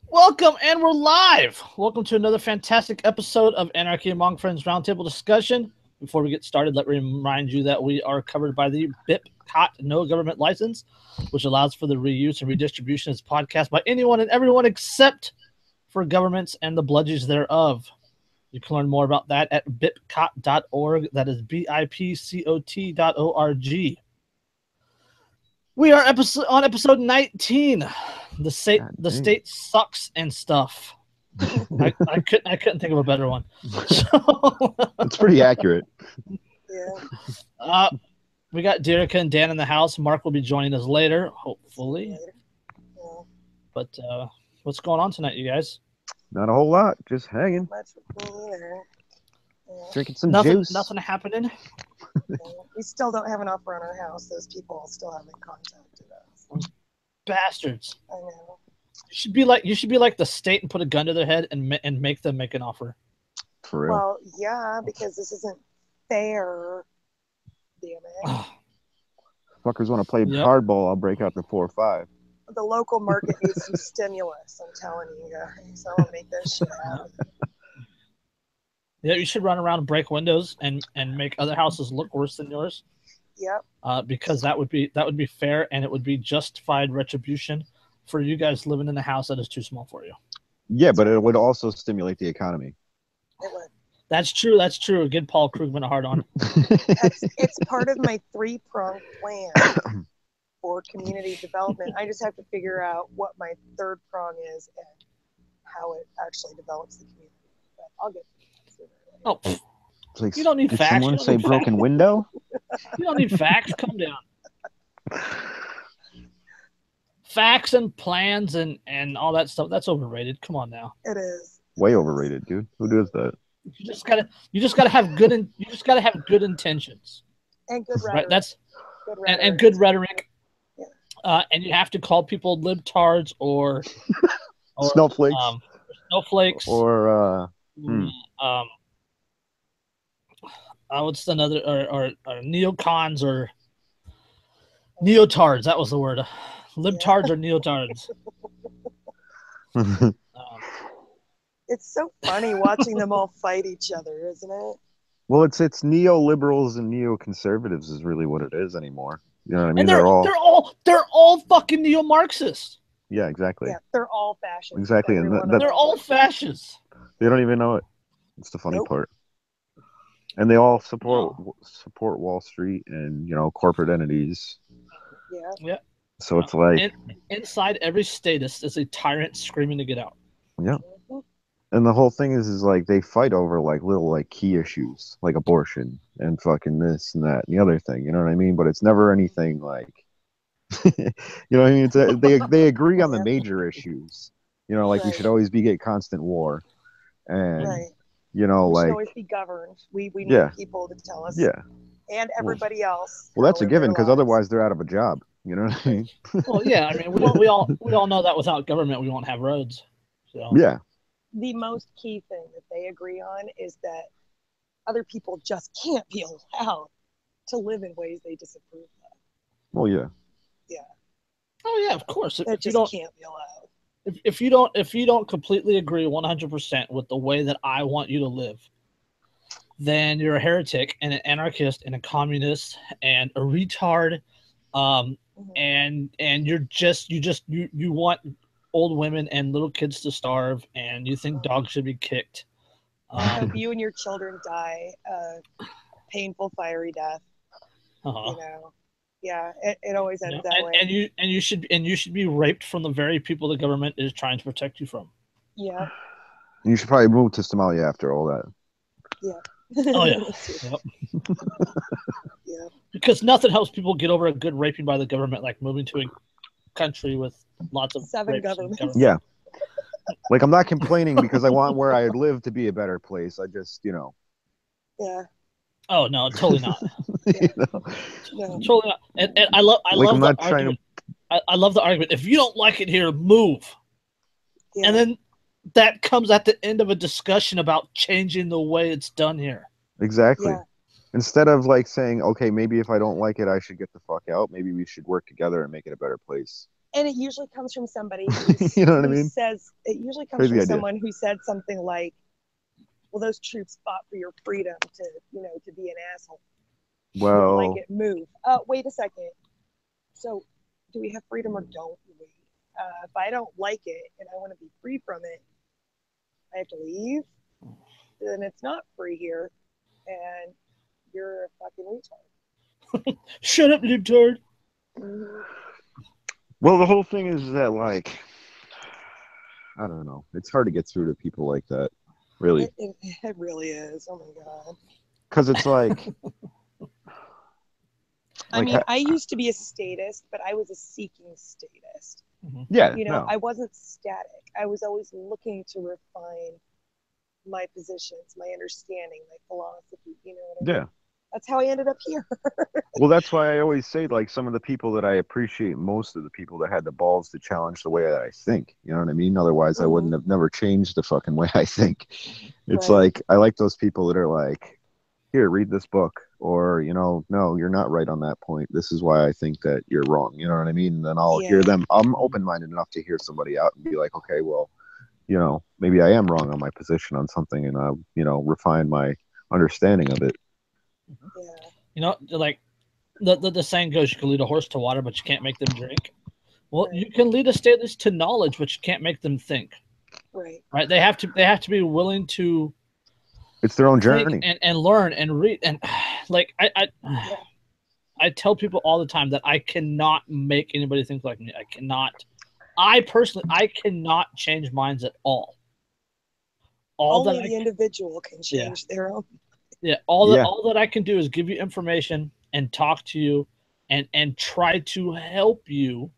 Welcome, and we're live. Welcome to another fantastic episode of Anarchy Among Friends Roundtable discussion. Before we get started, let me remind you that we are covered by the BIP-COT No Government License, which allows for the reuse and redistribution of this podcast by anyone and everyone except for governments and the bludges thereof. You can learn more about that at bipcot.org. That is bipcot.org. We are on episode 19. The state sucks and stuff. I couldn't think of a better one. So, it's pretty accurate. Yeah. We got Derica and Dan in the house. Mark will be joining us later, hopefully. Yeah. But what's going on tonight, you guys? Not a whole lot. Just hanging. Drinking some juice. Nothing happening. We still don't have an offer on our house. Those people still haven't contacted us. Bastards. I know. You should be like the state and put a gun to their head and make them make an offer. For real. Well, yeah, because this isn't fair. Damn it. Fuckers want to play hardball. I'll break out the 4 or 5. The local market needs some stimulus. I'm telling you guys. I'll make that shit happen. Yeah, you should run around and break windows and make other houses look worse than yours. Yep. Because that would be fair, and it would be justified retribution for you guys living in a house that is too small for you. Yeah, but it would also stimulate the economy. It would. That's true. That's true. Give Paul Krugman a hard on. It's part of my 3-pronged plan for community development. I just have to figure out what my 3rd prong is and how it actually develops the community. But I'll get to that. Oh, like, you don't need facts. Someone say broken window? You don't need facts. Calm down. Facts and plans and all that stuff, that's overrated. Come on now. It is. Way overrated, dude. Who does that? You just gotta have good intentions. And good rhetoric. Right? That's good rhetoric. And good rhetoric. Yeah. And you have to call people libtards or snowflakes. Or what's another or neocons or neotards? That was the word. Libtards or neotards. It's so funny watching them all fight each other, isn't it? Well, it's neoliberals and neoconservatives is really what it is anymore. You know what I mean? And they're all fucking neo-Marxists. Yeah, exactly. Yeah, they're all fascists. Exactly, and they're all fascists. They don't even know it. It's the funny part. And they all support Wall Street and corporate entities. Yeah. Yeah. So it's like inside every status is a tyrant screaming to get out. Yeah. And the whole thing is like they fight over like little like key issues like abortion and fucking this and that and the other thing. You know what I mean? But it's never anything like you know what I mean? It's they agree on the major issues. Like we should always be at constant war, and we should always be governed. We need people to tell us. Yeah. And everybody else. Well, that's a given because otherwise they're out of a job. You know what I mean? Well, yeah. I mean, we all know that without government we won't have roads. So. Yeah. The most key thing that they agree on is that other people just can't be allowed to live in ways they disapprove of. Well, yeah. Yeah. Oh yeah, of course. That just can't be allowed. If you don't completely agree 100% with the way that I want you to live, then you're a heretic and an anarchist and a communist and a retard, and you want old women and little kids to starve, and you think dogs should be kicked. You and your children die a painful, fiery death. Yeah, it always ends that way. And you should be raped from the very people the government is trying to protect you from. Yeah. You should probably move to Somalia after all that. Yeah. Oh yeah. Yep. Yeah. Because nothing helps people get over a good raping by the government like moving to a country with lots of 7 governments. Yeah. Like I'm not complaining because I want where I live to be a better place. I just, Yeah. Oh no, totally not. No. Totally not. And I love the argument. I love the argument. If you don't like it here, move. Yeah. And then that comes at the end of a discussion about changing the way it's done here. Exactly. Yeah. Instead of saying, okay, maybe if I don't like it, I should get the fuck out. Maybe we should work together and make it a better place. And it usually comes from somebody who You know what I mean? says, it usually comes Crazy from idea. someone who said something like, well, those troops fought for your freedom to, to be an asshole. Well, like it, move. Wait a second. So do we have freedom or don't we? If I don't like it and I want to be free from it, I have to leave. Then it's not free here, and you're a fucking retard. Shut up, libtard. Mm-hmm. well, the whole thing is that, like, I don't know. It's hard to get through to people like that, really. It really is. Oh my god. Because it's like, I mean, I used to be a statist, but I was a seeking statist. yeah, I wasn't static. I was always looking to refine my positions, my understanding, my philosophy. You know what I mean? Yeah. That's how I ended up here. Well, that's why I always say, like, some of the people that I appreciate most are the people that had the balls to challenge the way that I think. You know what I mean? Otherwise, I wouldn't have never changed the fucking way I think. It's like, I like those people that are like, here, read this book. Or, no, you're not right on that point. This is why I think that you're wrong. You know what I mean? And then I'll hear them. I'm open-minded enough to hear somebody out and be like, okay, well, maybe I am wrong on my position on something, and I'll, refine my understanding of it. Yeah. Like the saying goes, you can lead a horse to water, but you can't make them drink. Well, you can lead a statist to knowledge, but you can't make them think. Right. Right. They have to be willing to. It's their own journey and learn and read, and like I tell people all the time that I cannot make anybody think like me. I personally cannot change minds at all. Only the individual can change their own. Yeah, all that I can do is give you information and talk to you and try to help you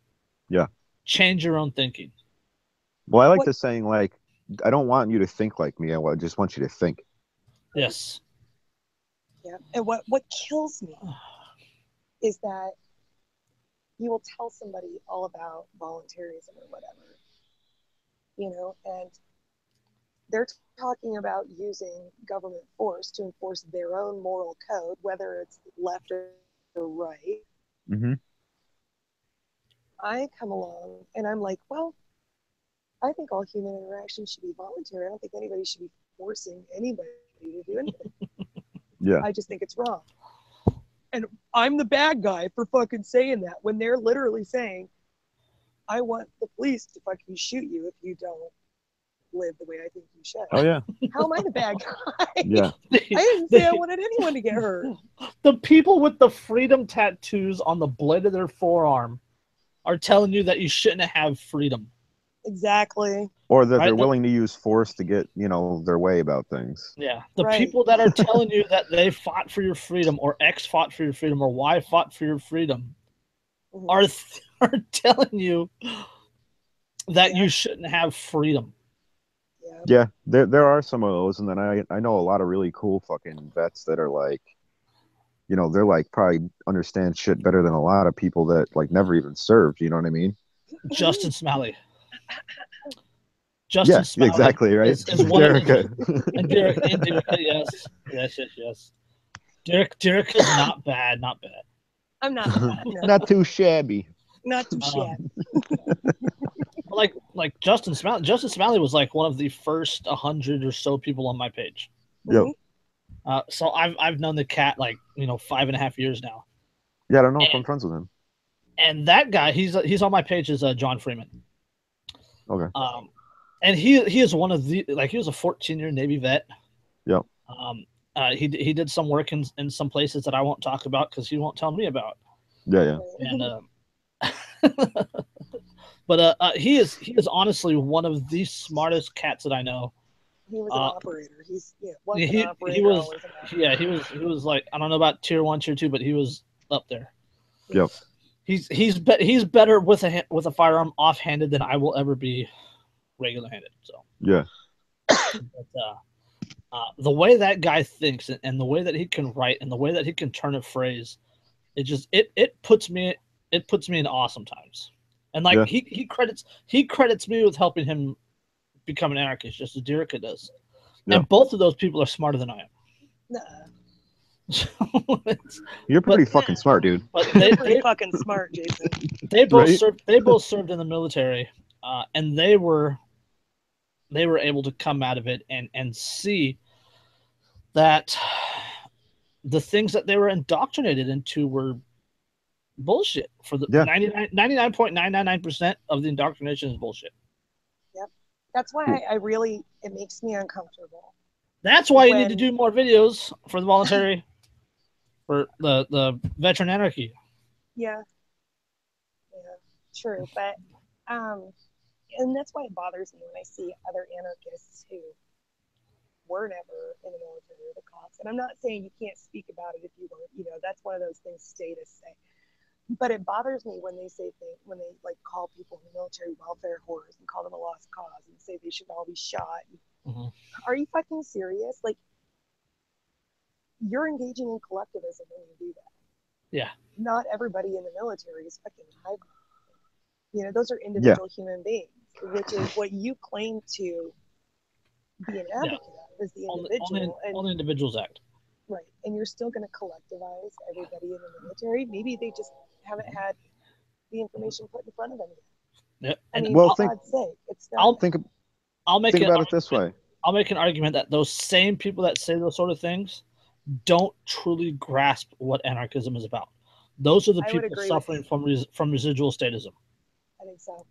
change your own thinking. Well, I like the saying, like, I don't want you to think like me. I just want you to think. Yes. Yeah. And what kills me is that you will tell somebody all about voluntarism or whatever, and they're talking about using government force to enforce their own moral code, whether it's left or right. Mm-hmm. I come along and I'm like, well, I think all human interaction should be voluntary. I don't think anybody should be forcing anybody to do anything. Yeah. I just think it's wrong. And I'm the bad guy for fucking saying that when they're literally saying, I want the police to fucking shoot you if you don't live the way I think you should. Oh, yeah. How am I the bad guy? Yeah. I didn't say I wanted anyone to get hurt. The people with the freedom tattoos on the blade of their forearm are telling you that you shouldn't have freedom. Exactly. Or that they're willing to use force to get, their way about things. Yeah. The people that are telling you that they fought for your freedom, or X fought for your freedom, or Y fought for your freedom, are telling you that you shouldn't have freedom. Yeah, there are some of those, and then I know a lot of really cool fucking vets that are like, they're like probably understand shit better than a lot of people that like never even served. You know what I mean? Justin Smalley. Smalley exactly, right? Is Derek, yes. Derek is not bad. I'm not bad. No. Not too shabby. Not too shabby. Like Justin Smalley. Justin Smalley was like one of the first 100 or so people on my page. Yep. So I've known the cat like 5.5 years now. Yeah, I don't know if I'm friends with him. And that guy, he's on my page is John Freeman. Okay. And he is one of the he was a 14-year Navy vet. Yep. He did some work in some places that I won't talk about because he won't tell me about. Yeah. And but he is honestly one of the smartest cats that I know. He was an operator. He was like, I don't know about tier 1, tier 2, but he was up there. Yep. He's better with a firearm offhanded than I will ever be regular handed. So yeah. But, the way that guy thinks and the way that he can write and the way that he can turn a phrase, it puts me in awe sometimes. And like he credits me with helping him become an anarchist, just as Derica does. Yeah. And both of those people are smarter than I am. Nah. You're pretty But- fucking smart, dude. But You're pretty fucking smart, Jason. they both Right? served. They both served in the military, and they were able to come out of it and see that the things that they were indoctrinated into were bullshit. For the Yeah. 99.999% of the indoctrination is bullshit. That's why I really, it makes me uncomfortable. That's why you need When- to do more videos for the voluntary, for the veteran anarchy. Yeah. Yeah, true. But, and that's why it bothers me when I see other anarchists who were never in the military or the cops. And I'm not saying you can't speak about it if you weren't, you know, that's one of those things statists say. But it bothers me when they say things, when they like call people in the military welfare whores and call them a lost cause and say they should all be shot. Mhm. Are you fucking serious? Like, you're engaging in collectivism when you do that. Yeah. Not everybody in the military is fucking hive mind. You know, those are individual human beings, which is what you claim to be an advocate of, is the individual. Only individuals act. Right. And you're still going to collectivize everybody in the military. Maybe they just haven't had the information put in front of them yet. Yeah. I And mean, well, for God's sake, it's not. I'll make Think an about it this way. I'll make an argument that those same people that say those sort of things don't truly grasp what anarchism is about. Those are the I would people agree suffering from residual statism. I think so.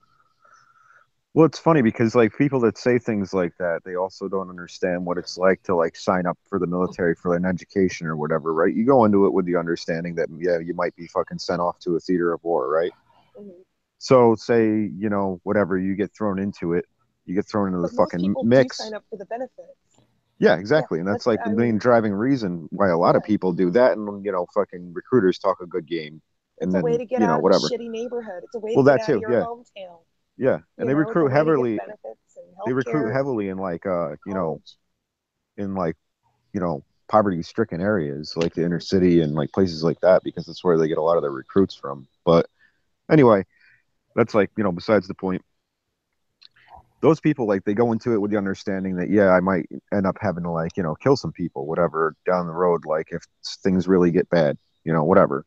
Well, it's funny because like people that say things like that, they also don't understand what it's like to like sign up for the military for an education or whatever, right? You go into it with the understanding that yeah, you might be fucking sent off to a theater of war, right? Mhm. So say, you know, whatever, you get thrown into it, you get thrown into the But most fucking people mix. do sign up for the benefits. Yeah, exactly. Yeah, And that's that's- like the I main mean- driving reason why a lot of Yeah. people do that. And, you know, fucking recruiters talk a good game. And It's then, a way to get you know, out whatever. of a shitty neighborhood. It's a way Well, to get that out of too, your yeah. hometown. Yeah. You And they know, recruit it's a way to get heavily. benefits and They recruit healthcare, heavily in like, you know, college. in like, you know, poverty stricken areas like the inner city and like places like that because that's where they get a lot of their recruits from. But anyway, that's like, you know, besides the point. Those people, like, they go into it with the understanding that, yeah, I might end up having to, like, you know, kill some people, whatever, down the road, like, if things really get bad, you know, whatever.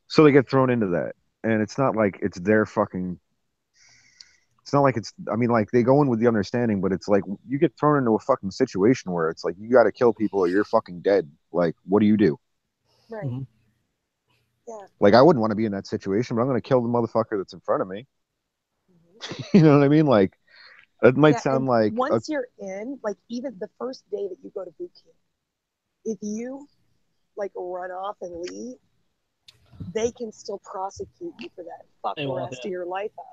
So they get thrown into that. And it's not like it's their fucking. It's not like it's. I mean, like, they go in with the understanding, but it's like you get thrown into a fucking situation where it's like you got to kill people or you're fucking dead. Like, what do you do? Right. Mhm. Yeah. Like, I wouldn't want to be in that situation, but I'm going to kill the motherfucker that's in front of me. Mhm. You know what I mean? Like, it might Yeah, sound and like. once you're in, like even the first day that you go to boot camp, if you like run off and leave, they can still prosecute you for that. Fuck They the will, rest yeah. of your life up.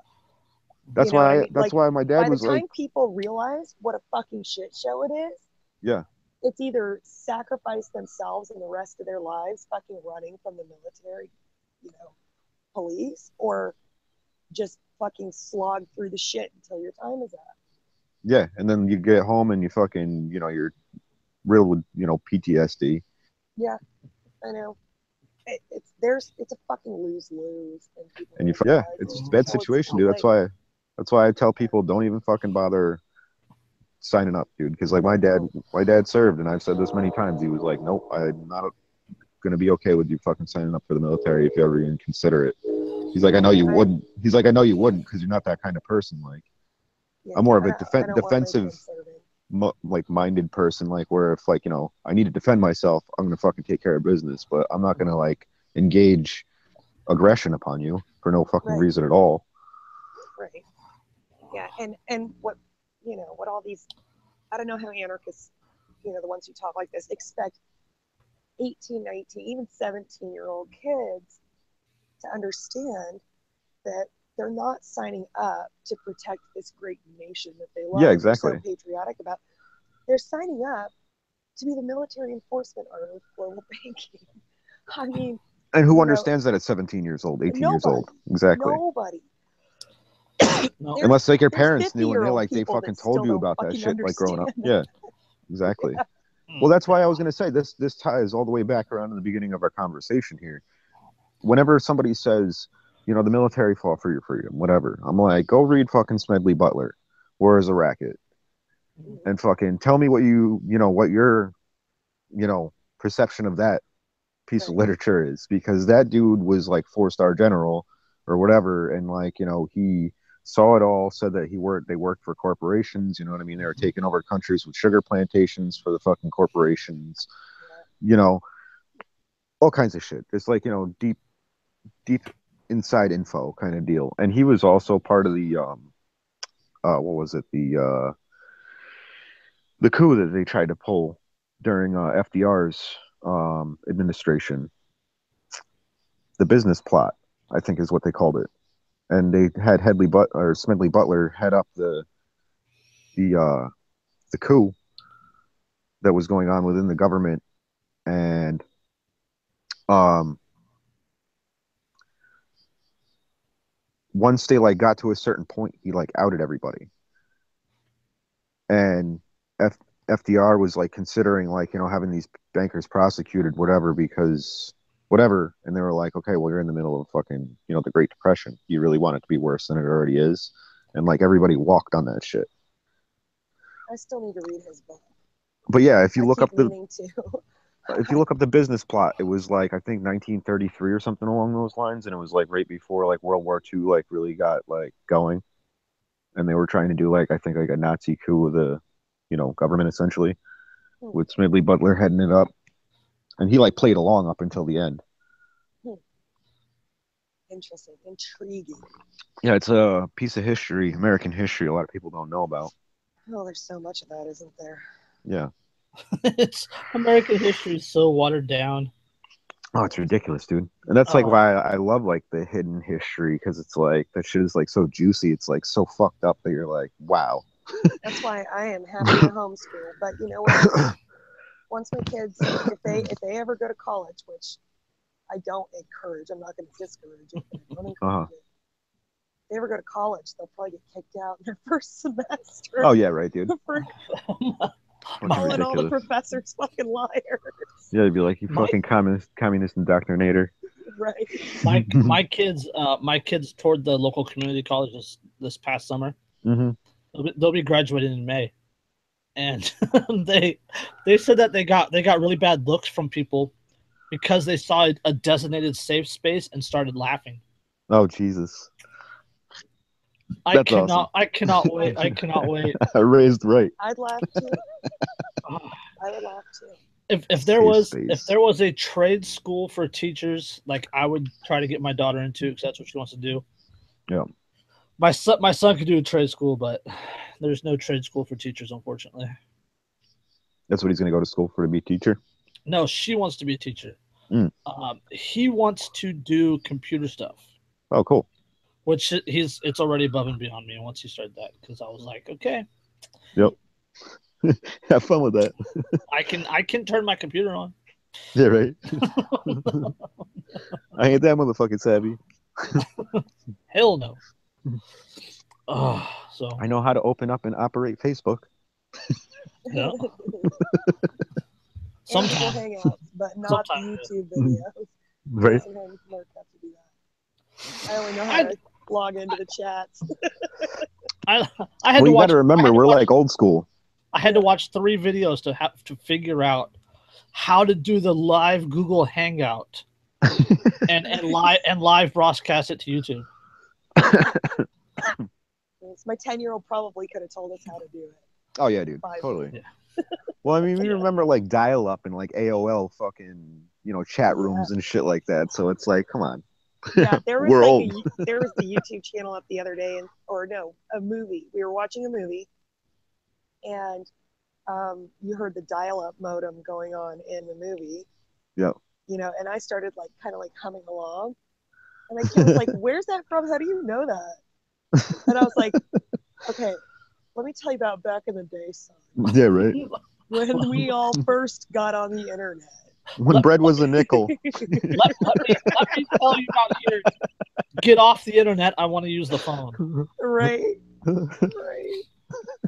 That's You know what I why. mean? That's Like, why my dad By the was like, time people realize what a fucking shit show it is, yeah. it's either sacrifice themselves and the rest of their lives fucking running from the military, you know, police, or just fucking slog through the shit until your time is up. Yeah, and then you get home and you fucking, you know, you're real with, you know, PTSD. Yeah, I know. It's a fucking lose-lose, And you, don't yeah, realize it's it a bad until situation, too dude. late. That's why I tell people don't even fucking bother signing up, dude. Because like my dad served, and I've said this many times. He was like, nope, I'm not gonna be okay with you fucking signing up for the military if you ever even consider it. He's like, I know you wouldn't. He's like, I know you wouldn't because you're not that kind of person. Like, Yeah, I'm more of a I don't want my defensive. kids serving. Like minded person, like where if like, you know, I need to defend myself, I'm gonna fucking take care of business, but I'm not gonna like engage aggression upon you for no fucking Right. reason at all. Right. Yeah, and what, you know, what all these, I don't know how anarchists, you know, the ones who talk like this, expect 18, 19, even 17-year-old kids to understand that they're not signing up to protect this great nation that they love. Yeah, and they're exactly. so patriotic about. They're signing up to be the military enforcement arm of global banking. I mean, And who you know, understands that at 17 years old, 18 years nobody, old? Exactly. Nobody. No. There's- Unless like your there's parents knew and they 50-year-old like they people fucking that told still you don't about that fucking shit like growing up. understand Yeah, exactly. Mm. Well, that's why I was gonna say this ties all the way back around to the beginning of our conversation here. Whenever somebody says, you know, the military fought for your freedom, whatever, I'm like, go read fucking Smedley Butler, War is a Racket, and fucking tell me what you know, what your, you know, perception of that piece of literature is, because that dude was like 4-star general or whatever, and like, you know, he saw it all, said that they worked for corporations, you know what I mean? They were taking over countries with sugar plantations for the fucking corporations, you know, all kinds of shit. It's like, you know, deep inside info kind of deal. And he was also part of the what was it, the coup that they tried to pull during FDR's administration. The business plot, I think, is what they called it. And they had Smedley Butler head up the coup that was going on within the government. And once they like got to a certain point, he like outed everybody. And FDR was like considering, like, you know, having these bankers prosecuted, whatever, because whatever. And they were like, okay, well, you're in the middle of fucking, you know, the Great Depression. You really want it to be worse than it already is. And like everybody walked on that shit. I still need to read his book. But yeah, if you look up the business plot, it was like, I think 1933 or something along those lines, and it was like right before like World War II like really got like going, and they were trying to do like, I think, like a Nazi coup with the, you know, government essentially, with Smedley Butler heading it up, and he like played along up until the end. Interesting, intriguing. Yeah, it's a piece of history, American history, a lot of people don't know about. Oh, there's so much of that, isn't there? Yeah. It's American history is so watered down. Oh, it's ridiculous, dude. And that's like why I love like the hidden history, because it's like that shit is like so juicy. It's like so fucked up that you're like, wow. That's why I am happy to homeschool. But you know what? Once my kids, if they ever go to college, which I don't encourage, I'm not going to discourage it. I don't encourage it. If they ever go to college, they'll probably get kicked out in their first semester. Oh yeah, right, dude. Calling all the professors fucking liars. Yeah, they'd be like, you fucking communist indoctrinator. Right. My kids toured the local community college this past summer. Mm-hmm. They'll be graduating in May, and they said that they got really bad looks from people because they saw a designated safe space and started laughing. Oh Jesus! I cannot wait. I cannot wait. I raised right. I'd laugh too. I would laugh too. If there was a trade school for teachers, like I would try to get my daughter into, because that's what she wants to do. Yeah. My son could do a trade school, but there's no trade school for teachers, unfortunately. That's what he's going to go to school for, to be a teacher? No, she wants to be a teacher. Mm. He wants to do computer stuff. Oh, cool. Which it's already above and beyond me once he started that, because I was like, okay. Yep. Have fun with that. I can turn my computer on. Yeah, right. I ain't that motherfucking savvy. Hell no. So I know how to open up and operate Facebook. Yeah. Sometimes hangouts, but not YouTube videos. Right. Sometimes Mark have to do that. I only know how to log into the chats. I had to you watch. Got to remember, we're like old school. I had to watch 3 videos to figure out how to do the live Google Hangout and live broadcast it to YouTube. My 10-year-old probably could have told us how to do it. Oh yeah, dude, totally. Yeah. Well, I mean, we remember like dial-up and like AOL fucking, you know, chat rooms and shit like that. So it's like, come on. Yeah, there was we're old. There was the YouTube channel up the other day, a movie. We were watching a movie, and you heard the dial-up modem going on in the movie. Yeah. You know, and I started like kind of like humming along, and my kid was like, "Where's that from? How do you know that?" And I was like, "Okay, let me tell you about back in the day, son." Yeah, right. When we all first got on the internet. When bread was a nickel. let me tell you about here. Get off the internet. I want to use the phone. Right. Right.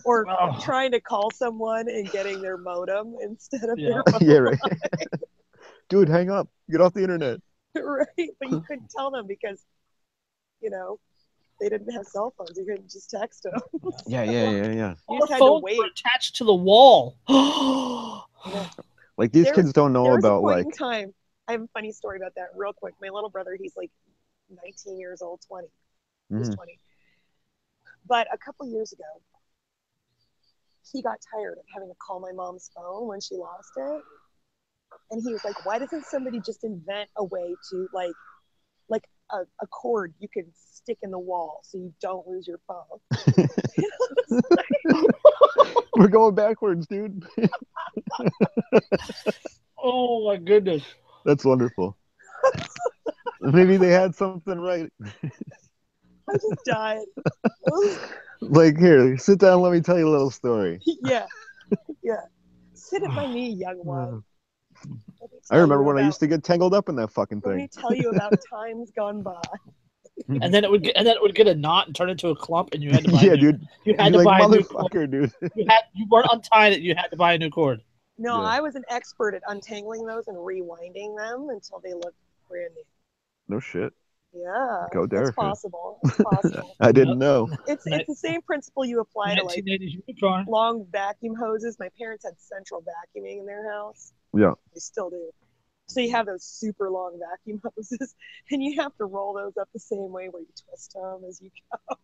Or trying to call someone and getting their modem instead of their phone. Yeah, right. Dude, hang up. Get off the internet. Right. But you couldn't tell them because, you know, they didn't have cell phones. You couldn't just text them. Yeah. You just had phones to wait. were attached to the wall. Well, Like these kids don't know There was about a point like. in time. I have a funny story about that, real quick. My little brother, he's like 19 years old, 20. He's 20. But a couple years ago, he got tired of having to call my mom's phone when she lost it. And he was like, why doesn't somebody just invent a way to like a cord you can stick in the wall so you don't lose your phone? We're going backwards, dude. Oh my goodness. That's wonderful. Maybe they had something right. I just died. Like, here, sit down. Let me tell you a little story. Yeah. Sit at my knee, young one. I remember when I used to get tangled up in that fucking thing. Let me tell you about times gone by. And then it would get a knot and turn into a clump, and you had to buy. Dude. You had to buy a new cord. Dude. You weren't untying it. You had to buy a new cord. No, I was an expert at untangling those and rewinding them until they looked brand new. No shit. Yeah, Go there. It's possible. It's possible. I didn't know. It's the same principle you apply to like long vacuum hoses. My parents had central vacuuming in their house. Yeah. They still do. So you have those super long vacuum hoses, and you have to roll those up the same way where you twist them as you go.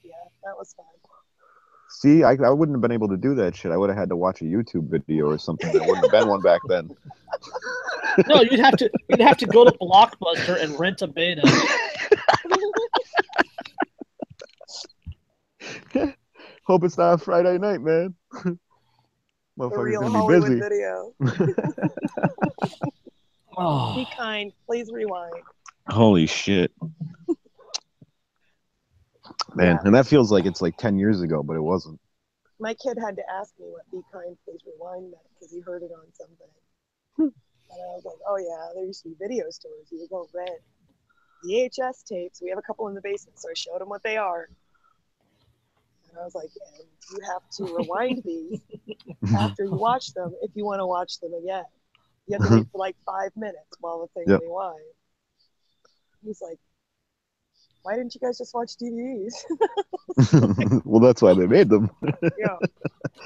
Yeah, that was fun. See, I wouldn't have been able to do that shit. I would have had to watch a YouTube video or something. There wouldn't have been one back then. No, you'd have to go to Blockbuster and rent a beta. Hope it's not Friday night, man. Motherfucker's gonna be Hollywood busy. Video. Oh. Be kind. Please rewind. Holy shit. Man, and that feels like it's like 10 years ago, but it wasn't. My kid had to ask me what Be Kind, Please Rewind meant because he heard it on something. And I was like, oh yeah, there used to be video stores. You would go rent VHS tapes. We have a couple in the basement, so I showed him what they are. And I was like, and you have to rewind these after you watch them if you want to watch them again. You have to wait for like 5 minutes while the thing rewinds. He's like, why didn't you guys just watch DVDs? Well, that's why they made them. Yeah.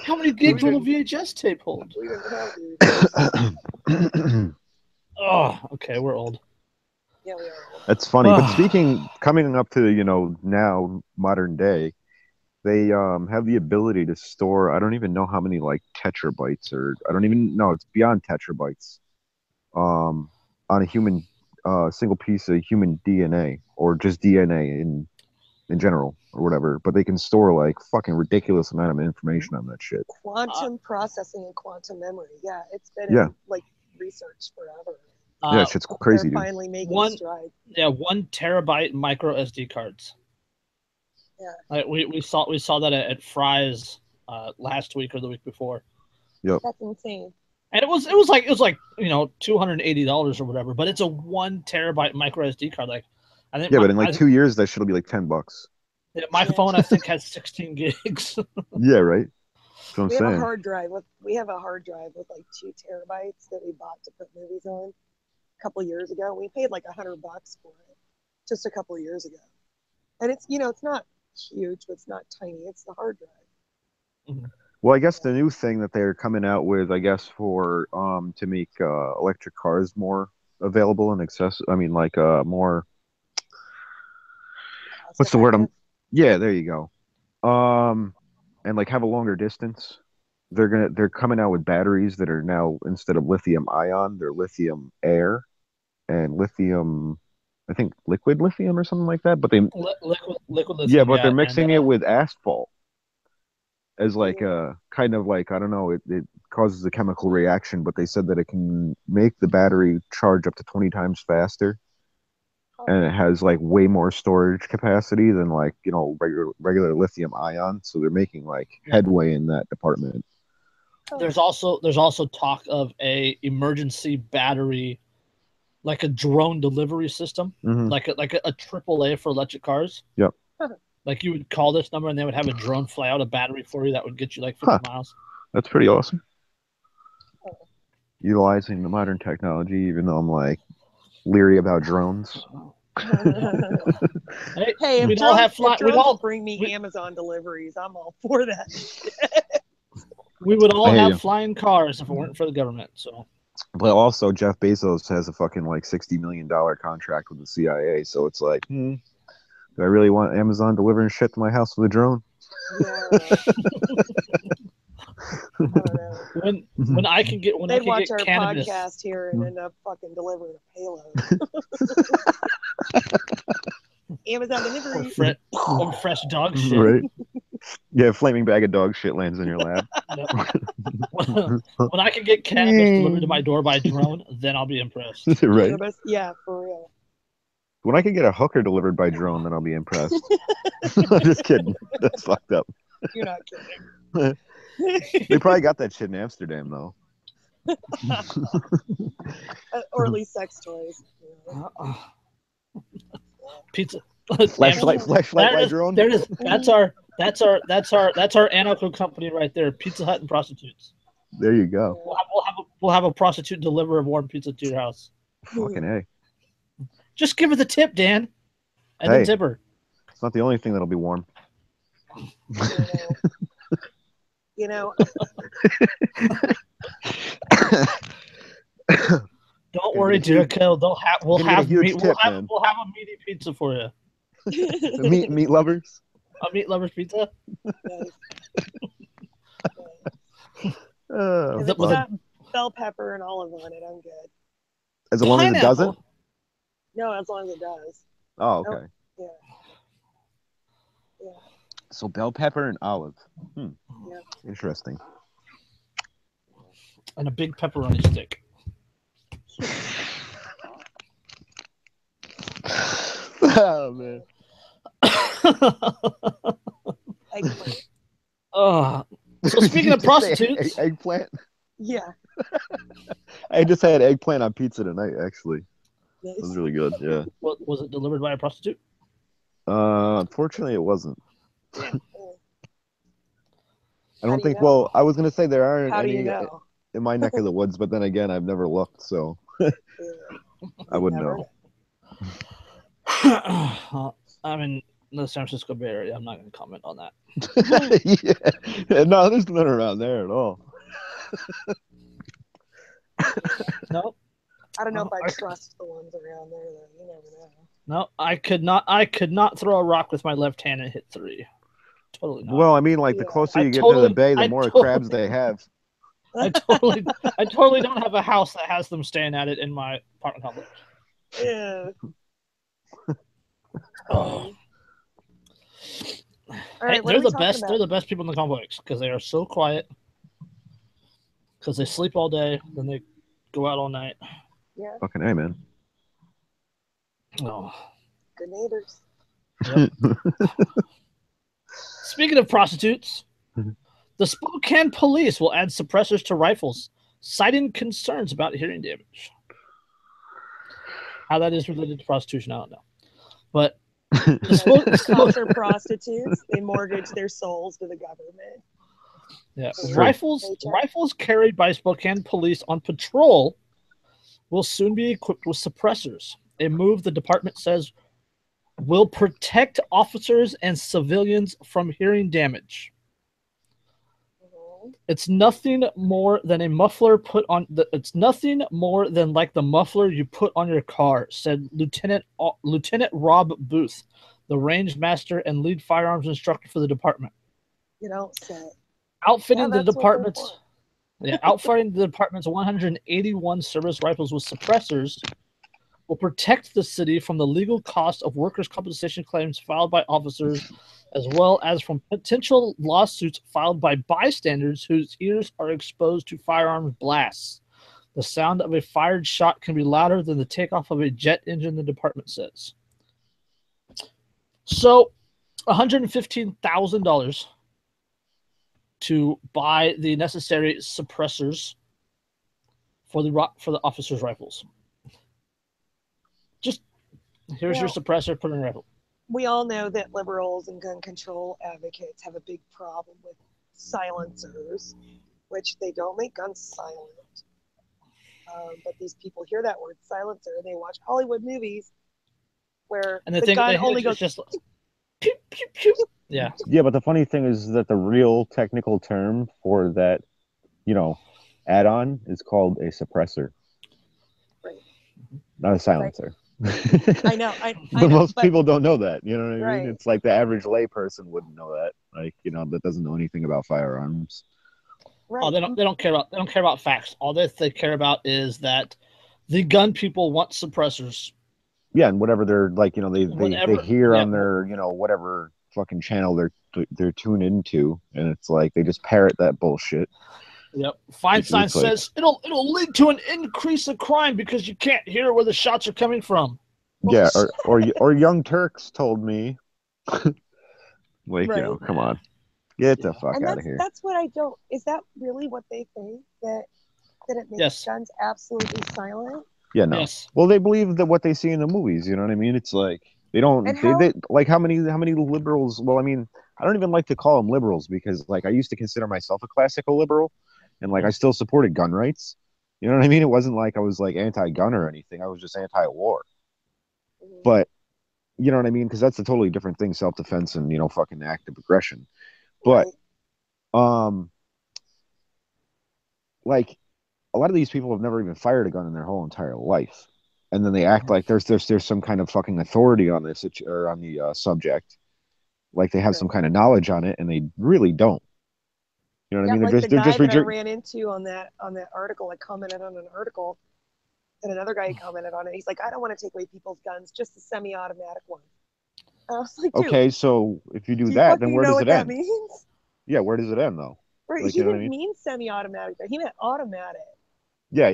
How many gigs will a VHS tape hold? We didn't have DVDs. Oh, okay, we're old. Yeah, we are. That's funny. But coming up to, now, modern day, they have the ability to store, I don't even know how many, like, tetrabytes, or I don't even know, it's beyond tetrabytes, on a human, single piece of human DNA, or just DNA in general, or whatever. But they can store, like, fucking ridiculous amount of information on that shit. Quantum processing and quantum memory. Yeah, it's been in, like, research forever. Yeah, shit's crazy, They're dude. finally making strides. Yeah, 1 terabyte micro SD cards. Yeah. Like we saw that at Fry's last week or the week before. Yep. That's insane. And it was like $280 or whatever, but it's a 1 terabyte micro SD card. Like, I think. Yeah, but in like 2 years, that shit'll be like $10. Yeah, my phone I think has 16 gigs. Yeah, right. That's what I'm we saying. have a hard drive with like 2 terabytes that we bought to put movies on a couple years ago. We paid like $100 for it just a couple of years ago, and it's it's not huge, but it's not tiny. It's the hard drive. Mm-hmm. Well, I guess the new thing that they're coming out with, I guess, for to make electric cars more available and accessible. I mean, like more. What's the word? Yeah, there you go. And like have a longer distance. They're coming out with batteries that are now, instead of lithium ion, they're lithium air and lithium. I think liquid lithium or something like that. But they liquid lithium. Yeah, but they're mixing it with asphalt as like a kind of like, I don't know, it causes a chemical reaction, but they said that it can make the battery charge up to 20 times faster. And it has like way more storage capacity than like, regular lithium ion. So they're making like headway in that department. There's also talk of a emergency battery, like a drone delivery system, like a AAA for electric cars. Yep. Like you would call this number and they would have a drone fly out a battery for you that would get you like 50 miles. That's pretty awesome. Utilizing the modern technology, even though I'm like leery about drones. Hey, if drones bring me Amazon deliveries, I'm all for that. We would all I hear have you. flying cars if it weren't for the government. So, But also, Jeff Bezos has a fucking like $60 million contract with the CIA. So it's like, do I really want Amazon delivering shit to my house with a drone? Yeah. I don't know. when I can get They'd watch get our cannabis, podcast here and end up fucking delivering a payload. Amazon delivery. or fresh dog shit. Right? Yeah, flaming bag of dog shit lands in your lap. Yep. When I can get cannabis delivered to my door by drone, then I'll be impressed. Right? Cannabis? Yeah, for real. When I can get a hooker delivered by drone, then I'll be impressed. I'm just kidding. That's fucked up. You're not kidding. They probably got that shit in Amsterdam, though. Or at least sex toys. Pizza. Flashlight by drone. There it is. That's our anarcho company right there. Pizza Hut and prostitutes. There you go. We'll have a prostitute deliver a warm pizza to your house. Fucking A. Just give her the tip, Dan, and then tip her. It's not the only thing that'll be warm. You know. Don't worry, Jericho. We'll have a meaty pizza for you. meat lovers. A meat lovers pizza. If it's got bell pepper and olive on it, I'm good. As long as it doesn't? No, as long as it does. Oh, okay. Yeah. Yeah. So bell pepper and olive. Yeah. Interesting. And a big pepperoni stick. Oh man. Eggplant. So speaking of prostitutes, eggplant. Yeah. I just had eggplant on pizza tonight. Actually, Nice. it was really good. Yeah. What was it delivered by a prostitute? Unfortunately, it wasn't. Yeah. I don't think. Well, I was gonna say there aren't How any do you know? in my neck of the woods, but then again, I've never looked, so I wouldn't know. I'm in the San Francisco Bay Area. I'm not going to comment on that. Yeah. No, there's none around there at all. No. I don't know if I trust the ones around there, though. You never know. No, I could not throw a rock with my left hand and hit 3. Totally not. Well, I mean, like the closer you get to the bay, the more crabs they have. I totally don't have a house that has them staying at it in my apartment complex. Yeah. Oh. All right, they're the best. They're the best people in the complex because they are so quiet. Because they sleep all day, then they go out all night. Yeah. Fucking A, man. Oh. Good neighbors. Yep. Speaking of prostitutes, the Spokane police will add suppressors to rifles, citing concerns about hearing damage. How that is related to prostitution, I don't know. But cops are prostitutes. They mortgage their souls to the government. Yeah, rifles carried by Spokane police on patrol will soon be equipped with suppressors. A move the department says will protect officers and civilians from hearing damage. It's nothing more than a muffler put on. It's nothing more than like the muffler you put on your car," said Lieutenant Rob Booth, the range master and lead firearms instructor for the department. You don't say. Outfitting the department's 181 service rifles with suppressors will protect the city from the legal cost of workers' compensation claims filed by officers, as well as from potential lawsuits filed by bystanders whose ears are exposed to firearms blasts. The sound of a fired shot can be louder than the takeoff of a jet engine, the department says. So, $115,000 to buy the necessary suppressors for the officers' rifles. Just here's your suppressor, put in a rifle. We all know that liberals and gun control advocates have a big problem with silencers, which they don't make guns silent. But these people hear that word silencer, they watch Hollywood movies where the gun only goes just pew, pew, pew. Yeah. Yeah, but the funny thing is that the real technical term for that, add-on is called a suppressor, Right. not a silencer. I know. I But know. most But people don't know that. You know what I mean? right. It's like the average layperson wouldn't know that. Like, that doesn't know anything about firearms. Right. Oh, they don't care about facts. All they care about is that the gun people want suppressors. Yeah, and whatever they're like, they hear on their, whatever fucking channel they're tuned into, and it's like they just parrot that bullshit. Yep. Feinstein says it'll lead to an increase of crime because you can't hear where the shots are coming from. Yeah, or Young Turks told me, like, right. come on, get the fuck out of here. That's what I don't. Is that really what they think, that it makes guns absolutely silent? Yeah, no. Yes. Well, they believe that what they see in the movies. You know what I mean? It's like they don't. They like how many liberals? Well, I mean, I don't even like to call them liberals because like I used to consider myself a classical liberal, and like I still supported gun rights. You know what I mean? It wasn't like I was like anti-gun or anything. I was just anti-war. Mm-hmm. But you know what I mean? Because that's a totally different thing, self-defense and fucking active aggression. But like a lot of these people have never even fired a gun in their whole entire life, and then they act like there's some kind of fucking authority on this or on the subject, like they have some kind of knowledge on it, and they really don't. You know what I mean? Like the guy that I ran into on that article. I commented on an article, and another guy commented on it. He's like, I don't want to take away people's guns, just the semi-automatic one. And I was like, dude, okay, so if you do that, then where does it end? Means? Yeah, where does it end though? Right, like, he didn't mean semi-automatic. He meant automatic. Yeah.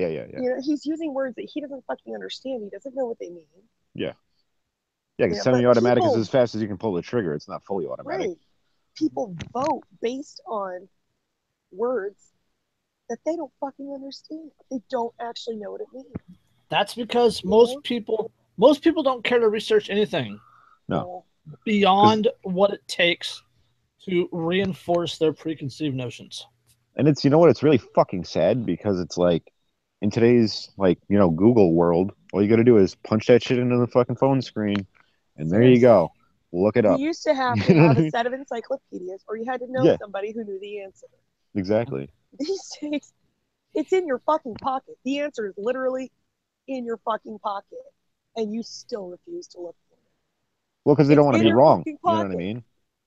He's using words that he doesn't fucking understand. He doesn't know what they mean. Yeah, because semi-automatic is as fast as you can pull the trigger. It's not fully automatic. Right. People vote based on words that they don't fucking understand. They don't actually know what it means. That's because most people don't care to research anything. No. Beyond what it takes to reinforce their preconceived notions. And it's it's really fucking sad because it's like in today's Google world, all you got to do is punch that shit into the fucking phone screen, and there you go. Look it up. You used to have to have a set of encyclopedias, or you had to know somebody who knew the answer. Exactly. These days, it's in your fucking pocket. The answer is literally in your fucking pocket, and you still refuse to look for it. Well, because they don't want to be wrong. You know what I mean?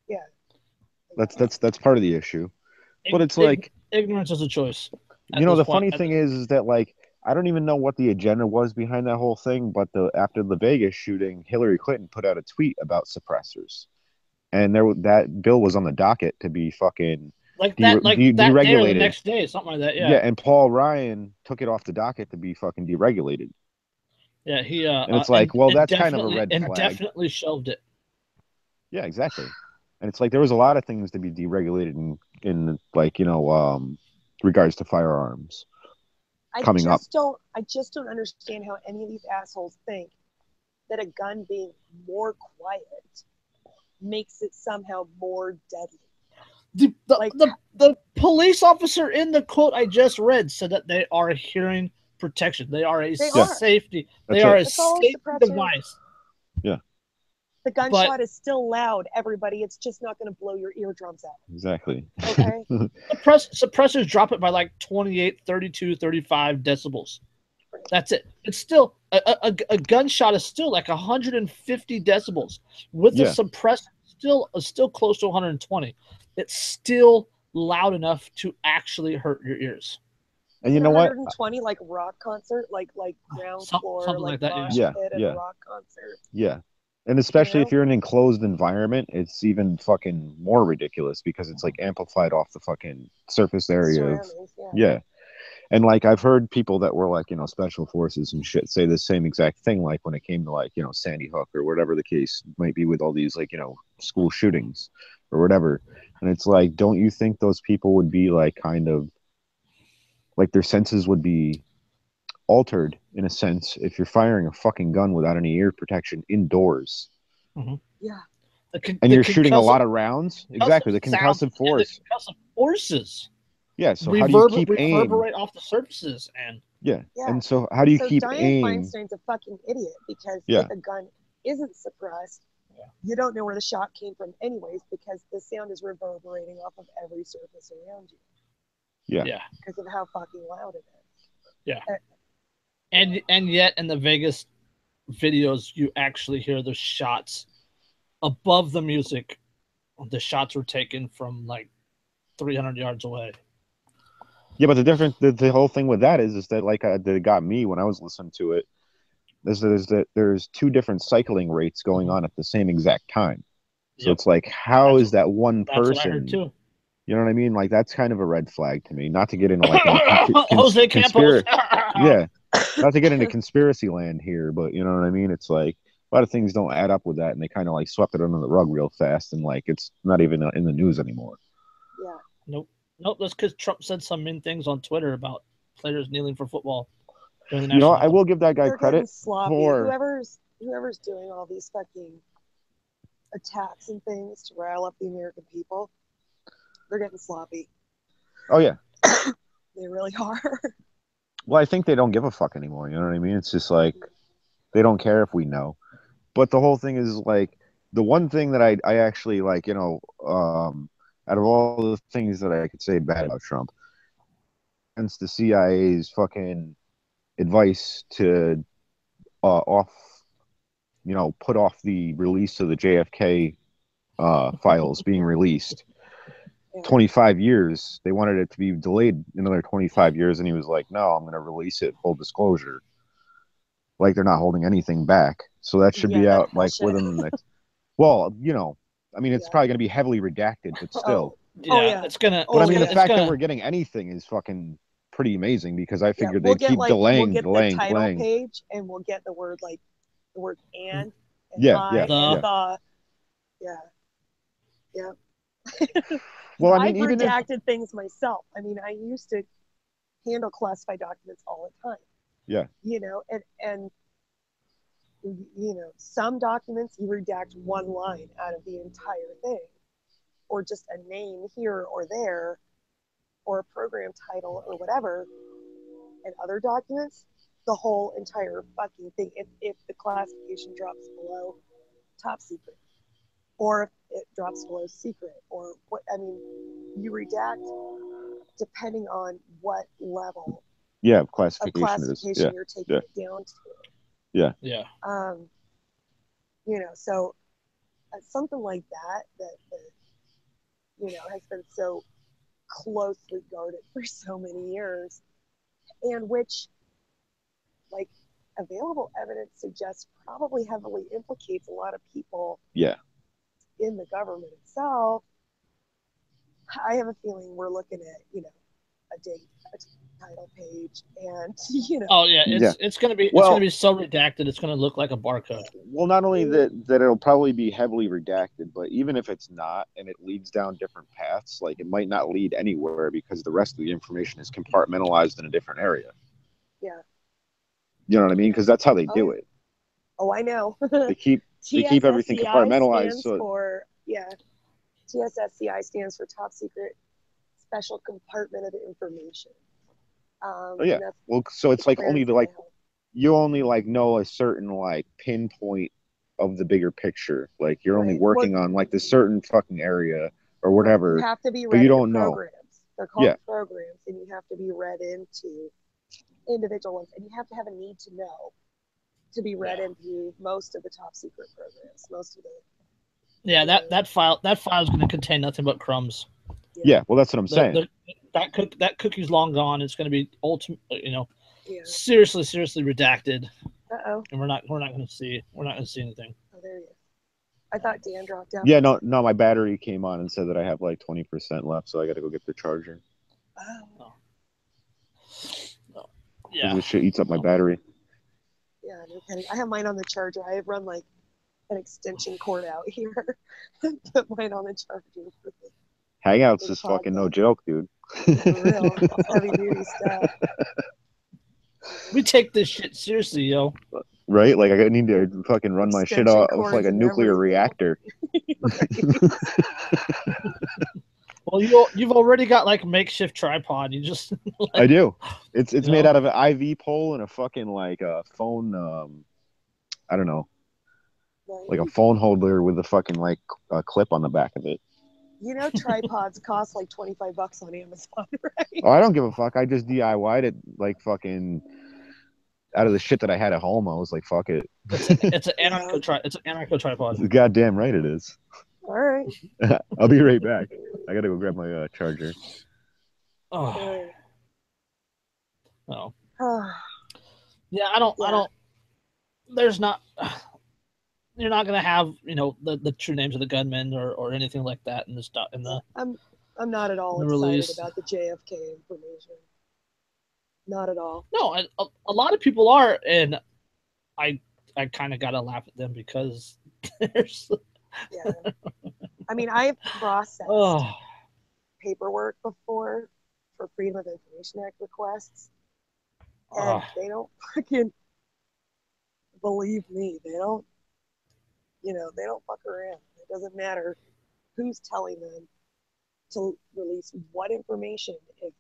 Yeah. That's part of the issue. But it's like ignorance is a choice. The funny thing is that like I don't even know what the agenda was behind that whole thing, but after the Vegas shooting, Hillary Clinton put out a tweet about suppressors, and that bill was on the docket to be fucking deregulated day or the next day, something like that. Yeah. Yeah, and Paul Ryan took it off the docket to be fucking deregulated. Yeah, he and it's like, that's kind of a red flag. And definitely shelved it. Yeah, exactly. And it's like there was a lot of things to be deregulated in like regards to firearms. I just don't understand how any of these assholes think that a gun being more quiet makes it somehow more deadly. The police officer in the quote I just read said that they are hearing protection. They are a safety. They are a safety device. Yeah. The gunshot is still loud, everybody. It's just not going to blow your eardrums out. Exactly. Okay. Suppressors drop it by like 28, 32, 35 decibels. That's it. It's still a gunshot is still like 150 decibels with the suppressor still close to 120. It's still loud enough to actually hurt your ears. And you know what? 120 like rock concert, like ground floor, something like that. A rock concert. Yeah. And especially if you're in an enclosed environment, it's even fucking more ridiculous because it's like amplified off the fucking surface area of And like I've heard people that were like, special forces and shit say the same exact thing, like when it came to like, Sandy Hook or whatever the case might be with all these like, school shootings or whatever. And it's like, don't you think those people would be like kind of like their senses would be altered in a sense if you're firing a fucking gun without any ear protection indoors? Mm-hmm. Yeah. And you're shooting a lot of rounds? Exactly. The concussive force. The concussive forces. Yeah, so how do you keep aim? Reverberate off the surfaces and and so how do you keep Dianne aim? Feinstein's a fucking idiot because if a gun isn't suppressed, You don't know where the shot came from anyways, because the sound is reverberating off of every surface around you. Yeah. Because of how fucking loud it is. Yeah. And yet in the Vegas videos, you actually hear the shots above the music. The shots were taken from like 300 yards away. Yeah, but the difference, the whole thing with that is that like that it got me when I was listening to it, is that there's two different cycling rates going on at the same exact time. So it's like, how is that one person? That's what I heard too. You know what I mean? Like that's kind of a red flag to me. Not to get into like Jose Campos. Yeah, not to get into conspiracy land here, but you know what I mean? It's like a lot of things don't add up with that, and they kind of like swept it under the rug real fast, and like it's not even in the news anymore. Yeah. Nope. That's because Trump said some mean things on Twitter about players kneeling for football. You know, I will give that guy credit for whoever's doing all these fucking attacks and things to rile up the American people. They're getting sloppy. Oh yeah, they really are. Well, I think they don't give a fuck anymore. You know what I mean? It's just like they don't care if we know. But the whole thing is like the one thing that I actually like, you know, out of all the things that I could say bad about Trump, against the CIA's fucking advice to put off the release of the JFK files being released. 25 years. They wanted it to be delayed another 25 years, and he was like, no, I'm going to release it, full disclosure. Like they're not holding anything back. So that should be out like within the next. Well, you know, I mean, it's probably going to be heavily redacted, but still. It's gonna. But I mean, the fact that we're getting anything is fucking pretty amazing, because I figured they'd keep delaying, the title page, and we'll get the word and the. Yeah. Well, I mean, I've redacted things myself. I mean, I used to handle classified documents all the time. Yeah. You know, and you know, some documents you redact one line out of the entire thing, or just a name here or there, or a program title or whatever. And other documents, the whole entire fucking thing, if the classification drops below top secret, or if it drops below secret, or what, I mean, you redact depending on what level of classification you're taking it down to. Yeah. You know, so something like that you know, has been so closely guarded for so many years, and which, like, available evidence suggests probably heavily implicates a lot of people in the government itself. I have a feeling we're looking at, you know, a date, a title page, and you know. Oh yeah, it's gonna be it's gonna be so redacted. It's gonna look like a barcode. Well, not only that it'll probably be heavily redacted, but even if it's not, and it leads down different paths, like it might not lead anywhere because the rest of the information is compartmentalized in a different area. Yeah. You know what I mean? Because that's how they do it. Oh, I know. They keep everything compartmentalized. TSSCI stands for Top Secret Special Compartment of Information. Well, so it's like only you only like know a certain like pinpoint of the bigger picture. Like you're only working on like this certain fucking area or whatever. You have to be read, but you don't know. Programs. They're called programs, and you have to be read into individual ones, and you have to have a need to know to be read into most of the top secret programs. Most of the that file is going to contain nothing but crumbs. Yeah, well, that's what I'm saying. That cookie's long gone. It's going to be seriously redacted. And we're not going to see anything. Oh, there he is. I thought Dan dropped out. Yeah, no, my battery came on and said that I have like 20% left, so I got to go get the charger. Oh. Yeah. This shit eats up my battery. Yeah, no kidding. I have mine on the charger. I have run like an extension cord out here and put mine on the charger. Hangouts is fucking no joke, dude. For real. Heavy duty stuff. We take this shit seriously, yo. Right? Like I need to fucking run my shit off like a nuclear reactor. Well, you've already got like a makeshift tripod. You just I do. It's made out of an IV pole and a fucking like a phone. I don't know. Right. like a phone holder with a fucking like a clip on the back of it. You know, tripods cost like $25 on Amazon, right? Oh, I don't give a fuck. I just DIY'd it like fucking out of the shit that I had at home. I was like, fuck it. It's an anarcho tripod. Goddamn right it is. All right. I'll be right back. I gotta go grab my charger. Oh, All no. right. Yeah, I don't. There's not. You're not gonna have the true names of the gunmen or anything like that in the stuff in the. I'm not at all the excited release. about the JFK information. Not at all. No, a lot of people are, and I kind of gotta laugh at them because there's. Yeah. I mean, I've processed paperwork before for Freedom of Information Act requests, and they don't fucking believe me. They don't. They don't fuck around. It doesn't matter who's telling them to release what information. If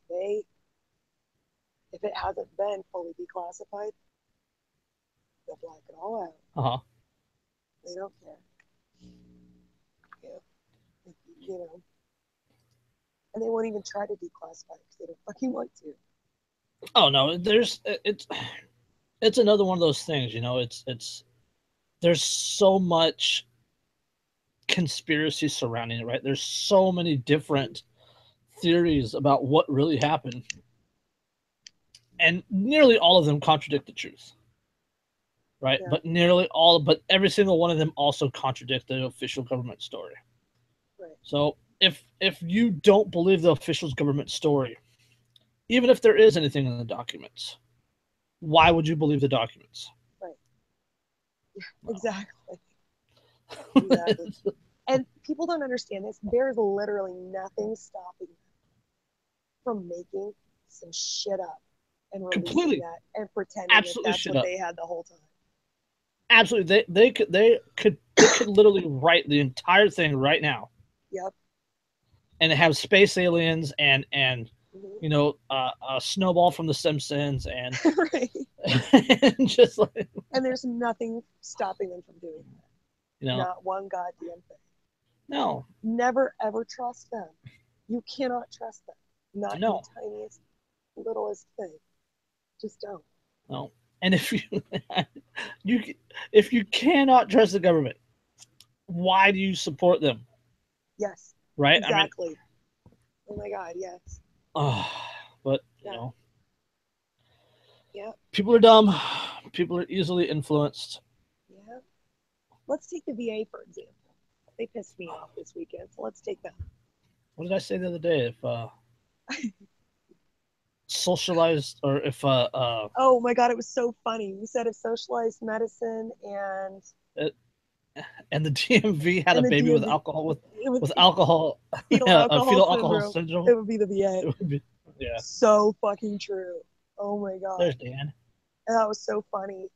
it hasn't been fully declassified, they'll black it all out. They don't care. Yeah. And they won't even try to declassify it because they don't fucking want to. Oh no, it's another one of those things. It's there's so much conspiracy surrounding it, right? There's so many different theories about what really happened, and nearly all of them contradict the truth, right? Yeah. But every single one of them also contradict the official government story. Right. So if you don't believe the official government story, even if there is anything in the documents, why would you believe the documents? Right. Exactly. Exactly. And people don't understand this. There's literally nothing stopping them from making some shit up and releasing that and pretending that that's what they had the whole time. Absolutely. They could literally write the entire thing right now. Yep. And have space aliens and a snowball from The Simpsons and right. and just like, and there's nothing stopping them from doing that. Not one goddamn thing. No. Never ever trust them. You cannot trust them. Not the tiniest, littlest thing. Just don't. No. And if you cannot trust the government, why do you support them? Yes. Right? Exactly. Oh my God, yes. But yeah. People are dumb. People are easily influenced. Yeah. Let's take the VA for example. They pissed me off this weekend, so let's take them. What did I say the other day? If socialized or if oh my God, it was so funny. You said if socialized medicine and the DMV had a baby with alcohol with alcohol fetal alcohol syndrome, it would be the VA. It would be, yeah. So fucking true. Oh my God. There's Dan. And that was so funny.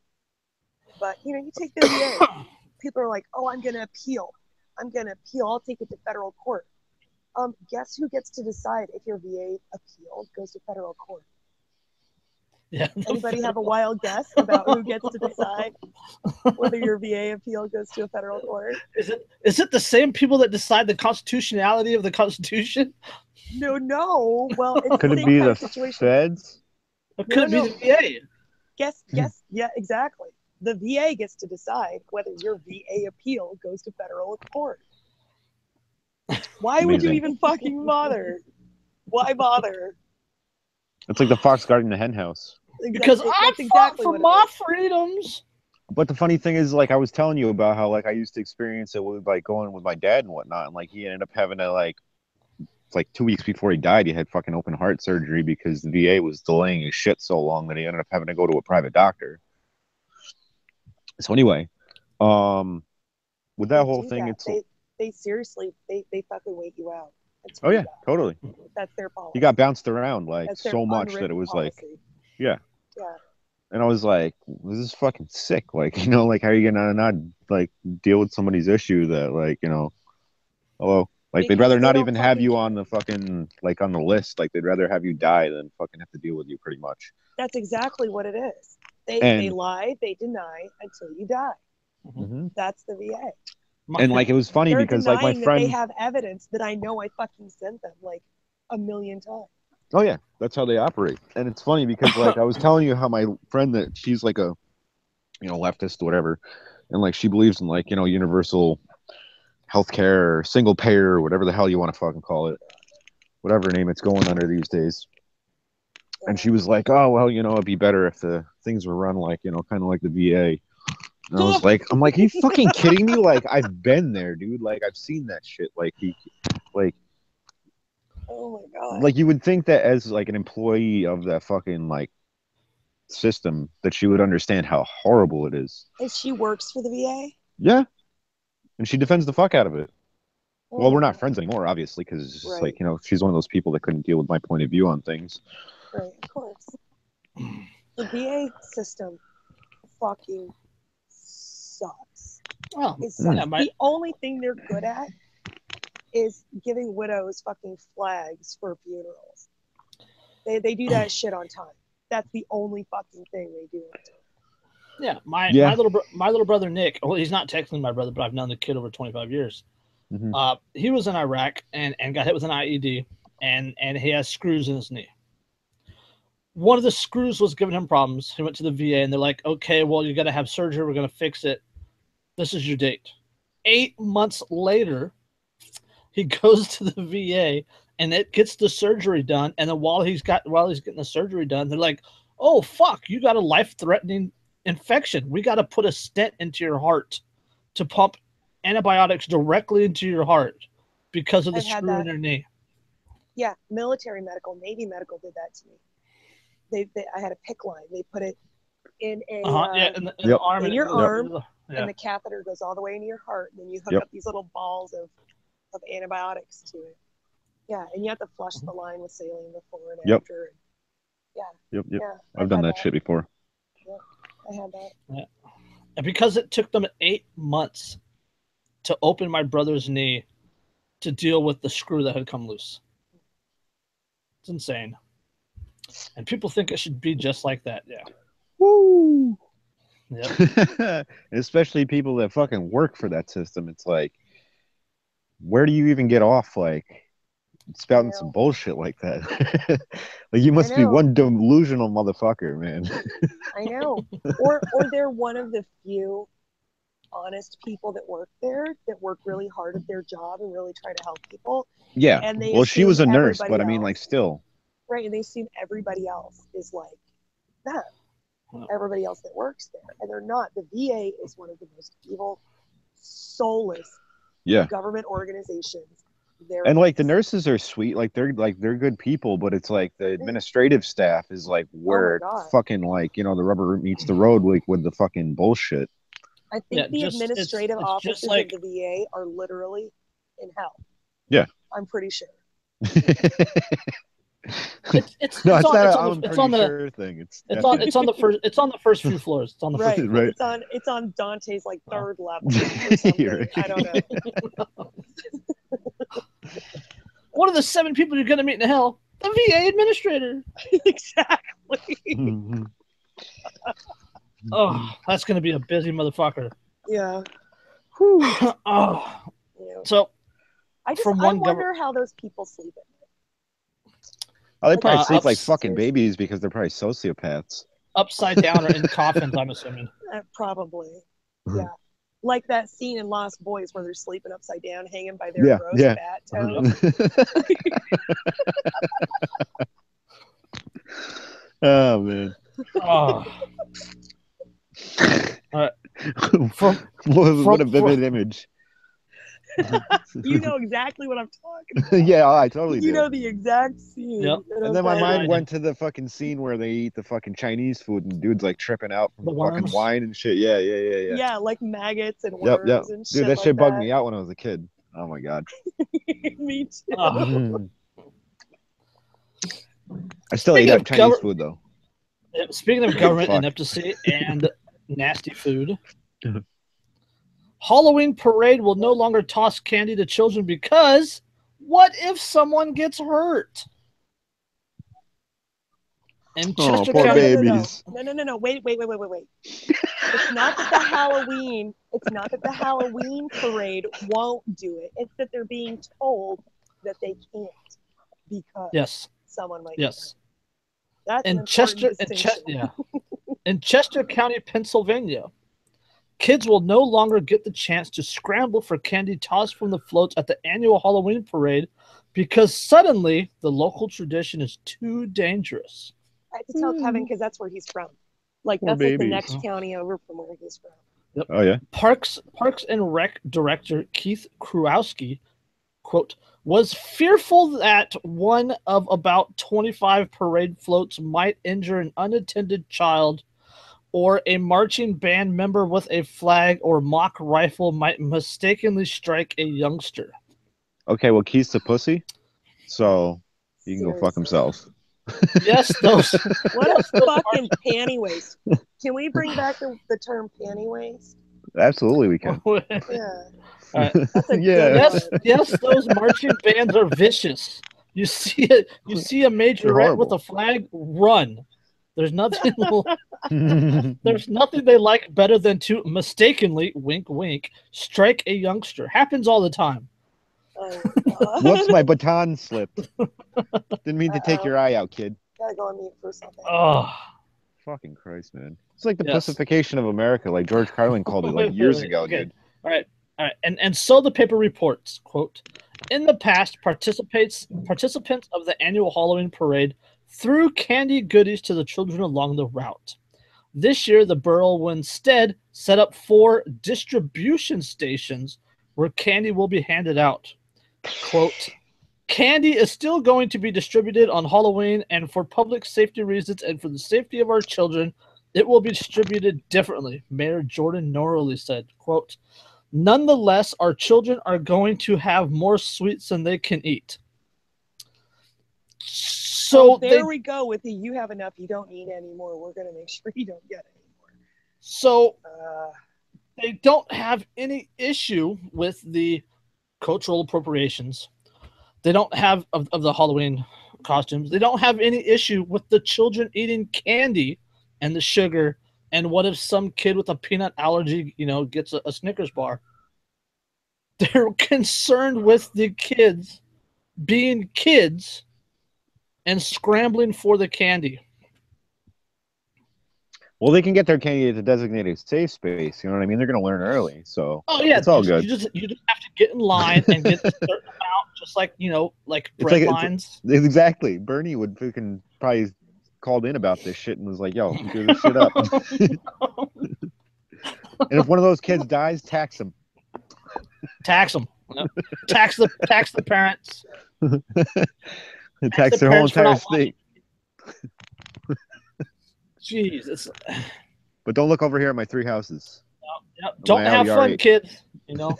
But you take the VA. People are like, oh, I'm gonna appeal. I'll take it to federal court. Guess who gets to decide if your VA appeal goes to federal court? Yeah. Anybody have a wild guess about who gets to decide whether your VA appeal goes to a federal court? Is it the same people that decide the constitutionality of the Constitution? No. Well, it's could the it be the situation. feds? Or could it be the VA? Guess. Yeah, exactly. The VA gets to decide whether your VA appeal goes to federal court. Why would you even fucking bother? Why bother? It's like the fox guarding the hen house. Because I fought for my freedoms. But the funny thing is, like I was telling you about how like I used to experience it with like going with my dad and whatnot, and like he ended up having to like 2 weeks before he died, he had fucking open heart surgery because the VA was delaying his shit so long that he ended up having to go to a private doctor. So anyway, with that whole thing, it's they seriously they fucking wait you out. Oh yeah, totally. That's their policy. He got bounced around like so much that it was policy. Like, yeah. And I was like, this is fucking sick. Like, like how are you gonna not like deal with somebody's issue that like, hello? Like they'd rather not even have you on the fucking like on the list. Like they'd rather have you die than fucking have to deal with you pretty much. That's exactly what it is. They lie, they deny until you die. Mhm. That's the VA. And like it was funny They're because like my denying that they friend. have evidence that I know I fucking sent them like a million times. Oh yeah, that's how they operate. And it's funny because like I was telling you how my friend that she's like a leftist or whatever, and like she believes in like universal healthcare or single payer or whatever the hell you want to fucking call it, whatever name it's going under these days. And she was like, "Oh well, it'd be better if the things were run like kind of like the VA." And I was like, "I'm like, are you fucking kidding me? Like I've been there, dude. Like I've seen that shit. Like Oh my god. like you would think that as like an employee of that fucking like system that she would understand how horrible it is." And she works for the VA? Yeah, and she defends the fuck out of it. Oh Well, we're my not God. friends anymore, obviously, because it's just Right. like she's one of those people that couldn't deal with my point of view on things. Right, of course. The VA system fucking sucks. Well, It sucks. yeah, The only thing they're good at is giving widows fucking flags for funerals. They do that shit on time. That's the only fucking thing they do on time. yeah. My Yeah. my little brother Nick. Well, he's not technically my brother, but I've known the kid over 25 years. Mhm. He was in Iraq and got hit with an IED, and he has screws in his knee. One of the screws was giving him problems. He went to the VA, and they're like, "Okay, well, you got to have surgery. We're going to fix it. This is your date." 8 months later, he goes to the VA, and it gets the surgery done. And then while he's getting the surgery done, they're like, "Oh fuck, you got a life-threatening infection. We got to put a stent into your heart to pump antibiotics directly into your heart because of the I've had screw in that. your knee." Yeah, military medical, Navy medical did that to me. I had a PICC line. They put it in a Yeah, in the arm, in and your arm, yeah. and the catheter goes all the way into your heart. And then you hook Yep. up these little balls of antibiotics to it. Yeah, and you have to flush the line with saline before and Yep. after. Yeah. Yep. Yeah, I've done that shit before. Yeah, I had that. Yeah. And because it took them 8 months to open my brother's knee to deal with the screw that had come loose. It's insane. And people think it should be just like that. Yeah. Woo! Yep. Especially people that fucking work for that system. It's like, where do you even get off like spouting some bullshit like that? Like you must be one delusional motherfucker, man. I know. Or they're one of the few honest people that work there, that work really hard at their job and really try to help people. Yeah. And they well, she was a nurse, but I mean, else, like, still. Right, and they assume everybody else is like that. Everybody else that works there, and they're not. The VA is one of the most evil, soulless government organizations. And like the nurses are sweet, like they're good people, but it's like the administrative staff is like where fucking like the rubber meets the road with the fucking bullshit. I think the administrative offices of the VA are literally in hell. Yeah, I'm pretty sure. It's on the first few floors. It's on the first right. It's on Dante's like third level or something. Right. I don't know. One of the 7 people you're gonna meet in hell, the VA administrator. Exactly. Mm-hmm. Oh, that's gonna be a busy motherfucker. Yeah. Oh. Yeah. So I wonder how those people sleep at night. Oh, they probably sleep like fucking babies because they're probably sociopaths. Upside down or in coffins, I'm assuming. Probably. Yeah. Like that scene in Lost Boys where they're sleeping upside down, hanging by their gross bat toe. Oh, man. Oh. What a vivid image. You know exactly what I'm talking about. Yeah, I totally do. You know the exact scene. Yep. And then my mind went to the fucking scene where they eat the fucking Chinese food and dude's like tripping out from the fucking wine and shit. Yeah. Yeah, like maggots and worms and shit. Dude, that shit bugged me out when I was a kid. Oh my god. Me too. I still eat that Chinese food though. Speaking of government ineptitude and nasty food, Halloween parade will no longer toss candy to children because what if someone gets hurt? In Oh, Chester poor County, babies. No. Wait. It's not that the Halloween. It's not that the Halloween parade won't do it. It's that they're being told that they can't because yes, someone might. yes. That's an In important Chester, distinction. in Chester County, Pennsylvania, kids will no longer get the chance to scramble for candy tossed from the floats at the annual Halloween parade because suddenly the local tradition is too dangerous. I have to tell Kevin because that's where he's from. Like Poor that's like the babies. next county over from where he's from. Yep. Oh yeah. Parks and Rec director Keith Krowowski, quote, was fearful that one of about 25 parade floats might injure an unattended child or a marching band member with a flag or mock rifle might mistakenly strike a youngster. Okay, well, Keith's a pussy, so he can go fuck Seriously. himself. Yes, those. What yes, a those fucking panty waste. Can we bring back the term panty waste? Absolutely, we can. Yeah. All right. That's a Yeah. good Yes, one. yes, those marching bands are vicious. You see it. You see a majorette with a flag, run. There's nothing. There's nothing they like better than to mistakenly, wink, wink, strike a youngster. Happens all the time. Oh, Whoops, my baton slipped. Didn't mean to take your eye out, kid. Gotta go on mute for something. Oh, Fucking Christ, man. It's like the yes. pacification of America, like George Carlin called it like years ago, okay. dude. All right. And so the paper reports, quote, in the past, participants of the annual Halloween parade threw candy goodies to the children along the route. This year, the borough will instead set up 4 distribution stations where candy will be handed out. Quote, candy is still going to be distributed on Halloween, and for public safety reasons and for the safety of our children, it will be distributed differently, Mayor Jordan Norley said. Quote, nonetheless, our children are going to have more sweets than they can eat. So there we go with the you have enough, you don't need any more. We're going to make sure you don't get any more. So they don't have any issue with the cultural appropriations. They don't have of the Halloween costumes. They don't have any issue with the children eating candy and the sugar. And what if some kid with a peanut allergy, gets a Snickers bar? They're concerned with the kids being kids and scrambling for the candy. Well, they can get their candy at the designated safe space. You know what I mean? They're going to learn early, so it's all good. You just have to get in line and get a certain amount, just like like bread lines. It's exactly. Bernie would fucking probably called in about this shit and was like, "Yo, do this shit up." And if one of those kids dies, tax them. Tax them. Tax the parents. Tax their whole entire state. Jeez, but don't look over here at my 3 houses. Don't have fun, kids. No,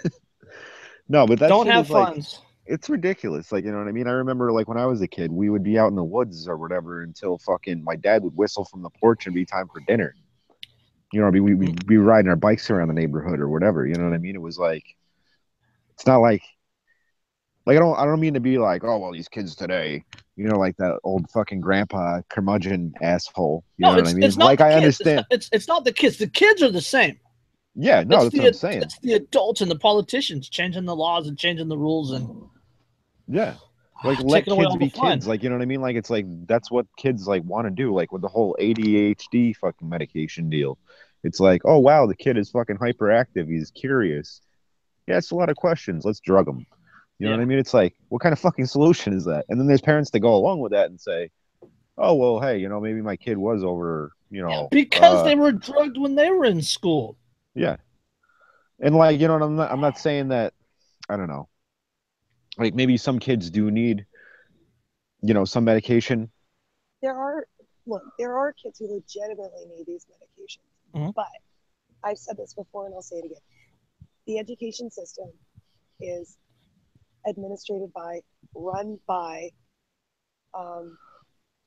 but that don't shit have is fun. Like, it's ridiculous. Like, you know what I mean? I remember like when I was a kid, we would be out in the woods or whatever until fucking my dad would whistle from the porch and be time for dinner. You know, we'd be riding our bikes around the neighborhood or whatever. You know what I mean? It was like, it's not like I don't mean to be like, oh well, these kids today, like that old fucking grandpa curmudgeon asshole. You know what I mean? It's not like I understand. It's not the kids. The kids are the same. Yeah, no, that's what I'm saying. It's the adults and the politicians changing the laws and changing the rules and yeah, like let kids be kids. Like, you know what I mean? Like it's like that's what kids like want to do. Like with the whole ADHD fucking medication deal. It's like, oh wow, the kid is fucking hyperactive. He's curious. He asks a lot of questions. Let's drug him. You know what I mean? It's like, what kind of fucking solution is that? And then there's parents that go along with that and say, oh, well, hey, maybe my kid was over, because they were drugged when they were in school. Yeah. And like, I'm not saying that, I don't know. Like maybe some kids do need, some medication. There are kids who legitimately need these medications. Mm-hmm. But I've said this before and I'll say it again. The education system is administrated by, run by,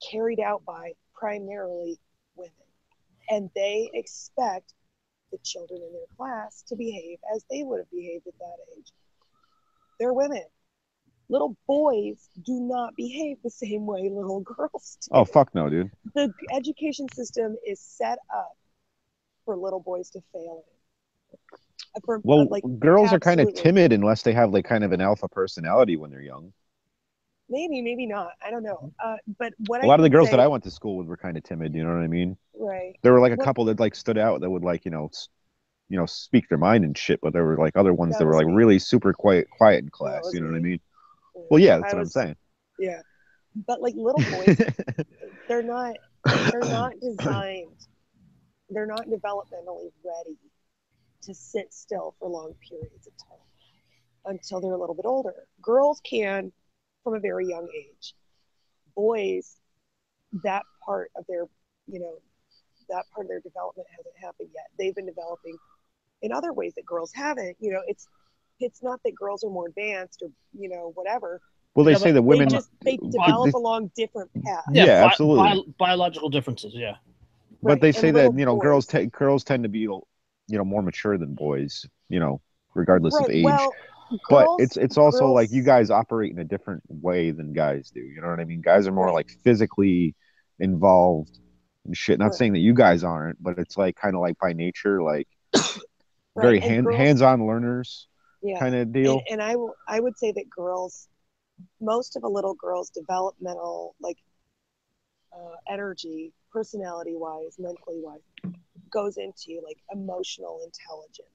carried out by primarily women. And they expect the children in their class to behave as they would have behaved at that age. They're women. Little boys do not behave the same way little girls do. Oh, fuck no, dude. The education system is set up for little boys to fail in. Well, like, girls are kind of absolutely. timid unless they have like kind of an alpha personality when they're young. Maybe not. I don't know. But what A lot of the girls say, that I went to school with were kind of timid. You know what I mean? right? There were like a couple that like stood out that would like speak their mind and shit, but there were like other ones that were like me. really super quiet in class. You know what I mean? Well, yeah, that's what I'm saying. Yeah, but like little boys, they're not designed. They're not developmentally ready to sit still for long periods of time until they're a little bit older. Girls can from a very young age. Boys, that part of their development hasn't happened yet. They've been developing in other ways that girls haven't. It's not that girls are more advanced or whatever. Well, they say that women they develop along different paths. Yeah, absolutely. Biological differences, yeah. But they say that girls tend to be more mature than boys, regardless of age. Well, but it's also like you guys operate in a different way than guys do. You know what I mean? Guys are more like physically involved and shit. Not saying that you guys aren't, but it's like kind of like by nature, like very hands-on learners kind of deal. And I would say that girls, most of a little girl's developmental energy, personality wise, mentally wise, goes into like emotional intelligence.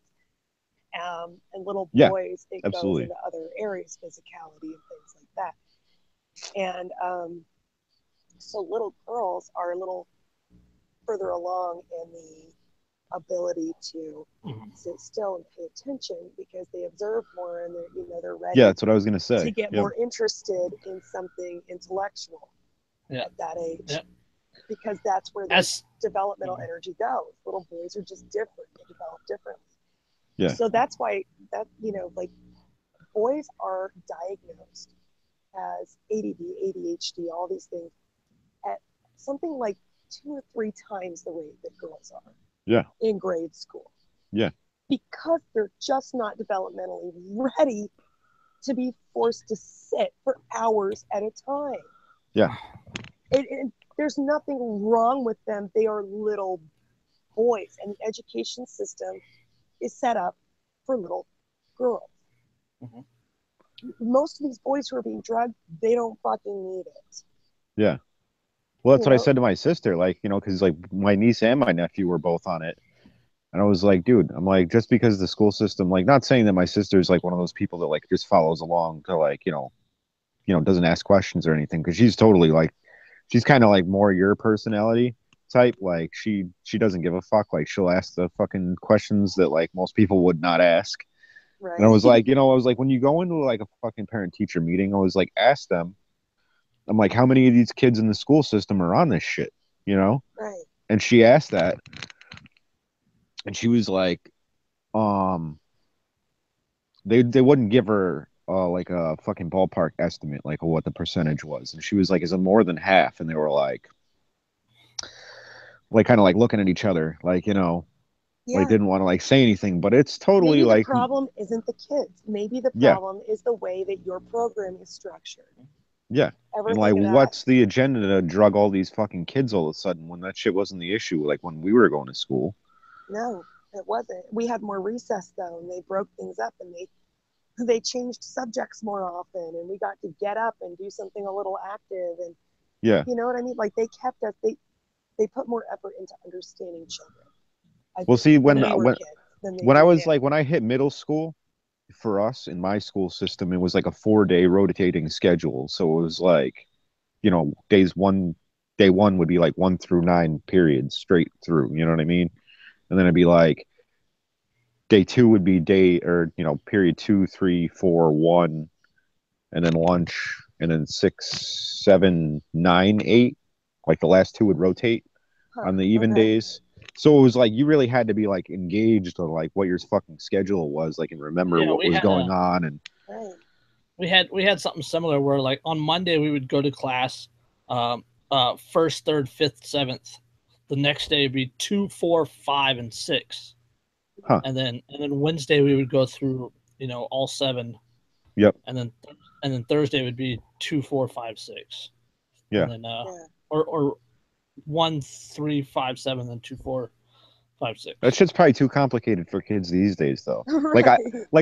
And little boys, it goes into other areas, physicality and things like that. And so little girls are a little further along in the ability to sit still and pay attention because they observe more and they're ready. Yeah, that's what I was gonna say. To get more interested in something intellectual at that age. Yeah. Because that's where their developmental energy goes. Little boys are just different. They develop differently. Yeah. So that's why like boys are diagnosed as ADD, ADHD, all these things at something like 2 or 3 times the rate that girls are. Yeah. In grade school. Yeah. Because they're just not developmentally ready to be forced to sit for hours at a time. Yeah. There's nothing wrong with them. They are little boys, and the education system is set up for little girls. Mm-hmm. Most of these boys who are being drugged, they don't fucking need it. Yeah. Well, that's what I said to my sister, like, because like my niece and my nephew were both on it. And I was like, dude, I'm like, just because the school system, like, not saying that my sister's like one of those people that like just follows along to like, doesn't ask questions or anything. Cause she's totally like, she's kind of like more your personality type. Like she doesn't give a fuck. Like she'll ask the fucking questions that like most people would not ask. Right. And I was like, when you go into like a fucking parent teacher meeting, I was like, ask them. I'm like, how many of these kids in the school system are on this shit? Right. And she asked that. And she was like, they wouldn't give her like a fucking ballpark estimate, like what the percentage was. And she was like, is it more than half? And they were like kind of like looking at each other, like, like didn't want to like say anything, but it's totally maybe like the problem isn't the kids. Maybe the problem is the way that your program is structured. Yeah. And like, what's the agenda to drug all these fucking kids all of a sudden when that shit wasn't the issue, like when we were going to school? No, it wasn't. We had more recess though, and they broke things up and they changed subjects more often, and we got to get up and do something a little active, and you know what I mean? Like they kept us, they put more effort into understanding children. Well, see, when I was like, when I hit middle school, for us in my school system, it was like a 4-day rotating schedule. So it was like, day one would be like 1 through 9 periods straight through, you know what I mean? And then it'd be like day 2 would be period 2, 3, 4, 1, and then lunch, and then 6, 7, 9, 8. Like the last 2 would rotate on the even days. So it was like you really had to be like engaged on like what your fucking schedule was, like, and remember what was going on. And we had something similar where like on Monday we would go to class, 1st, 3rd, 5th, 7th. The next day would be 2, 4, 5, and 6. And then Wednesday we would go through all 7. Yep. And then and then Thursday would be 2, 4, 5, 6. Yeah. And then or 1, 3, 5, 7, then 2, 4, 5, 6. That shit's probably too complicated for kids these days, though. Right.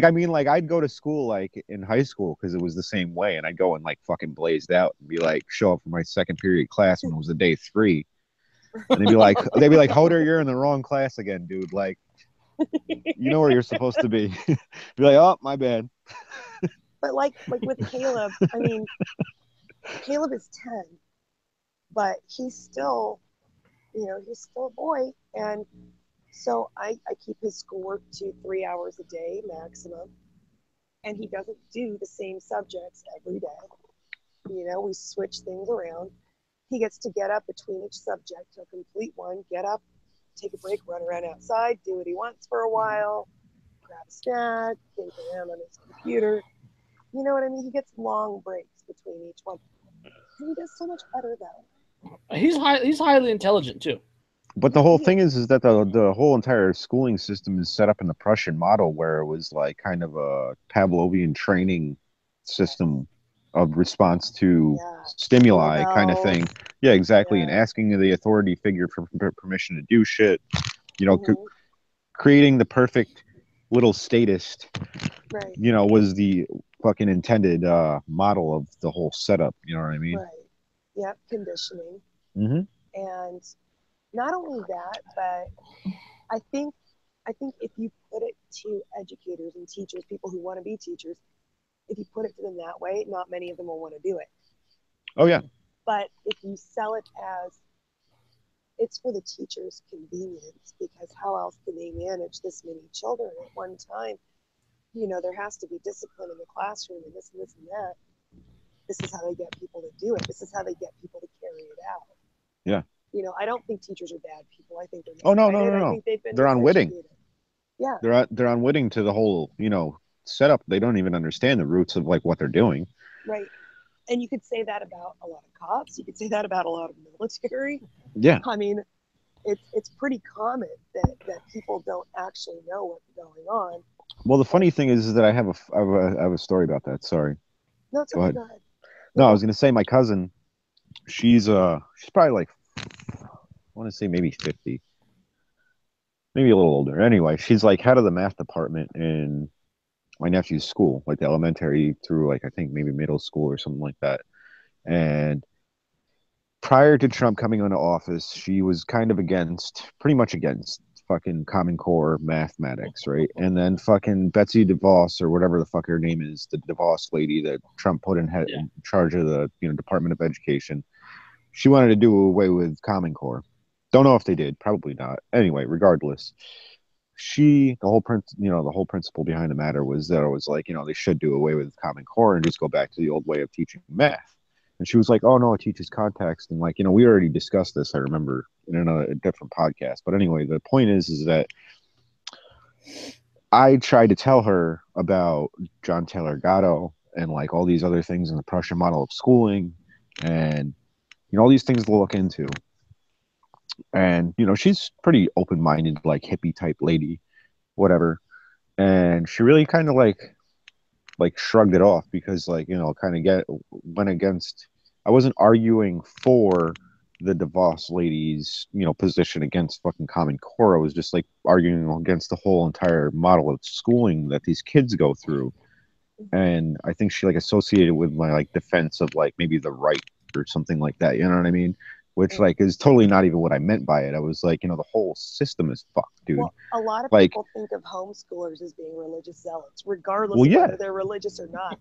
I mean, I'd go to school like in high school because it was the same way, and I'd go and like fucking blazed out and be like, show up for my second period class when it was the day 3, and they'd be like, Hoder, you're in the wrong class again, dude. Like, you know where you're supposed to be. Be like, oh, my bad. But like with Caleb, I mean, Caleb is 10, but he's still, he's still a boy, and so I keep his schoolwork to 3 hours a day maximum, and he doesn't do the same subjects every day. We switch things around. He gets to get up between each subject, he'll complete one, get up, take a break, run around outside, do what he wants for a while, grab a snack, think around on his computer. You know what I mean? He gets long breaks between each one. And he does so much better that way. He's highly intelligent too. But the whole thing is that the whole entire schooling system is set up in the Prussian model, where it was like kind of a Pavlovian training system of response to stimuli kind of thing. Yeah, exactly. And asking the authority figure for permission to do shit, creating the perfect little statist, right. Was the fucking intended model of the whole setup. You know what I mean? Right. Yep. Conditioning. Mm-hmm. And not only that, but I think if you put it to educators and teachers, people who want to be teachers, if you put it to them that way, not many of them will want to do it. Oh yeah. But if you sell it as it's for the teacher's convenience, because how else can they manage this many children at one time? There has to be discipline in the classroom and this and this and that. This is how they get people to do it. This is how they get people to carry it out. Yeah. I don't think teachers are bad people. I think they're no. I think they've been they're unwitting. Yeah. They're unwitting to the whole, setup. They don't even understand the roots of like what they're doing. Right. And you could say that about a lot of cops. You could say that about a lot of military. Yeah. I mean, it's pretty common that people don't actually know what's going on. Well, the funny thing is that I have a story about that. Sorry. No, it's okay. Go ahead. No, I was gonna say my cousin. She's probably like, I want to say maybe 50, maybe a little older. Anyway, she's like head of the math department in my nephew's school, like the elementary through like I think maybe middle school or something like that. And prior to Trump coming into office, she was kind of pretty much against fucking Common Core mathematics, right? And then fucking Betsy DeVos or whatever the fuck her name is, the DeVos lady that Trump put in charge of the Department of Education. She wanted to do away with Common Core. Don't know if they did, probably not. Anyway, regardless, the whole principle behind the matter was that it was like, they should do away with Common Core and just go back to the old way of teaching math. And she was like, oh, no, it teaches context. And like, we already discussed this, I remember, in a different podcast. But anyway, the point is that I tried to tell her about John Taylor Gatto and like all these other things in the Prussian model of schooling and, all these things to look into. And, she's pretty open-minded, like hippie type lady, whatever. And she really kind of like shrugged it off because like, kind of went against, I wasn't arguing for the DeVos lady's, position against fucking Common Core. I was just like arguing against the whole entire model of schooling that these kids go through. And I think she like associated with my like defense of like maybe the right or something like that. You know what I mean? Which like is totally not even what I meant by it. I was like, the whole system is fucked, dude. Well, a lot of people think of homeschoolers as being religious zealots, regardless of whether they're religious or not.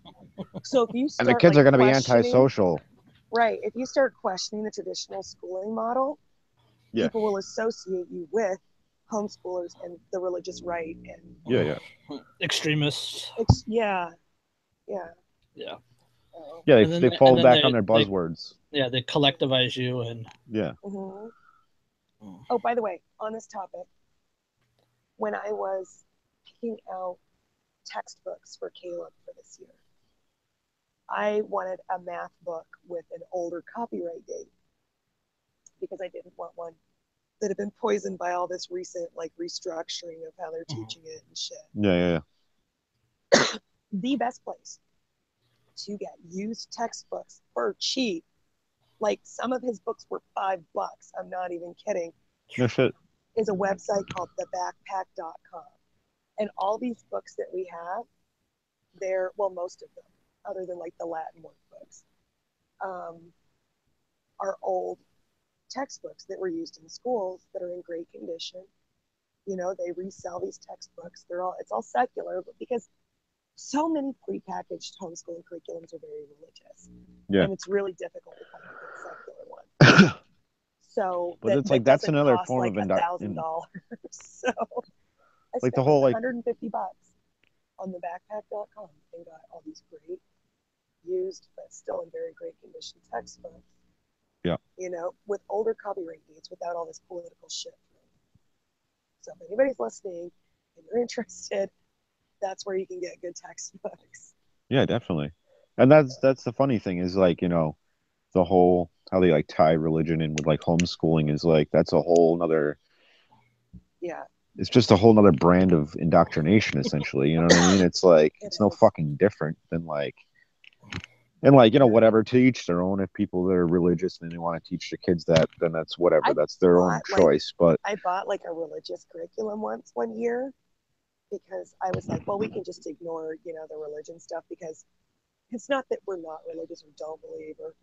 So if you start, and the kids are going to be antisocial, right? If you start questioning the traditional schooling model, people will associate you with homeschoolers and the religious right and extremists. Yeah. They fall back on their buzzwords. They collectivize you and Oh, by the way, on this topic, when I was picking out textbooks for Caleb for this year, I wanted a math book with an older copyright date because I didn't want one that had been poisoned by all this recent like restructuring of how they're teaching it and shit. Yeah. The best place to get used textbooks for cheap. Like some of his books were $5. I'm not even kidding. No shit. Is a website called thebackpack.com. And all these books that we have, they're, well, most of them, other than like the Latin workbooks, are old textbooks that were used in schools that are in great condition. You know, they resell these textbooks. It's all secular, but because so many prepackaged homeschooling curriculums are very religious. Yeah. And it's really difficult to find a good secular one. So but it's like that's another form like of $1,000. So I like spent the whole like $150 on the backpack.com and got all these great used but still in very great condition textbooks. Yeah. You know, with older copyright dates without all this political shit. So if anybody's listening and you're interested, that's where you can get good textbooks. Yeah, definitely. And that's the funny thing is like, you know, the whole how they like tie religion in with like homeschooling is like that's a whole nother it's just a whole nother brand of indoctrination essentially, you know what I mean? It's like it's no fucking different than like and like, you know, whatever, to each their own. If people that are religious and they want to teach their kids that, then that's whatever. That's their own choice. But I bought like a religious curriculum once one year because I was like, well, we can just ignore, you know, the religion stuff because it's not that we're not religious or don't believe or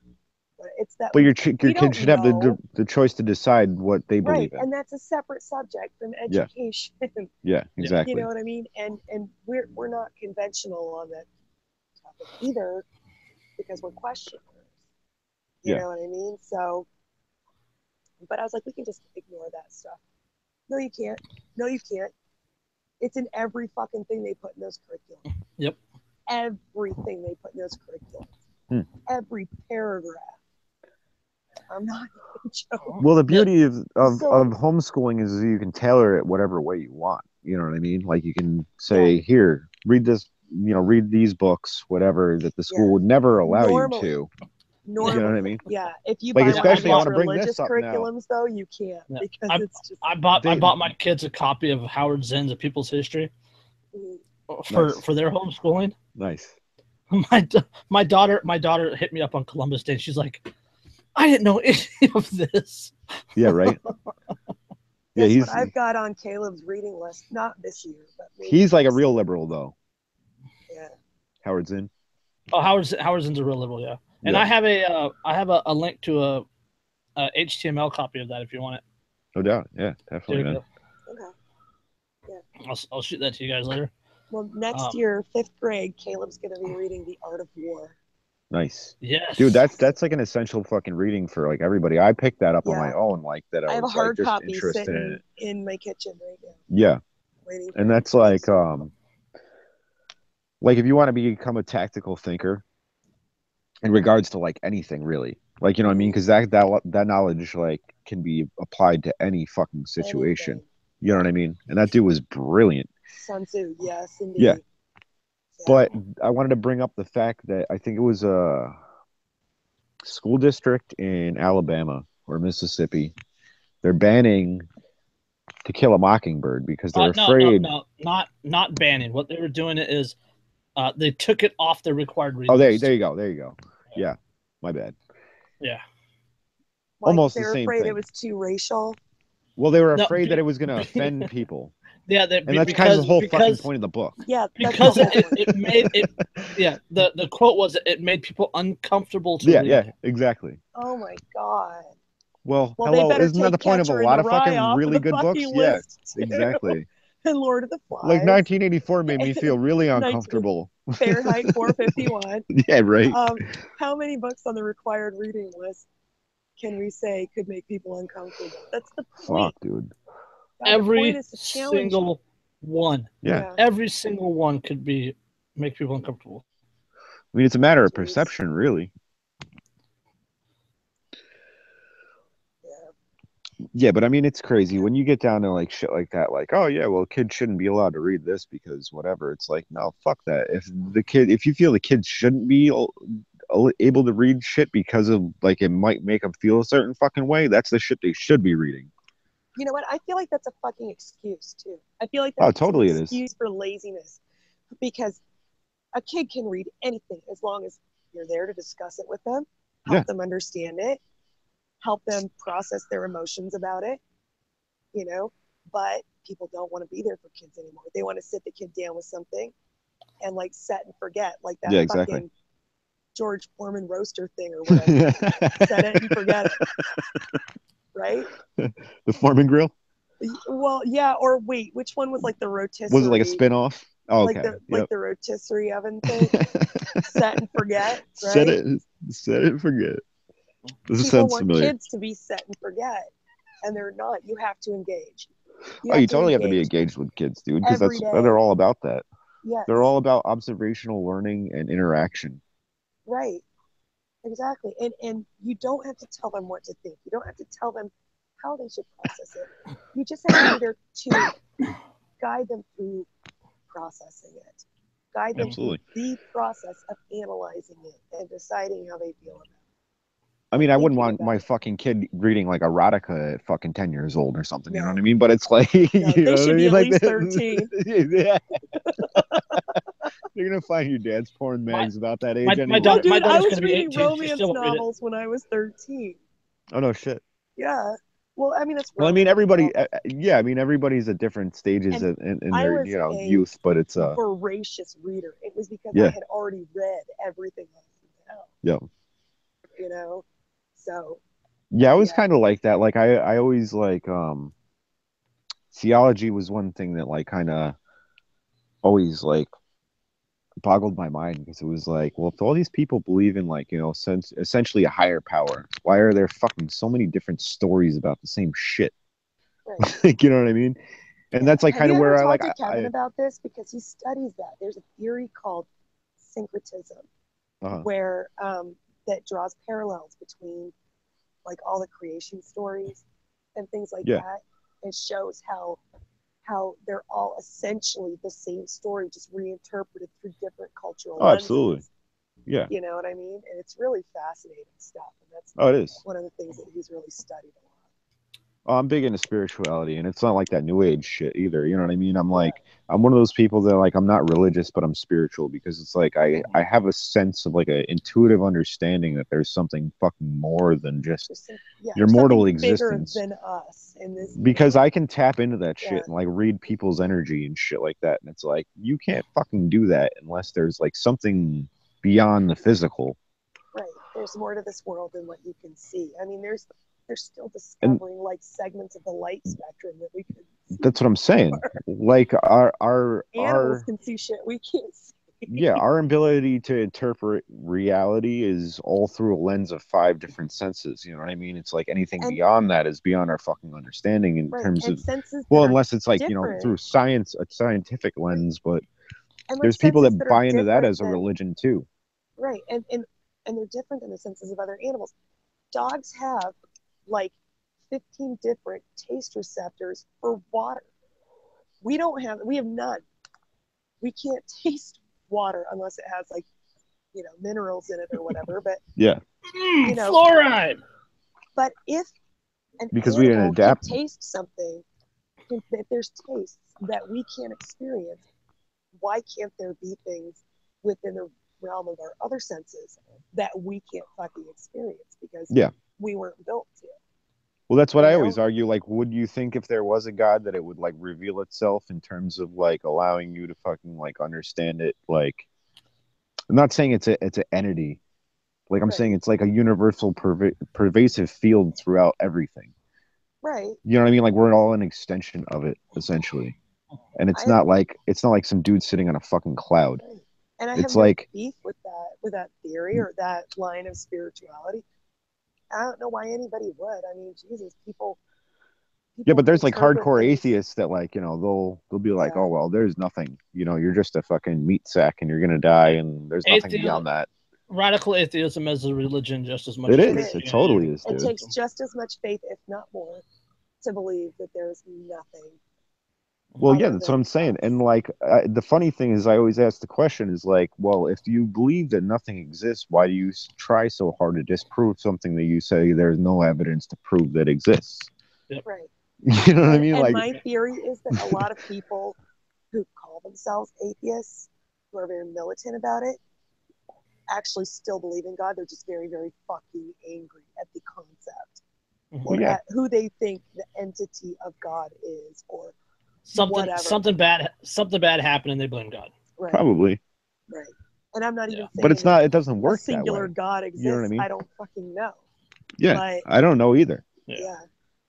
it's that. But your kids should have the choice to decide what they believe in. And that's a separate subject from education. Yeah, exactly. You know what I mean? And we're not conventional on that topic either because we're questioners. You know what I mean? So, but I was like, we can just ignore that stuff. No, you can't. No, you can't. It's in every fucking thing they put in those curriculums. Yep. Everything they put in those curriculums. Every paragraph. I'm not even joking. Well, the beauty of homeschooling is you can tailor it whatever way you want. You know what I mean? Like you can say, here, read this, you know, read these books, whatever that the school would never allow you to. Normally, you know what I mean? Yeah, if you like buy especially I want to bring religious this curriculums though, you can't because it's just. I bought my kids a copy of Howard Zinn's A People's History for their homeschooling. Nice. My daughter hit me up on Columbus Day. She's like, I didn't know any of this. Yeah, right. Yeah, he's. What I've got on Caleb's reading list, not this year, but he's like a real liberal though. Yeah. Howard Zinn. Oh, Howard Zinn's a real liberal, yeah. And I have a link to a HTML copy of that if you want it. No doubt, yeah, definitely. Man. Okay. Yeah. I'll shoot that to you guys later. Well, next year, 5th grade, Caleb's going to be reading The Art of War. Nice. Yes. Dude, that's like an essential fucking reading for like everybody. I picked that up on my own, like that. I have was a hard like, just copy interested sitting in my kitchen right now. Yeah. And that's like if you want to become a tactical thinker in regards to like anything really, like, you know what I mean? Because that knowledge like can be applied to any fucking situation. Anything. You know what I mean? And that dude was brilliant. Sun Tzu, yes, indeed. Yeah. But I wanted to bring up the fact that I think it was a school district in Alabama or Mississippi. They're banning To Kill a Mockingbird because they're afraid. No, not banning. What they were doing is they took it off the required reading. Oh, there you go. Yeah, my bad. Yeah. Like almost they the were same afraid thing. it was too racial. Well, they were afraid that it was going to offend people. Yeah, and that's kind of the whole fucking point of the book. Yeah, because it made it. Yeah, the quote was it made people uncomfortable to read. Yeah, exactly. Oh my god. Well hello, isn't that the point of a lot of fucking really good books? Yeah, exactly. And Lord of the Flies. Like 1984 made me feel really uncomfortable. Fahrenheit 451. Yeah, right. How many books on the required reading list can we say could make people uncomfortable? That's the point. Fuck, dude. Every single one. Yeah. Every single one could make people uncomfortable. I mean, it's a matter of perception, really. Yeah, but I mean, it's crazy when you get down to like shit like that. Like, oh yeah, well, kids shouldn't be allowed to read this because whatever. It's like, no, fuck that. If you feel the kids shouldn't be able to read shit because of like it might make them feel a certain fucking way, that's the shit they should be reading. You know what? I feel like that's a fucking excuse too. I feel like that's totally an excuse for laziness, because A kid can read anything as long as you're there to discuss it with them, help them understand it, help them process their emotions about it, you know. But people don't want to be there for kids anymore. They want to sit the kid down with something and like set and forget, like that fucking George Foreman roaster thing or whatever. Set it and forget it. Right? The Foreman grill? Well, yeah, or wait, which one was like the rotisserie? Was it like a spin-off? Oh, okay. Like the rotisserie oven thing? Set and forget, right? Set it and forget. People want kids to be set and forget, and they're not. You have to engage. You totally have to be engaged with kids, dude, because they're all about that. Yes. They're all about observational learning and interaction. Right. Exactly. And you don't have to tell them what to think. You don't have to tell them how they should process it. You just have to be there to guide them through processing it. Guide them through the process of analyzing it and deciding how they feel about it. I mean, I wouldn't want my fucking kid reading like erotica at fucking 10 years old or something. You know what I mean? But it's like, you know they should be at like least 13. Yeah. You're gonna find your dad's porn mags about that age. My daughter, dude, I was gonna be 18. reading romance novels when I was 13. Oh no, shit. Yeah. Well, I mean, it's. Well, I mean, everybody. Yeah, I mean, everybody's at different stages in their youth, but it's a voracious reader. It was because I had already read everything else. Yeah. You know. So yeah, I was kind of like that. Like I always like theology was one thing that like kind of always like boggled my mind, because it was like, well, if all these people believe in like, you know, essentially a higher power, why are there fucking so many different stories about the same shit? Right. You know what I mean? And that's like kind of where I like. Have you ever talked to Kevin about this? Because he studies that. There's a theory called syncretism, where that draws parallels between like all the creation stories and things like that, and shows how they're all essentially the same story, just reinterpreted through different cultural lenses. Absolutely. Yeah. You know what I mean? And it's really fascinating stuff. And that's it is one of the things that he's really studied a lot. Oh, I'm big into spirituality, and it's not like that new age shit either. You know what I mean? I'm like, I'm one of those people that like, I'm not religious, but I'm spiritual, because it's like I have a sense of like an intuitive understanding that there's something fucking more than just your mortal existence. Bigger than us in this. Because I can tap into that shit and like read people's energy and shit like that, and it's like, you can't fucking do that unless there's like something beyond the physical. Right. There's more to this world than what you can see. I mean, they're still discovering like segments of the light spectrum that we could see. That's what I'm saying. Like our animals can see shit we can't see. Yeah, our ability to interpret reality is all through a lens of 5 different senses. You know what I mean? It's like anything beyond that is beyond our fucking understanding in terms of, well, unless it's like, you know, through science, a scientific lens, but there's people that buy into that as a religion too. Right. And they're different in the senses of other animals. Dogs have like 15 different taste receptors for water. We have none. We can't taste water unless it has like, you know, minerals in it or whatever, but you know, fluoride. But if because we didn't adapt, can taste something, if there's tastes that we can't experience, why can't there be things within the realm of our other senses that we can't fucking experience because we weren't built to? Well, that's what I always argue. Like, would you think if there was a God that it would like reveal itself in terms of like allowing you to fucking like understand it? Like, I'm not saying it's an entity. Like, I'm saying it's like a universal pervasive field throughout everything. Right. You know what I mean? Like, we're all an extension of it, essentially. And it's not like some dude sitting on a fucking cloud. Right. And I it's have like beef with that theory or that line of spirituality. I don't know why anybody would. I mean, Jesus, people but there's like hardcore atheists that like, you know, they'll be like, oh well, there's nothing. You know, you're just a fucking meat sack and you're gonna die, and there's nothing beyond that. Radical atheism as a religion just as much. It is. It totally is. It takes just as much faith, if not more, to believe that there's nothing. Well, yeah, that's what I'm saying. And like, the funny thing is, I always ask the question is like, well, if you believe that nothing exists, why do you try so hard to disprove something that you say there's no evidence to prove that exists? Yep. Right. You know what I mean? And like, my theory is that a lot of people who call themselves atheists who are very militant about it actually still believe in God. They're just very, very fucking angry at the concept or at who they think the entity of God is, or something bad happened and they blame God. Right. Probably. Right. And I'm not even saying, but it's not. It doesn't work a singular that way. God exists. You know what I mean? I don't fucking know. Yeah, but, I don't know either. Yeah.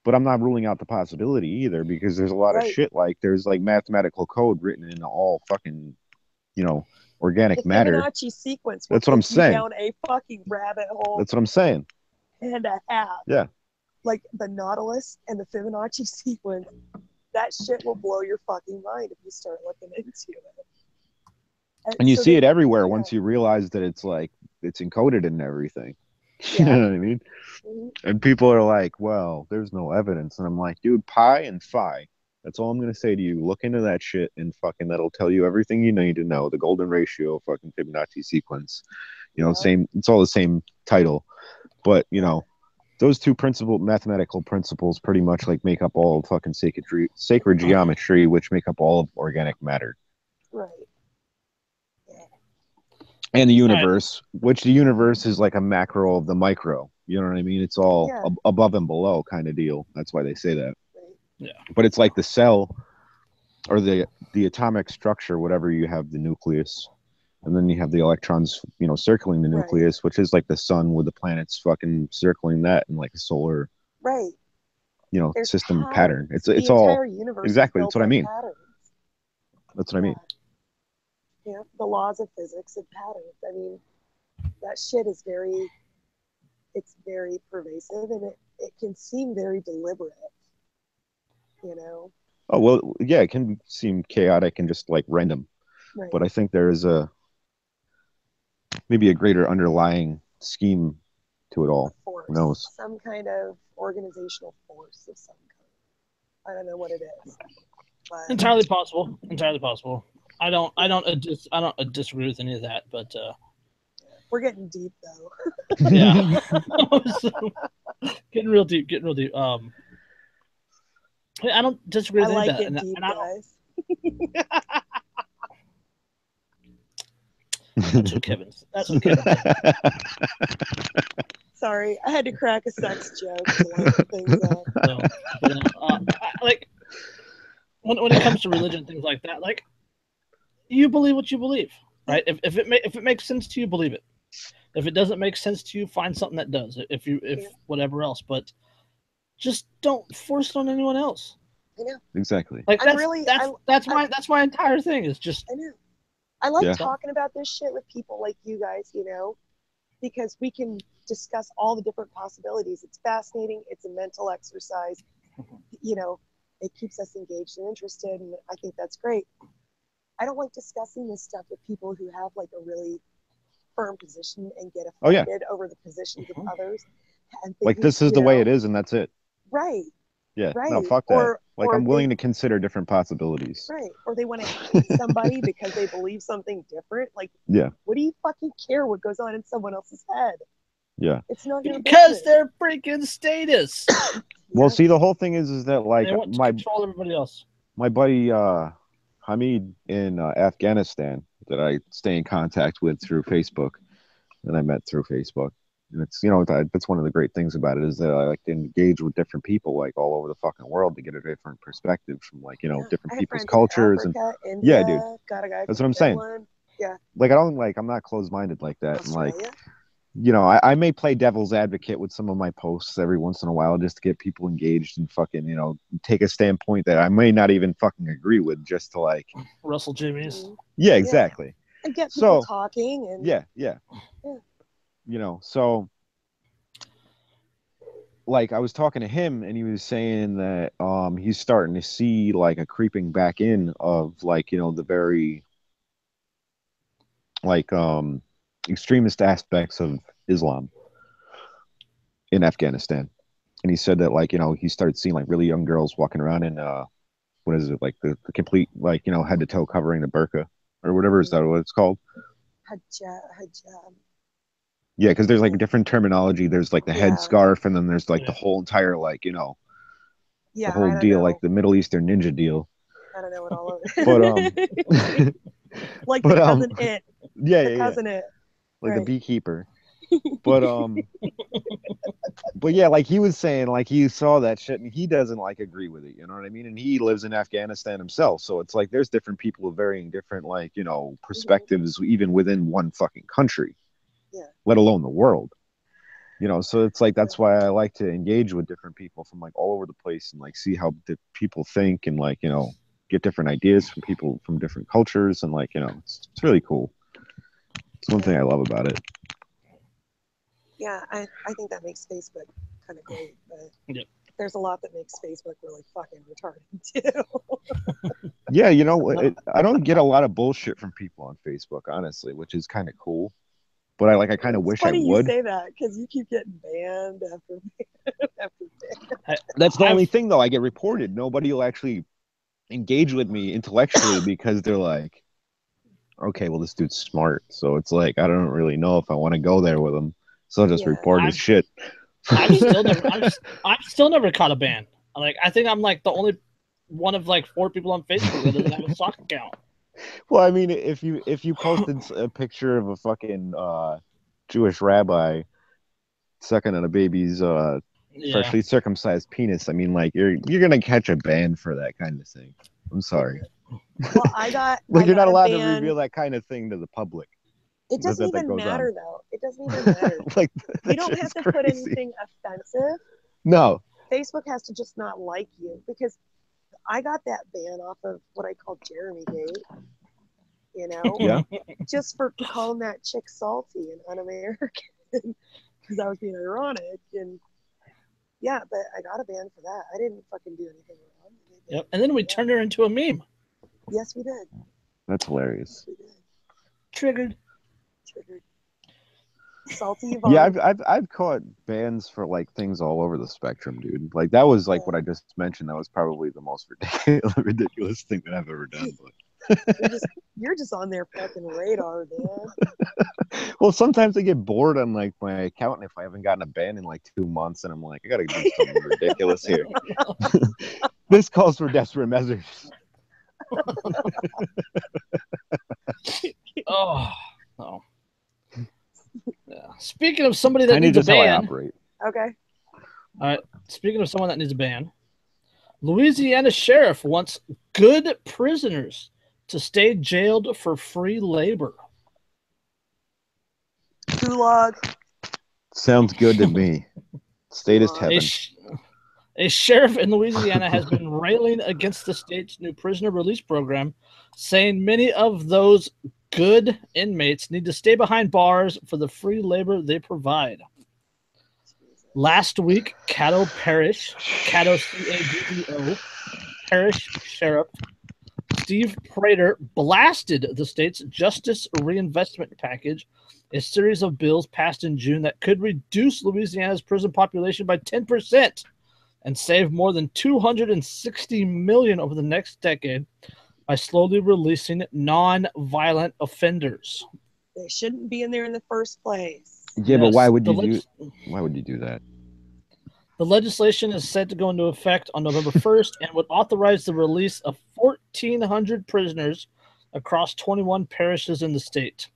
But I'm not ruling out the possibility either, because there's a lot of shit, like there's like mathematical code written in all fucking, organic matter. The Fibonacci sequence. That's what I'm saying. Down a fucking rabbit hole. That's what I'm saying. And a half. Yeah. Like the Nautilus and the Fibonacci sequence. That shit will blow your fucking mind if you start looking into it. And you see it everywhere once you realize that it's like it's encoded in everything. You know what I mean? Mm-hmm. And people are like, well, there's no evidence. And I'm like, dude, pi and phi. That's all I'm going to say to you. Look into that shit and fucking that'll tell you everything you need to know. The golden ratio, fucking Fibonacci sequence. Same. It's all the same title. But, those two mathematical principles pretty much like make up all fucking sacred geometry, which make up all of organic matter. Right. And the universe, which the universe is like a macro of the micro. You know what I mean? It's all above and below kind of deal. That's why they say that. Yeah. But it's like the cell or the atomic structure, whatever, you have the nucleus. And then you have the electrons, circling the nucleus, which is like the sun with the planets fucking circling that and like a solar, system pattern. It's all exactly. That's what I mean. That's what I mean. Yeah, the laws of physics and patterns. I mean, that shit is very pervasive, and it can seem very deliberate, Oh, well, yeah, it can seem chaotic and just like random. Right. But I think there is maybe a greater underlying scheme to it all. Force. Who knows? Some kind of organizational force of some kind. I don't know what it is. But... Entirely possible. I don't disagree with any of that, but we're getting deep though. Yeah. getting real deep. I don't disagree with any of that. Deep, guys. That's what Kevin's. Sorry, I had to crack a sex joke to line things up. Like when it comes to religion, things like that, like you believe what you believe, right? If it makes sense to you, believe it. If it doesn't make sense to you, find something that does. If whatever else, but just don't force it on anyone else. I know. Exactly. Like that's my entire thing is just. I know. I like talking about this shit with people like you guys, because we can discuss all the different possibilities. It's fascinating. It's a mental exercise. It keeps us engaged and interested, and I think that's great. I don't like discussing this stuff with people who have like a really firm position and get offended over the positions of others. And like this is the way it is, and that's it. Right. Yeah. Right. No, fuck that. I'm willing to consider different possibilities. Right. Or they want to hate somebody because they believe something different. Like, what do you fucking care what goes on in someone else's head? Yeah. It's not your because business. they're freaking status. Well, see, the whole thing is that like they want to control everybody else. My buddy Hamid in Afghanistan that I stay in contact with through Facebook, and I met through Facebook. And it's, that's one of the great things about it is that I like to engage with different people like all over the fucking world to get a different perspective from like, different people's cultures. Africa, and India, dude, got a guy that's what I'm saying. Yeah. Like, I'm not closed-minded like that. Australia? And like, I may play devil's advocate with some of my posts every once in a while just to get people engaged and fucking, take a standpoint that I may not even fucking agree with just to like. Russell Jimmy's. Mm-hmm. Yeah, exactly. Yeah. And get people talking. And Yeah. So like I was talking to him and he was saying that he's starting to see like a creeping back in of like, the very like extremist aspects of Islam in Afghanistan. And he said that like, he started seeing like really young girls walking around in what is it, like the complete like, head to toe covering the burqa or whatever, is that what it's called? Hijab. Yeah, because there's like different terminology. There's like the headscarf, and then there's like the whole entire like the whole deal, like the Middle Eastern ninja deal. I don't know what all of it. But Like But the cousin it. yeah, The yeah, cousin it. like the Right. beekeeper. But but yeah, like he was saying, like he saw that shit and he doesn't like agree with it, you know what I mean? And he lives in Afghanistan himself, so it's like there's different people with varying different, like, you know, perspectives even within one fucking country, Yeah. let alone the world. You know, so it's like that's why I like to engage with different people from like all over the place and like see how the people think and like, you know, get different ideas from people from different cultures and like, you know, it's really cool. It's one thing I love about it. Yeah, I think that makes Facebook kind of great, but Yep. there's a lot that makes Facebook really fucking retarded too. Yeah, you know, I don't get a lot of bullshit from people on Facebook, honestly, which is kind of cool. But I kind of wish I funny would. You say that because you keep getting banned after ban after ban. That's the only thing, though. I get reported. Nobody will actually engage with me intellectually because they're like, okay, well, this dude's smart. So it's like, I don't really know if I want to go there with him. So I'll just report his shit. I've still never caught a ban. Like, I think I'm like the only one of like 4 people on Facebook that doesn't have a sock account. Well, I mean, if you posted a picture of a fucking Jewish rabbi sucking on a baby's freshly circumcised penis, I mean, like you're gonna catch a ban for that kind of thing. I'm sorry. Well, I got like you're not allowed to ban. reveal that kind of thing to the public. It doesn't even matter though. It doesn't even matter. Like you don't have to put anything offensive. No. Facebook has to just not like you because I got that ban off of what I call Jeremy Gate. You know, yeah, just for calling that chick salty and un-American because I was being ironic and yeah, but I got a ban for that. I didn't fucking do anything wrong. Yep, and then we turned her into a meme. Yes, we did. That's hilarious. Yes, we did. Triggered. Salty. Yeah, I've caught bans for like things all over the spectrum, dude. Like that was like what I just mentioned. That was probably the most ridiculous thing that I've ever done. But you're just on their fucking radar, man. Well, sometimes I get bored on like my account, and if I haven't gotten a ban in like 2 months, and I'm like, I gotta do something ridiculous here. This calls for desperate measures. Oh. Yeah. Speaking of somebody that needs a ban. How I operate. Okay. All right. Speaking of someone that needs a ban, Louisiana sheriff wants good prisoners to stay jailed for free labor. Gulag. Sounds good to me. Statist heaven. A sheriff in Louisiana has been railing against the state's new prisoner release program, saying many of those good inmates need to stay behind bars for the free labor they provide. Last week, Caddo Parish, C-A-D-D-O, Parish Sheriff Steve Prater blasted the state's Justice Reinvestment Package, a series of bills passed in June that could reduce Louisiana's prison population by 10% and save more than $260 million over the next decade by slowly releasing non-violent offenders. They shouldn't be in there in the first place. Yeah, but why would you do that? The legislation is set to go into effect on November 1st and would authorize the release of 1,400 prisoners across 21 parishes in the state.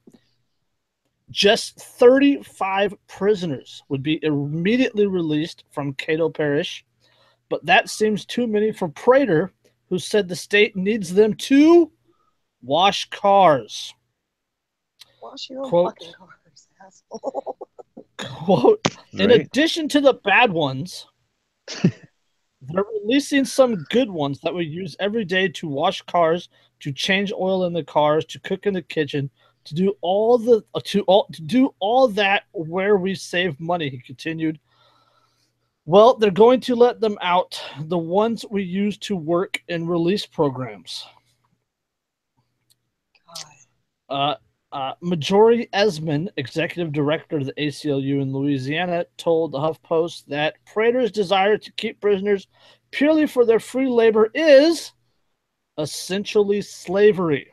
Just 35 prisoners would be immediately released from Caddo Parish, but that seems too many for Prater, who said the state needs them to wash cars. Wash your own fucking cars, asshole. Quote, in addition to the bad ones, they're releasing some good ones that we use every day to wash cars, to change oil in the cars, to cook in the kitchen, to do all that where we save money, he continued. Well, they're going to let them out, the ones we use to work in release programs. Majori Esmond, executive director of the ACLU in Louisiana, told the HuffPost that Prater's desire to keep prisoners purely for their free labor is essentially slavery.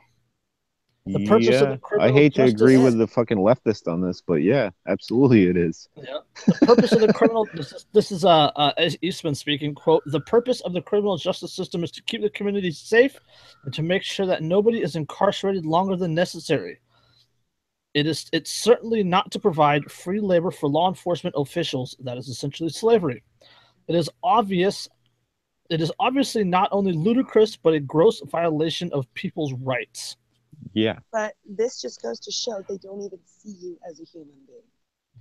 The purpose of the Yeah, I criminal hate to agree justice. with the fucking leftist on this, but yeah, absolutely it is. Yeah. The purpose of the criminal. This is Eastman speaking. Quote: The purpose of the criminal justice system is to keep the community safe and to make sure that nobody is incarcerated longer than necessary. It's certainly not to provide free labor for law enforcement officials. That is essentially slavery. It is obvious. It is obviously not only ludicrous, but a gross violation of people's rights. Yeah. But this just goes to show they don't even see you as a human being.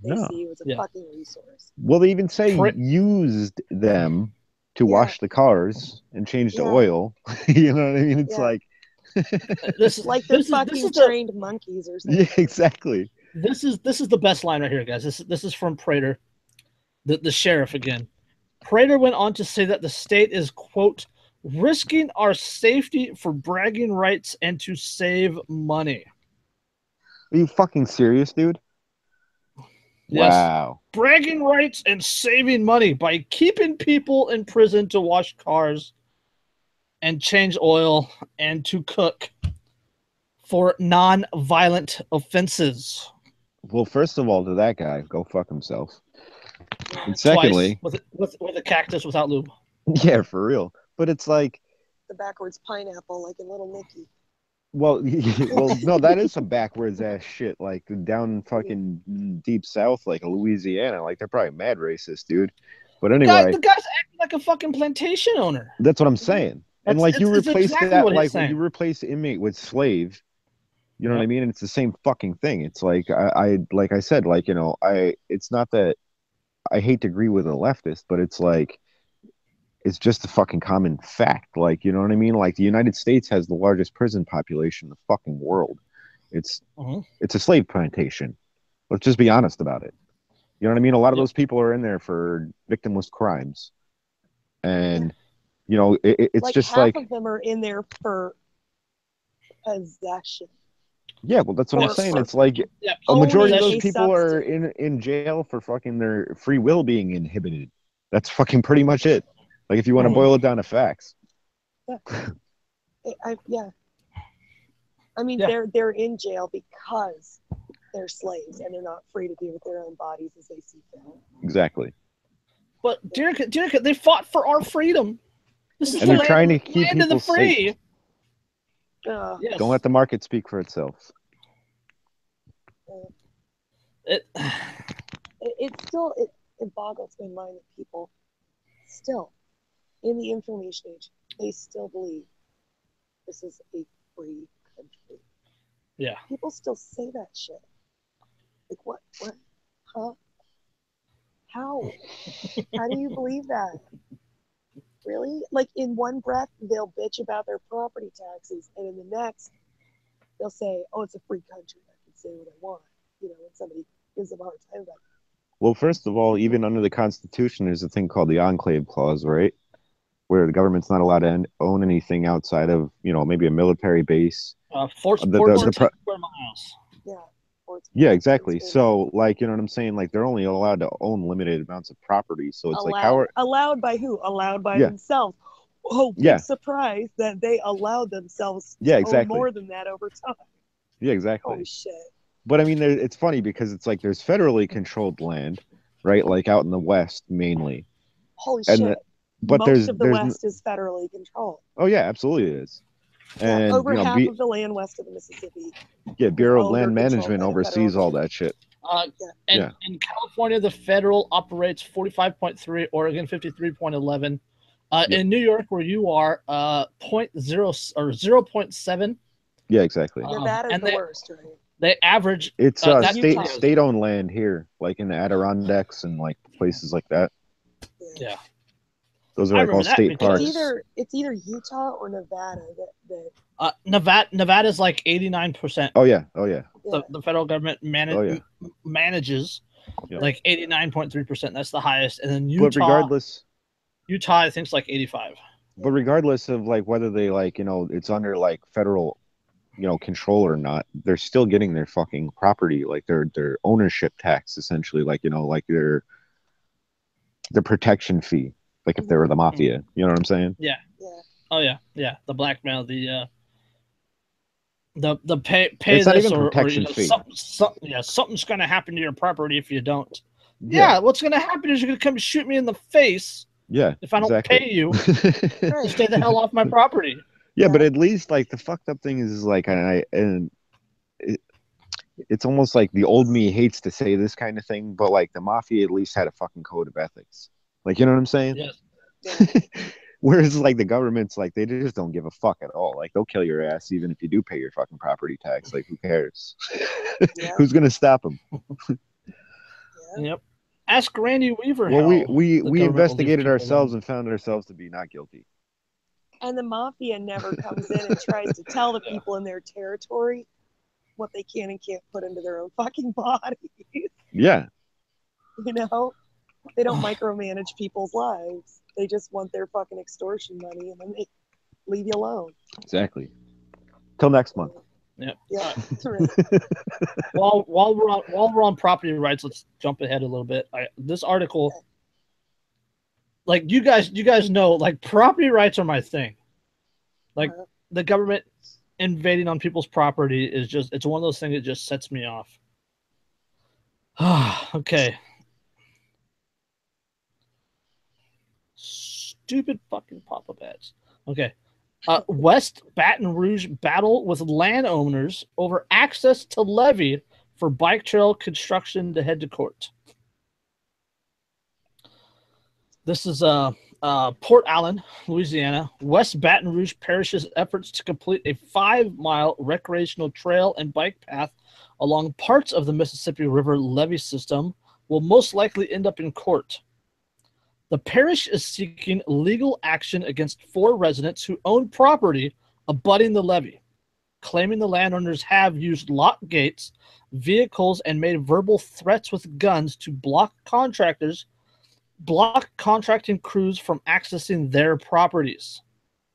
They No. see you as a fucking resource. Well, they even say Pri- used them to wash the cars and change the oil. You know what I mean? It's like this like they're this fucking is trained monkeys or something. yeah, exactly. This is the best line right here, guys. This is from Prater, the sheriff again. Prater went on to say that the state is, quote, risking our safety for bragging rights and to save money. Are you fucking serious, dude? Yes. Wow. Bragging rights and saving money by keeping people in prison to wash cars and change oil and to cook for non-violent offenses. Well, first of all, to that guy, go fuck himself. And secondly, twice with a cactus without lube. Yeah, for real. But it's like the backwards pineapple, like in Little Nicky. Well, no, that is some backwards ass shit. Like down fucking deep south, like Louisiana, like they're probably mad racist, dude. But anyway, the guy's acting like a fucking plantation owner. That's what I'm saying. And like you replace that, like when you replace inmate with slave, you know what I mean? And it's the same fucking thing. It's like like I said, like it's not that I hate to agree with a leftist, but it's like it's just a fucking common fact. Like, you know what I mean? Like the United States has the largest prison population in the fucking world. It's a slave plantation. Let's just be honest about it. You know what I mean? A lot of those people are in there for victimless crimes. And, it's like just half of them are in there for possession. Yeah, well, that's what I'm saying. It's like a majority of those people are in jail for fucking their free will being inhibited. That's fucking pretty much it. Like if you want to boil it down to facts. Yeah. I mean, they're in jail because they're slaves and they're not free to do with their own bodies as they see fit. Exactly. But Derek, they fought for our freedom. This is and they're trying to keep people the free. safe. Yes. Don't let the market speak for itself. It still boggles my mind that people still in the information age they still believe this is a free country. Yeah. People still say that shit. Like what? Huh? How? How do you believe that? Really? Like in one breath they'll bitch about their property taxes, and in the next they'll say, "Oh, it's a free country. I can say what I want." When somebody gives them a hard time about it. Well, first of all, even under the Constitution, there's a thing called the Enclave Clause, right? Where the government's not allowed to own anything outside of, maybe a military base. 14 square miles. Yeah. Yeah, exactly. So, like, you know what I'm saying? Like, they're only allowed to own limited amounts of property. So it's like, how are allowed by who? Allowed by themselves. Oh, big surprise that they allowed themselves to own more than that over time. Yeah, exactly. Holy shit. But I mean, it's funny because it's like there's federally controlled land, right? Like out in the West mainly. Holy shit. But most of the West is federally controlled. Oh yeah, absolutely it is. And over half of the land west of the Mississippi. Yeah, Bureau of Land Management oversees all that shit. In California, the federal operates 45.3, Oregon 53.11. In New York, where you are, 0.0 or 0.7. Yeah, exactly. Nevada's the worst, right? They average. It's state-owned land here, like in the Adirondacks and like places like that. Yeah. Those are like all state parks. It's either Utah or Nevada that Nevada's like 89%. Oh yeah. The federal government manages like 89.3%. That's the highest, and then Utah. But regardless, Utah I think is like 85. But regardless of like whether they like it's under like federal control or not, they're still getting their fucking property, like their ownership tax, essentially, like like their protection fee. Like if they were the mafia, you know what I'm saying? Yeah. Oh yeah. The blackmail, the the pay It's not this even or protection fee. something's going to happen to your property if you don't. Yeah. Yeah, what's going to happen is you're going to come shoot me in the face Yeah, if I don't exactly. pay you to Right. stay the hell off my property. Yeah, but at least like the fucked up thing is like it's almost like the old me hates to say this kind of thing, but like the mafia at least had a fucking code of ethics. Like, you know what I'm saying? Yes. Whereas like the government's like they just don't give a fuck at all. Like they'll kill your ass even if you do pay your fucking property tax. Like who cares? Yeah. Who's gonna stop them? Yep. Ask Randy Weaver. Well, how we the government will leave investigated people ourselves alone. and found ourselves to be not guilty. And the mafia never comes in and tries to tell the people in their territory what they can and can't put into their own fucking bodies. Yeah. You know? They don't micromanage people's lives. They just want their fucking extortion money and then they leave you alone. Exactly. Till next month. Yep. Yeah, that's right. While we're on property rights, let's jump ahead a little bit. This article, like you guys know, like property rights are my thing. Like the government invading on people's property is just, it's one of those things that just sets me off. Okay. Stupid fucking pop-up ads. Okay. West Baton Rouge battle with landowners over access to levee for bike trail construction to head to court. This is Port Allen, Louisiana. West Baton Rouge Parish's efforts to complete a 5-mile recreational trail and bike path along parts of the Mississippi River levee system will most likely end up in court. The parish is seeking legal action against 4 residents who own property abutting the levee, claiming the landowners have used locked gates, vehicles, and made verbal threats with guns to block contracting crews from accessing their properties.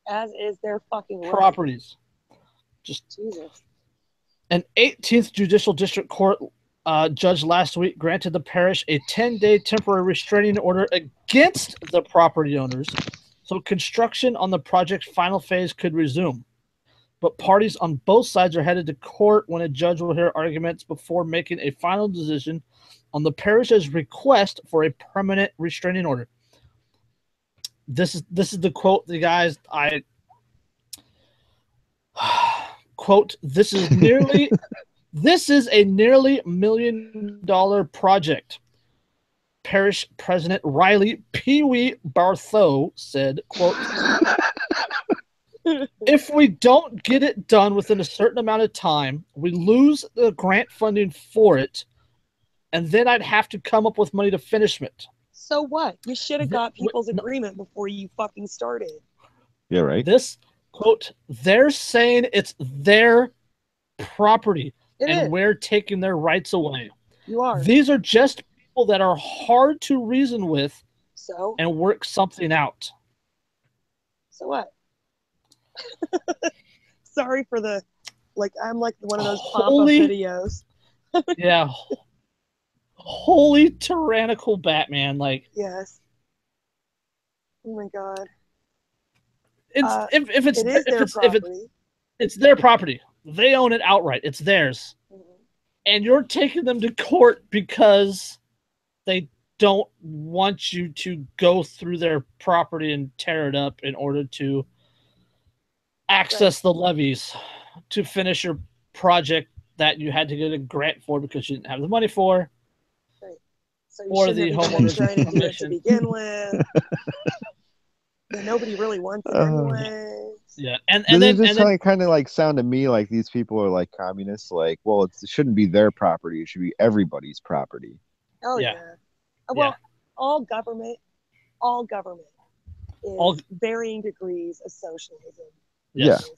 As is their fucking properties. Right. Just Jesus. An 18th Judicial District Court judge last week granted the parish a 10-day temporary restraining order against the property owners, so construction on the project's final phase could resume. But parties on both sides are headed to court when a judge will hear arguments before making a final decision on the parish's request for a permanent restraining order. This is the quote, the guys. I quote, this is a nearly $1 million project. Parish President Riley Pee Wee Barthow said, quote, if we don't get it done within a certain amount of time, we lose the grant funding for it, and then I'd have to come up with money to finish it. So what? You should have got people's agreement before you fucking started. Yeah, right. This, quote, they're saying it's their property and we're taking their rights away. You are. These are just people that are hard to reason with and work something out. So what? Sorry for the, like, I'm like one of those pop-up videos. Yeah. Holy tyrannical Batman. Like, yes. Oh my God. It's their property. They own it outright. It's theirs. Mm-hmm. And you're taking them to court because they don't want you to go through their property and tear it up in order to access the levees to finish your project that you had to get a grant for because you didn't have the money for. Right. So you or the homeowners trying to do it to begin with. That nobody really wants it anyway. Yeah, and then just kind of like sound to me like these people are like communists. Like, well, it shouldn't be their property; it should be everybody's property. Oh yeah. Well, all government is varying degrees of socialism. Yes.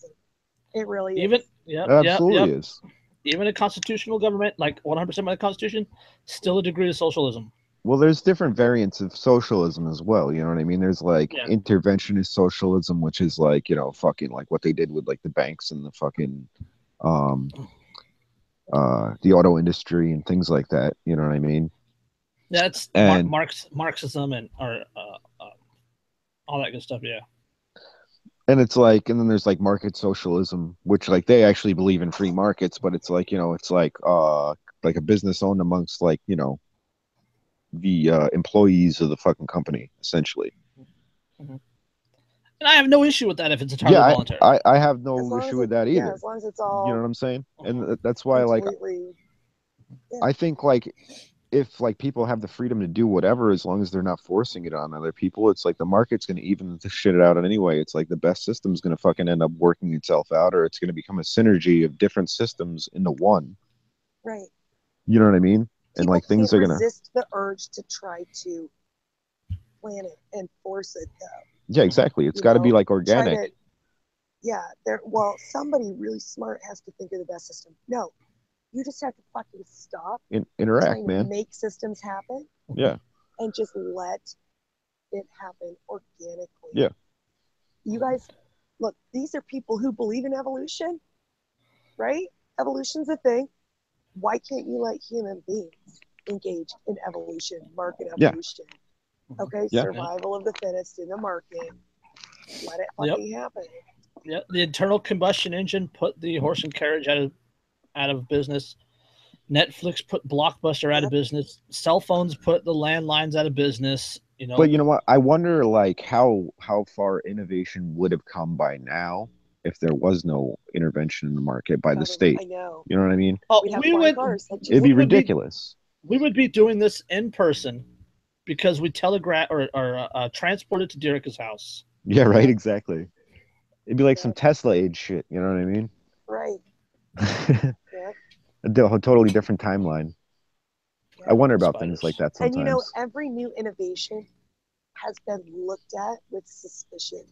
Yeah, it really is. Absolutely is. Even a constitutional government, like 100% by the Constitution, still a degree of socialism. Well, there's different variants of socialism as well. You know what I mean? There's like interventionist socialism, which is like, you know, fucking like what they did with like the banks and the fucking the auto industry and things like that. You know what I mean? Yeah, it's Marxism and all that good stuff. Yeah. And it's like, and then there's like market socialism, which like they actually believe in free markets, but it's like, it's like a business owned amongst like, the employees of the fucking company, essentially. Mm-hmm. And I have no issue with that if it's entirely Yeah, voluntary. I have no issue with that either. Yeah, as long as it's all. You know what I'm saying? And that's why, like, yeah. I think like if like people have the freedom to do whatever as long as they're not forcing it on other people, it's like the market's going to even the shit out anyway. It's like the best system's going to fucking end up working itself out, or it's going to become a synergy of different systems into one. Right. You know what I mean? People and like things are going to resist the urge to try to plan it and force it though. Yeah, exactly. It's got to be like organic. Well, somebody really smart has to think of the best system. No, you just have to fucking stop interact, trying man. to make systems happen. Yeah. And just let it happen organically. Yeah. You guys, look, these are people who believe in evolution, right? Evolution's a thing. Why can't you let human beings engage in evolution, market evolution? Yeah. Okay, survival of the fittest in the market. Let it fucking happen. Yeah, the internal combustion engine put the horse and carriage out of business. Netflix put Blockbuster out of business. Cell phones put the landlines out of business. But you know what? I wonder, like, how far innovation would have come by now if there was no intervention in the market by the state. I know. You know what I mean? Oh, it'd be ridiculous. We would be doing this in person because we telegraph or transport it to Derica's house. Yeah, right. Exactly. It'd be like some Tesla age shit. You know what I mean? Right. A totally different timeline. I wonder about things like that sometimes. And every new innovation has been looked at with suspicion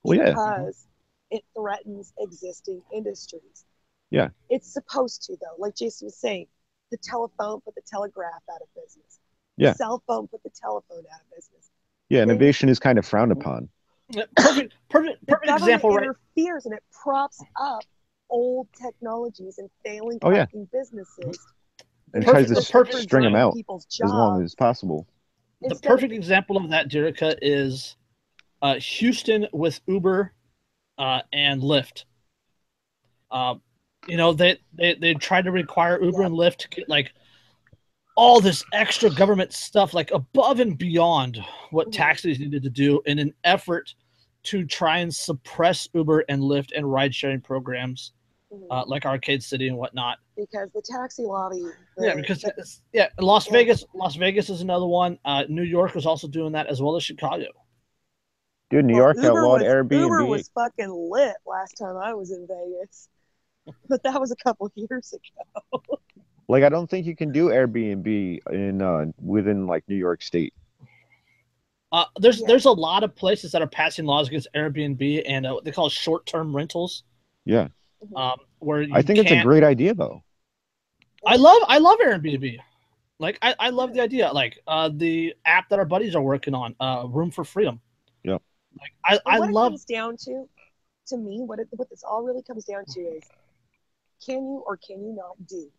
because it threatens existing industries. Yeah. It's supposed to, though. Like Jason was saying, the telephone put the telegraph out of business. Yeah. The cell phone put the telephone out of business. Yeah, innovation is kind of frowned upon. Perfect example, right? It interferes and it props up old technologies and failing fucking businesses. And tries to string them out as long as possible. The perfect example of that, Derica, is Houston with Uber and Lyft. They tried to require Uber and Lyft to get like all this extra government stuff, like above and beyond what taxis needed to do in an effort to try and suppress Uber and Lyft and ride-sharing programs like Arcade City and whatnot. Because the taxi lobby. Las Vegas is another one. New York was also doing that, as well as Chicago. Dude, New York outlawed Airbnb. Uber was fucking lit last time I was in Vegas, but that was a couple years ago. Like, I don't think you can do Airbnb in within like New York State. There's a lot of places that are passing laws against Airbnb and what they call short-term rentals. Yeah. Where I think it's a great idea, though. I love Airbnb. Like I love the idea. Like the app that our buddies are working on, Room for Freedom. Yeah. Like I love. What it comes down to me, what this all really comes down to is, can you or can you not do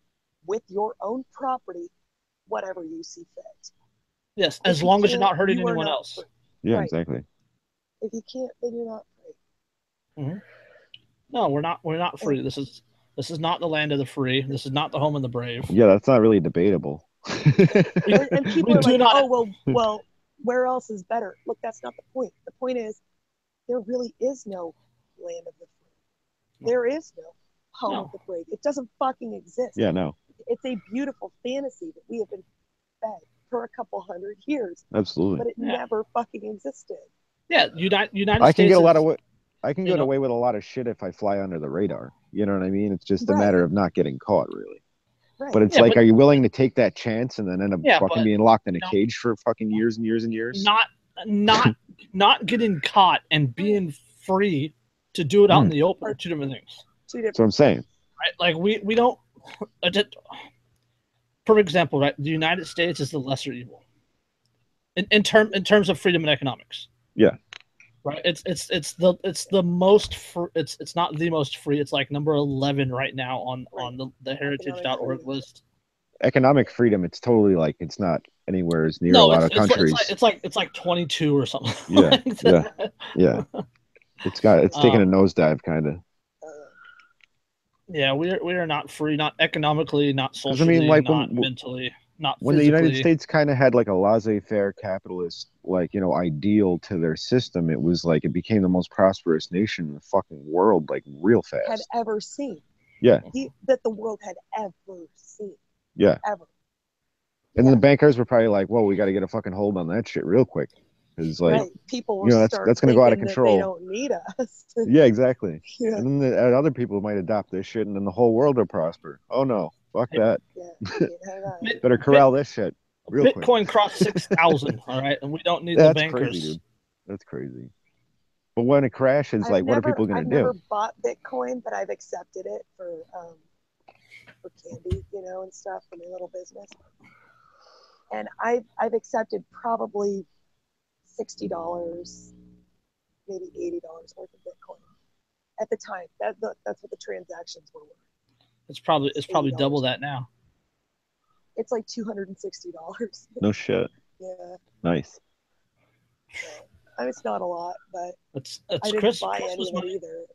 with your own property whatever you see fit? Yes, as long as you're not hurting anyone else. Yeah, right. Exactly. If you can't, then you're not free. Mm-hmm. No, we're not free. This is not the land of the free. This is not the home of the brave. Yeah, that's not really debatable. And people are like, well, where else is better? Look, that's not the point. The point is, there really is no land of the free. There is no home of the brave. It doesn't fucking exist. Yeah, no. It's a beautiful fantasy that we have been fed for a couple hundred years. Absolutely. But it never fucking existed. Yeah, United States. I can get away with a lot of shit if I fly under the radar. You know what I mean? It's just a matter of not getting caught, really. Right. But it's are you willing to take that chance and then end up fucking being locked in a cage for fucking years and years and years? Not getting caught and being free to do it out in the open are two different things. That's what I'm saying. Right? Like we don't. For example, right? The United States is the lesser evil in terms of freedom and economics. Yeah. Right. It's the most it's not the most free. It's like number 11 right now on the heritage.org list. Economic freedom. It's totally like it's not anywhere as near a lot of countries. It's like 22 or something. Yeah. Yeah. It's taking a nosedive, kind of. Yeah, we are not free, not economically, not Because socially, I mean, like not mentally, not when physically. the United States kind of had like a laissez-faire capitalist, like, you know, ideal to their system, it was like it became the most prosperous nation in the fucking world, like real fast. Had ever seen. Yeah. That the world had ever seen. Yeah. Ever. And then the bankers were probably like, "Whoa, we got to get a fucking hold on that shit real quick." Because like, people you know, that's going to go out of control. They don't need us. Yeah, exactly. Yeah. And then other people might adopt this shit, and then the whole world will prosper. Oh no, fuck that. Yeah. Better corral this shit real Bitcoin quick. crossed 6,000. All right, and we don't need That's the bankers. Crazy, dude. That's crazy. But when it crashes, what are people going to do? I've never bought Bitcoin, but I've accepted it for candy, you know, and stuff for my little business. And I've accepted probably $60, maybe $80 worth of Bitcoin at the time. That's what the transactions were worth. It's probably double that now. It's like $260. No shit. Yeah. Nice. Yeah. I mean, it's not a lot, but I didn't buy any of it either.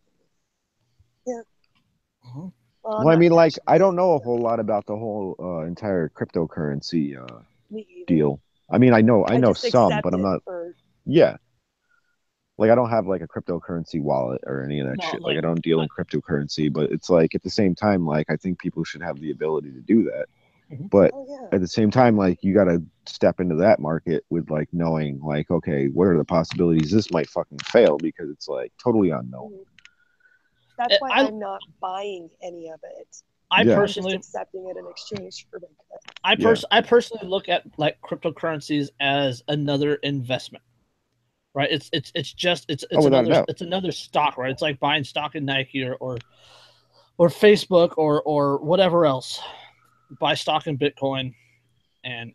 Yeah. Uh-huh. Well, I mean, like, I don't know a whole lot about the whole entire cryptocurrency deal. I mean, I know some, but I'm not. Yeah. Like, I don't have like a cryptocurrency wallet or any of that shit. Like, I don't deal in cryptocurrency, but it's like at the same time, like, I think people should have the ability to do that. But at the same time, like, you got to step into that market with like knowing, like, okay, what are the possibilities this might fucking fail, because it's like totally unknown. That's why I'm not buying any of it. I'm just accepting it in exchange for I personally look at like cryptocurrencies as another investment, right? It's another stock, right? It's like buying stock in Nike or Facebook or whatever else. Buy stock in Bitcoin, and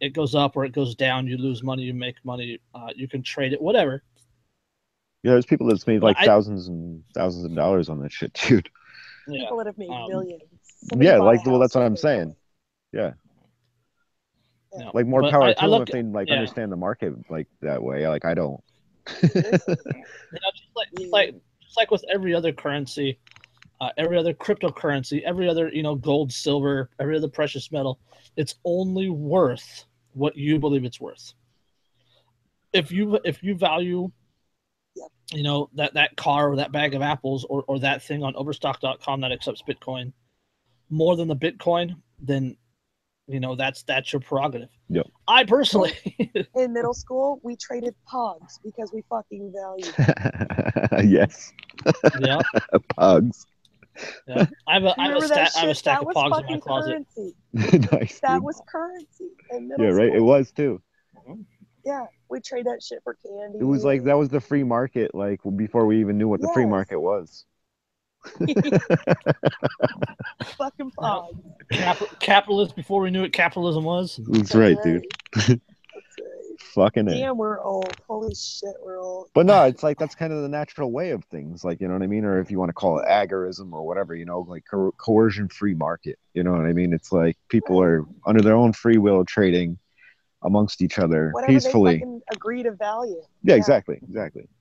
it goes up or it goes down. You lose money, you make money. You can trade it, whatever. Yeah, there's people that's made like thousands and thousands of dollars on that shit, dude. People that have made millions. That's what I'm saying. Yeah. Like, more power to them if they like understand the market like that way. Like, I don't. Just like with every other currency, every other cryptocurrency, every other gold, silver, every other precious metal, it's only worth what you believe it's worth. If you value that car or that bag of apples or that thing on overstock.com that accepts Bitcoin more than the Bitcoin, then that's your prerogative. Yep. I personally in middle school we traded pogs because we fucking valued yes. Yeah. Pogs. Yeah. I have a stack of pogs in my closet. Nice. That dude. was currency in middle school. It was too. Yeah, we trade that shit for candy. It was like that was the free market, like before we even knew what the free market was. Fucking pogs. Capitalist before we knew what capitalism was. That's right, dude. That's right. Fucking damn, we're old. Holy shit, we're old. But no, it's like that's kind of the natural way of things, like, you know what I mean? Or if you want to call it agorism or whatever, like coercion-free market, you know what I mean? It's like people are under their own free will trading amongst each other peacefully. They fucking agree to value. Yeah, exactly.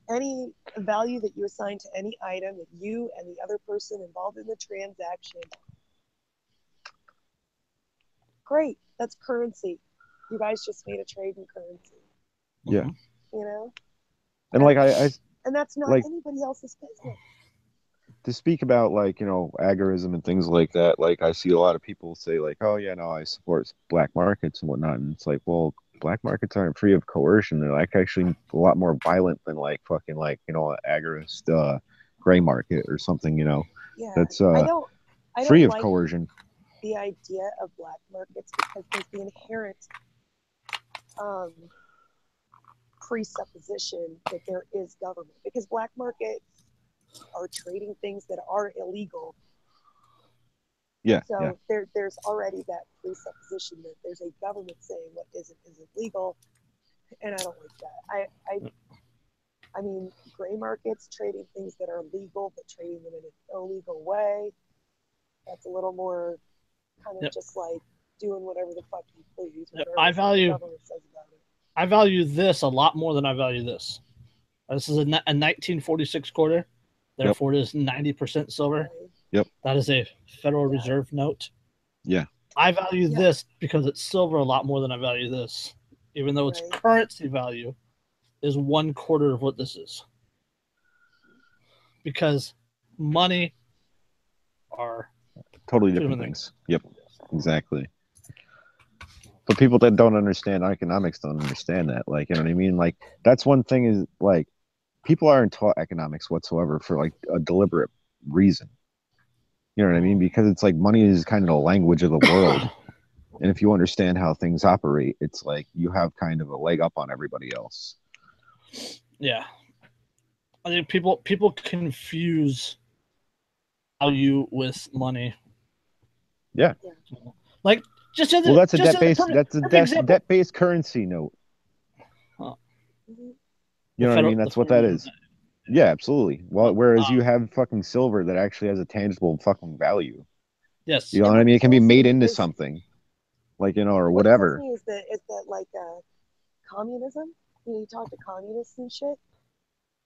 Any value that you assign to any item that you and the other person involved in the transaction, great, that's currency. You guys just made a trade in currency. Yeah. And like and that's not anybody else's business. To speak about like, agorism and things like that, like I see a lot of people say like, oh yeah, no, I support black markets and whatnot, and it's like, well, black markets aren't free of coercion. They're like actually a lot more violent than like fucking like an agorist gray market or something, that's free of coercion. The idea of black markets because there's the inherent presupposition that there is government, because black markets are trading things that are illegal. There's already that presupposition that there's a government saying what isn't legal, and I don't like that. I mean, gray markets trading things that are legal but trading them in an illegal way, that's a little more kind of just like doing whatever the fuck you please. I value this a lot more than I value this. This is a 1946 quarter. Therefore, it is 90% silver. Yep. That is a Federal Reserve note. Yeah. I value this because it's silver a lot more than I value this, even though its currency value is 1/4 of what this is. Because money are totally different things. Yep, exactly. But people that don't understand economics don't understand that. Like, you know what I mean? Like, that's one thing is, like, people aren't taught economics whatsoever for, like, a deliberate reason. You know what I mean? Because it's like money is kind of the language of the world. And if you understand how things operate, it's like you have kind of a leg up on everybody else. Yeah. I think people confuse value with money. Yeah. Like, just as that's a debt-based currency note. Huh. You know what I mean? That's what that is. Yeah, absolutely. Well, whereas you have fucking silver that actually has a tangible fucking value. Yes. You know what I mean? It can be made into something, like, you know, or whatever. What kills me is that like communism. When you talk to communists and shit,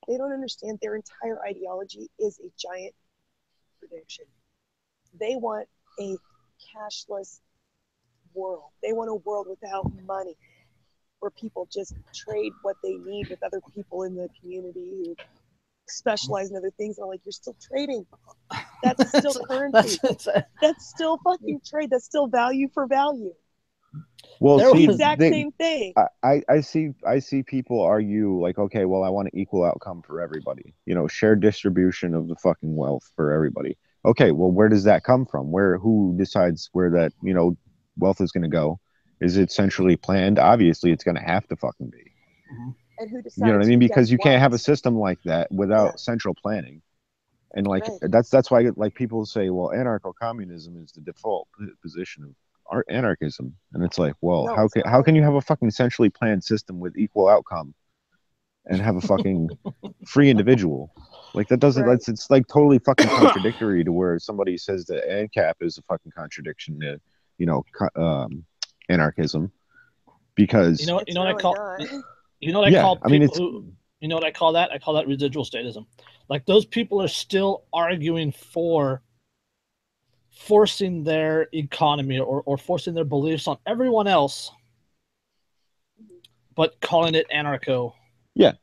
they don't understand their entire ideology is a giant prediction. They want a cashless world. They want a world without money, where people just trade what they need with other people in the community who specialize in other things. And I'm like, you're still trading. That's still currency. That's still fucking trade. That's still value for value. Well, they're the exact same thing. I see people argue like, okay, well, I want an equal outcome for everybody. You know, shared distribution of the fucking wealth for everybody. Okay, well, where does that come from? Who decides where that, you know, wealth is going to go? Is it centrally planned? Obviously, it's going to have to fucking be. And who decides? You know what I mean? Because you can't have a system like that without central planning. And like that's why, like, people say, well, anarcho-communism is the default position of anarchism, and it's like, well, how can you have a fucking centrally planned system with equal outcome and have a fucking free individual? Like, that doesn't it's like totally fucking contradictory to where somebody says that ANCAP is a fucking contradiction to, you know, anarchism, because you know what I call that? I call that residual statism. Like, those people are still arguing for forcing their economy or forcing their beliefs on everyone else, but calling it anarcho. Yeah.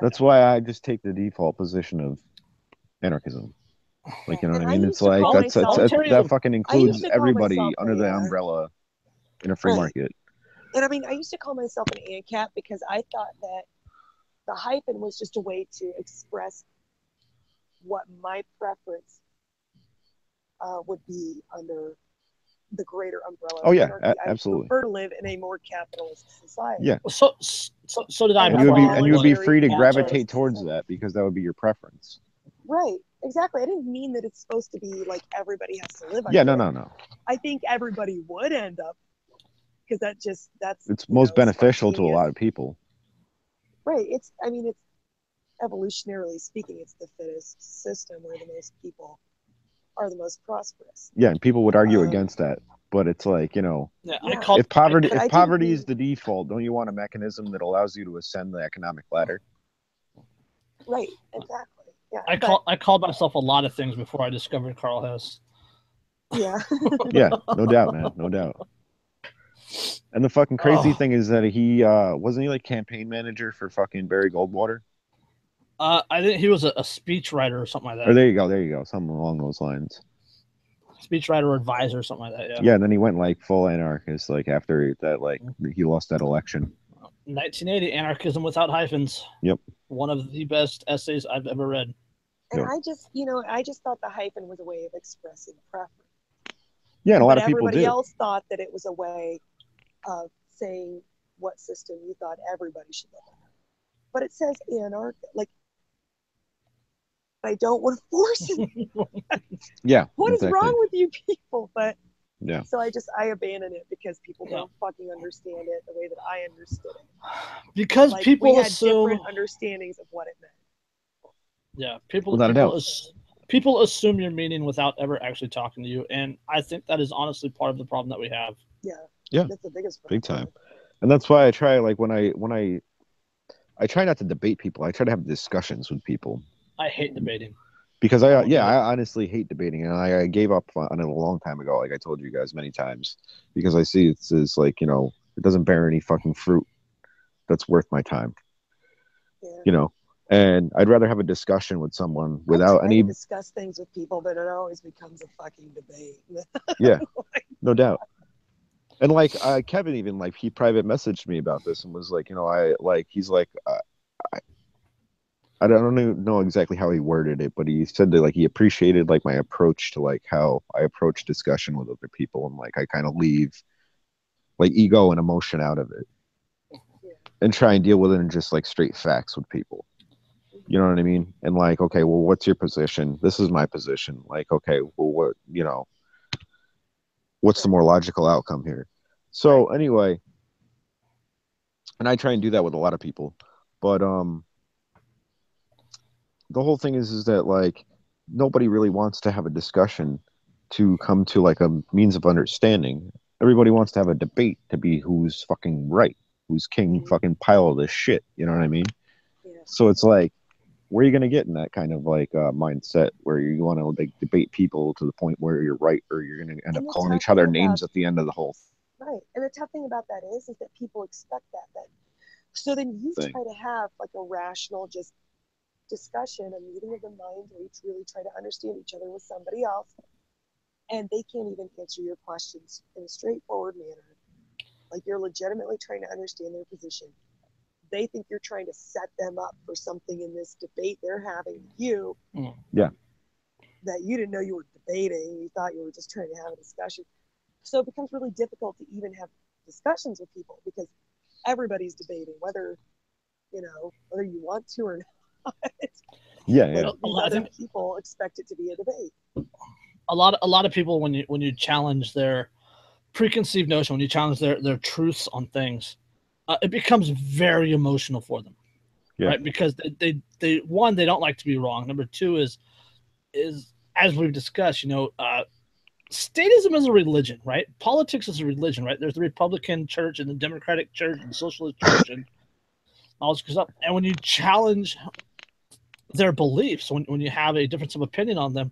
That's why I just take the default position of anarchism. Like, you know what I mean? It's like that fucking includes everybody under the umbrella in a free market. And I mean, I used to call myself an ANCAP because I thought that the hyphen was just a way to express what my preference would be under the greater umbrella. Oh yeah, absolutely. I prefer to live in a more capitalist society. Yeah. So did I. And you would be free to gravitate towards that because that would be your preference. Right. Exactly. I didn't mean that it's supposed to be like everybody has to live. Yeah. No. I think everybody would end up, because that's it's most beneficial to a lot of people. Right. It's evolutionarily speaking, it's the fittest system where the most people are the most prosperous. Yeah, and people would argue against that, but it's like, you know, if poverty is the default, don't you want a mechanism that allows you to ascend the economic ladder? Right, exactly. Yeah. I called myself a lot of things before I discovered Carl Hess. Yeah. Yeah, no doubt, man, no doubt. And the fucking crazy thing is that he wasn't he like campaign manager for fucking Barry Goldwater? I think he was a speechwriter or something like that. Or there you go, something along those lines. Speechwriter or advisor or something like that. Yeah. Yeah, and then he went like full anarchist, like after that, like he lost that election. 1980, Anarchism Without Hyphens. Yep. One of the best essays I've ever read. And I just thought the hyphen was a way of expressing preference. Yeah, and a lot of people do. Everybody else thought that it was a way of saying what system you thought everybody should live in. But it says anarch, like, I don't want to force it. Yeah. What is wrong with you people? But yeah. So I abandon it because people don't fucking understand it the way that I understood it. Because like, people assume different understandings of what it meant. Yeah, people assume your meaning without ever actually talking to you, and I think that is honestly part of the problem that we have. Yeah, that's the biggest problem. Big time. And that's why I try, like, when I I try not to debate people. I try to have discussions with people. I hate debating. Because I honestly hate debating, and I gave up on it a long time ago, like I told you guys many times, because I see it's like, you know, it doesn't bear any fucking fruit that's worth my time. Yeah. You know, and I'd rather have a discussion with someone without I any discuss things with people, but it always becomes a fucking debate. yeah, no doubt. And like Kevin, even like he private messaged me about this and was like, you know, he's like I don't know exactly how he worded it, but he said that like he appreciated like my approach to like how I approach discussion with other people, and like I kind of leave like ego and emotion out of it, and try and deal with it in just like straight facts with people. You know what I mean? And like, okay, well, what's your position? This is my position. Like, okay, well, what, you know, what's the more logical outcome here? So anyway, and I try and do that with a lot of people, but the whole thing is that like nobody really wants to have a discussion to come to like a means of understanding. Everybody wants to have a debate to be who's fucking right, who's king fucking pile of this shit. You know what I mean? Yeah. So it's like, where are you going to get in that kind of like mindset where you want to like debate people to the point where you're right, or you're going to end up calling each other names at the end of the whole thing? Right. And the tough thing about that is that people expect that. So then you try to have like a rational, just discussion, a meeting of the minds where you really try to understand each other with somebody else, and they can't even answer your questions in a straightforward manner. Like you're legitimately trying to understand their position. They think you're trying to set them up for something in this debate they're having with you. Yeah. That you didn't know you were debating. You thought you were just trying to have a discussion. So it becomes really difficult to even have discussions with people because everybody's debating, whether you want to or not. Yeah. These other people expect it to be a debate. A lot of people, when you challenge their preconceived notion, when you challenge their truths on things, it becomes very emotional for them, right? Because they one, they don't like to be wrong. Number two is as we've discussed, statism is a religion, right? Politics is a religion, right? There's the Republican Church and the Democratic Church and the Socialist Church and all this stuff. And when you challenge their beliefs, when you have a difference of opinion on them,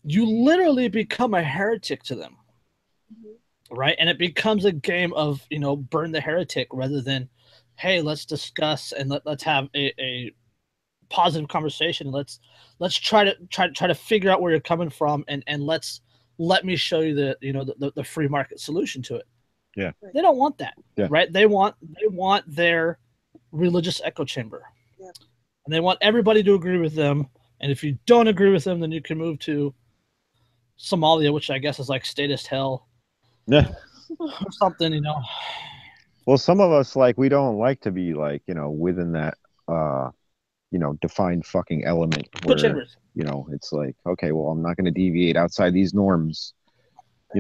you literally become a heretic to them, right? And it becomes a game of, burn the heretic rather than, hey, let's discuss and let's have a positive conversation. Let's try to figure out where you're coming from, and let me show you the free market solution to it. Yeah. They don't want that, yeah. right? They want their religious echo chamber. Yeah. And they want everybody to agree with them. And if you don't agree with them, then you can move to Somalia, which I guess is like statist hell. Yeah. Or something, Well, some of us, like, we don't like to be like, within that defined fucking element where, it's like, okay, well, I'm not going to deviate outside these norms.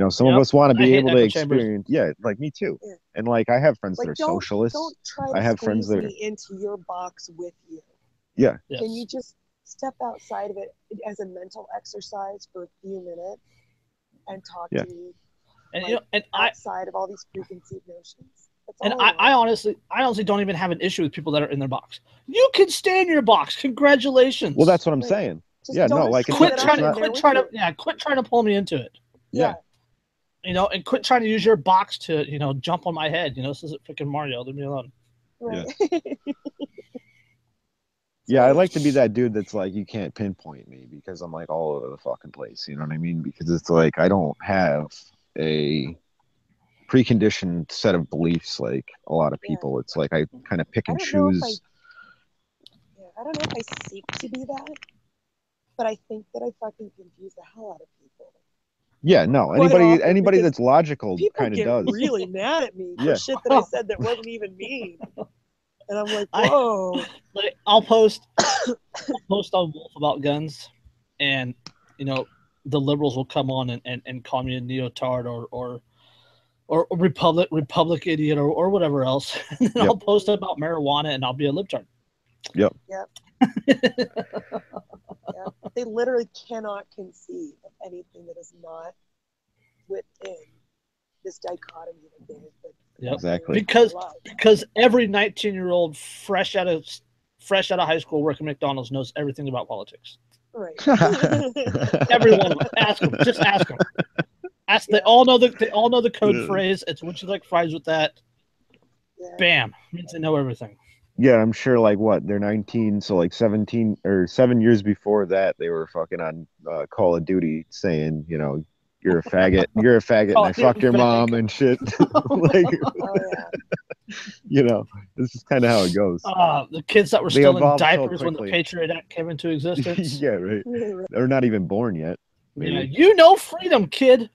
Some of us want to be able to experience. Yeah, like me too. Yeah. And like I have friends that are socialists. Don't try to squeeze me into your box with you. Yeah. Yes. Can you just step outside of it as a mental exercise for a few minutes and talk to me outside of all these preconceived notions? And I honestly don't even have an issue with people that are in their box. You can stay in your box. Congratulations. Well, that's what I'm saying. Just quit trying to pull me into it. Yeah. And quit trying to use your box to, jump on my head. This isn't freaking Mario. Leave me alone. Right. Yeah, I like to be that dude that's like, you can't pinpoint me because I'm like all over the fucking place. You know what I mean? Because it's like I don't have a preconditioned set of beliefs like a lot of people. It's like I kind of pick and choose. I don't know if I seek to be that, but I think that I fucking confuse the hell out of people. Yeah, no. Anybody that's logical kind of does. People get really mad at me for shit that I said that wasn't even me. And I'm like, whoa. I'll post on Wolf about guns, and the liberals will come on and call me a neotard or Republic idiot or whatever else. And then I'll post about marijuana and I'll be a libtard. Yep. They literally cannot conceive of anything that is not within this dichotomy that Yep. Exactly. Because every 19-year-old fresh out of high school working McDonald's knows everything about politics. Right. Every one of them. Ask them. Just ask them. They all know the code phrase. It's would you like fries with that? Yeah. Bam. Means they know everything. Yeah, I'm sure. Like what? They're 19, so like 17 or 7 years before that, they were fucking on Call of Duty saying, you know, you're a faggot, you're a faggot, and I fucked your mom and shit. Like, Oh yeah. you know, this is kind of how it goes. The kids that were They still in evolved so diapers when the quickly. Patriot Act came into existence. Yeah, right. They're not even born yet. Maybe. Yeah, you know freedom, kid.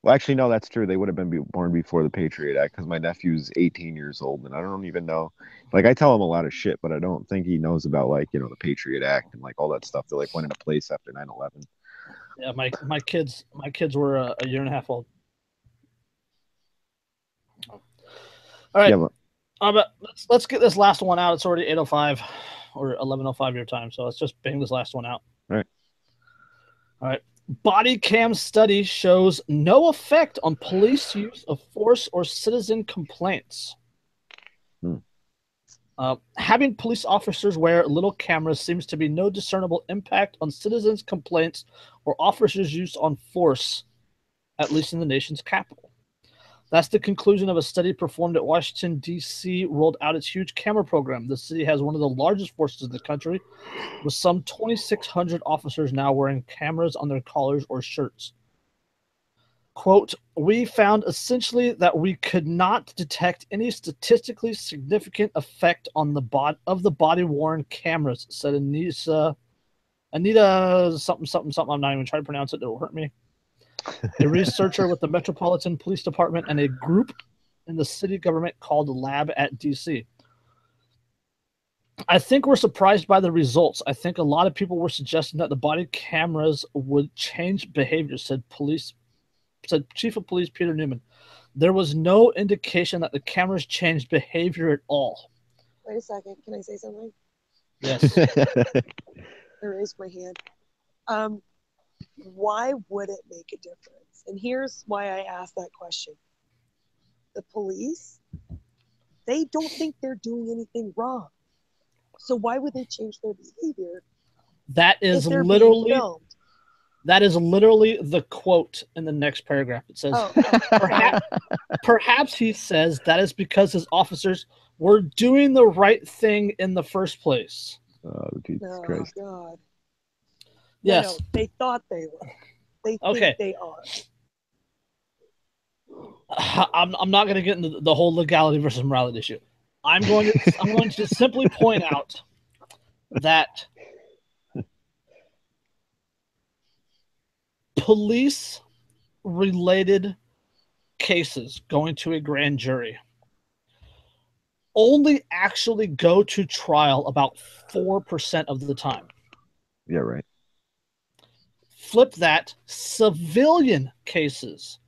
Well, actually, no, that's true. They would have been born before the Patriot Act because my nephew's 18 years old, and I don't even know. Like, I tell him a lot of shit, but I don't think he knows about, like, you know, the Patriot Act and like all that stuff that like went into place after 9/11. Yeah, my kids were a year and a half old. All right, Yeah, but let's get this last one out. It's already 8:05 or 11:05 your time, so let's just bang this last one out. All right. Body cam study shows no effect on police use of force or citizen complaints. Having police officers wear little cameras seems to be no discernible impact on citizens' complaints or officers' use on force, at least in the nation's capital. That's the conclusion of a study performed at Washington, D.C., rolled out its huge camera program. The city has one of the largest forces in the country, with some 2,600 officers now wearing cameras on their collars or shirts. Quote, we found essentially that we could not detect any statistically significant effect on the body-worn cameras, said Anita something, I'm not even trying to pronounce it, it'll hurt me. A researcher with the Metropolitan Police Department and a group in the city government called Lab at DC. I think we're surprised by the results. I think a lot of people were suggesting that the body cameras would change behavior, said Chief of Police Peter Newman. There was no indication that the cameras changed behavior at all. Wait a second. Can I say something? Yes. I raised my hand. Why would it make a difference? And here's why I asked that question. The police, they don't think they're doing anything wrong. So why would they change their behavior? That is literally the quote in the next paragraph. It says, perhaps he says that is because his officers were doing the right thing in the first place. Oh, Jesus Christ. God. Yes. No, they thought they were. They think they are. I'm not going to get into the whole legality versus morality issue. I'm going to simply point out that police-related cases going to a grand jury only actually go to trial about 4% of the time. Yeah, right. Flip that, civilian cases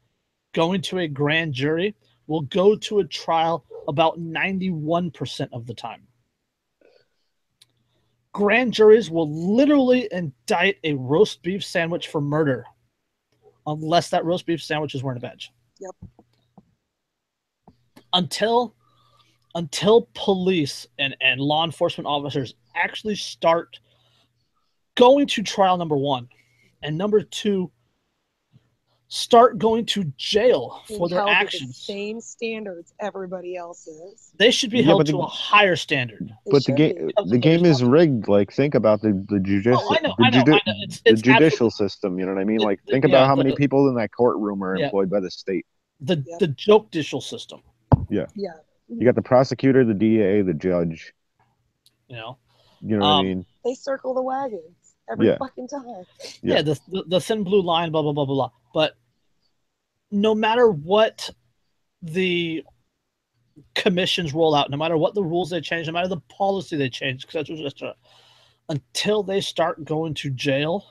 going to a grand jury will go to a trial about 91% of the time. Grand juries will literally indict a roast beef sandwich for murder unless that roast beef sandwich is wearing a badge. Yep. Until police and law enforcement officers actually start going to trial, number one, and number two, start going to jail for their actions. The same standards everybody else is. They should be held to a higher standard. But the game is rigged. Like, think about the judicial, the judicial system. You know what I mean? Like, think about how many people in that courtroom are employed by the state. The judicial system. Yeah. Yeah. You got the prosecutor, the DA, the judge. You know what I mean? They circle the wagons every fucking time. Yeah, the thin blue line, blah, blah, blah, blah, blah. But no matter what the commissions roll out, no matter what the rules they change, no matter the policy they change, etc., until they start going to jail,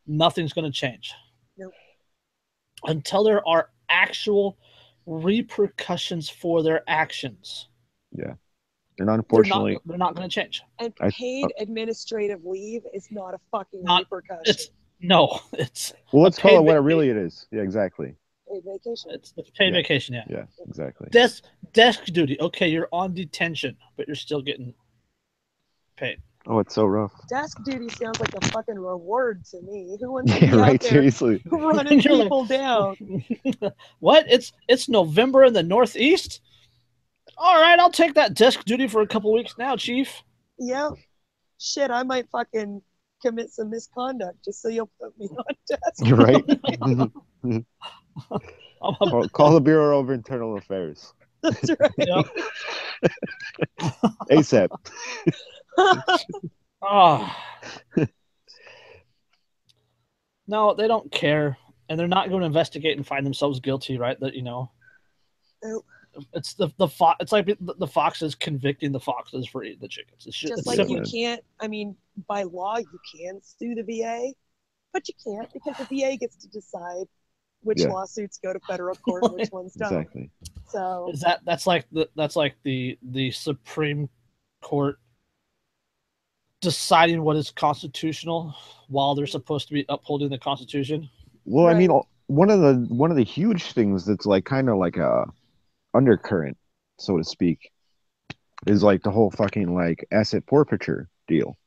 nothing's going to change. Nope. Until there are actual repercussions for their actions. Yeah. And unfortunately, they're not going to change. And paid administrative leave is not a fucking repercussion. It's well, let's call it what it really is. Yeah, exactly. Paid vacation. It's paid Yeah. vacation, yeah. Yeah, exactly. Desk duty. Okay, you're on detention, but you're still getting paid. Oh, it's so rough. Desk duty sounds like a fucking reward to me. Who wants to Yeah, be right. out there Seriously. running You're like- people down? What? It's November in the Northeast? All right, I'll take that desk duty for a couple weeks now, Chief. Yeah. Shit, I might fucking commit some misconduct just so you'll put me on desk. You're right. I'm Call the Bureau of Internal Affairs. That's right. Yep. ASAP. Oh. No, they don't care, and they're not going to investigate and find themselves guilty, right? That Nope. it's it's like the foxes convicting the foxes for eating the chickens. It's Just it's like simple. you can't, I mean, by law, you can sue the VA, but you can't because the VA gets to decide which Yeah. lawsuits go to federal court and which ones don't. Exactly. So Is that's like the Supreme Court deciding what is constitutional while they're supposed to be upholding the Constitution? Well, I mean, Right. one of the huge things that's like kind of like a undercurrent, so to speak, is like the whole fucking like asset forfeiture deal.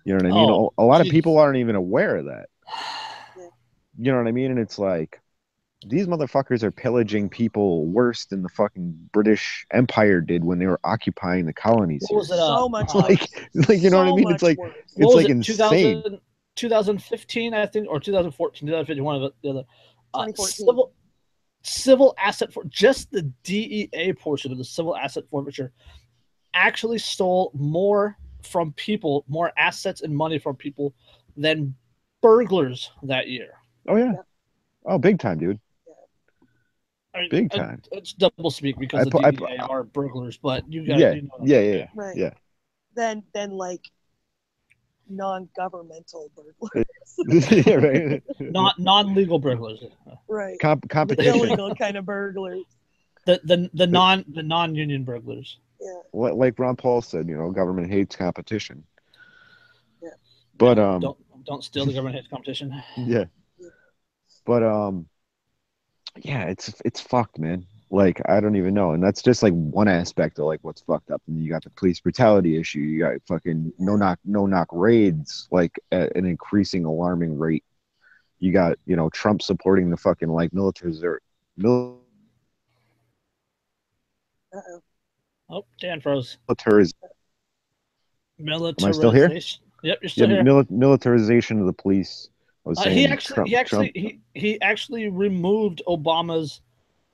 You know what I mean? Oh, A lot of Jesus. people aren't even aware of that. Yeah. You know what I mean? And it's like these motherfuckers are pillaging people worse than the fucking British Empire did when they were occupying the colonies What here. was it? so much like, worse. like you know what I So mean? much It's like worse. What it's was like it? insane. 2015, I think, or 2014, 2015, one of the other. 2014. Civil asset for just the DEA portion of the civil asset forfeiture actually stole more from people, more assets and money from people than burglars that year. Oh yeah. Yeah. Oh, big time, dude. I mean, Big time. It's double speak because the DEA are burglars, but you got Yeah, you know what I yeah, mean. yeah, Right. yeah. Then like non-governmental burglars. Yeah, right. Not non-legal burglars. Right. The Competition. illegal kind of burglars. The non-union burglars. Yeah. Like Ron Paul said, you know, government hates competition. Yeah. But Don't steal the government hates competition. yeah. But yeah, it's fucked, man. Like I don't even know, and that's just like one aspect of like what's fucked up. And you got the police brutality issue. You got fucking no knock raids, like at an increasing alarming rate. You got Trump supporting the fucking like Uh-oh. Oh, Dan froze. militarization. Militarization. Am I still here? Yep, you're still here. Militarization of the police. I was saying Trump. He actually removed Obama's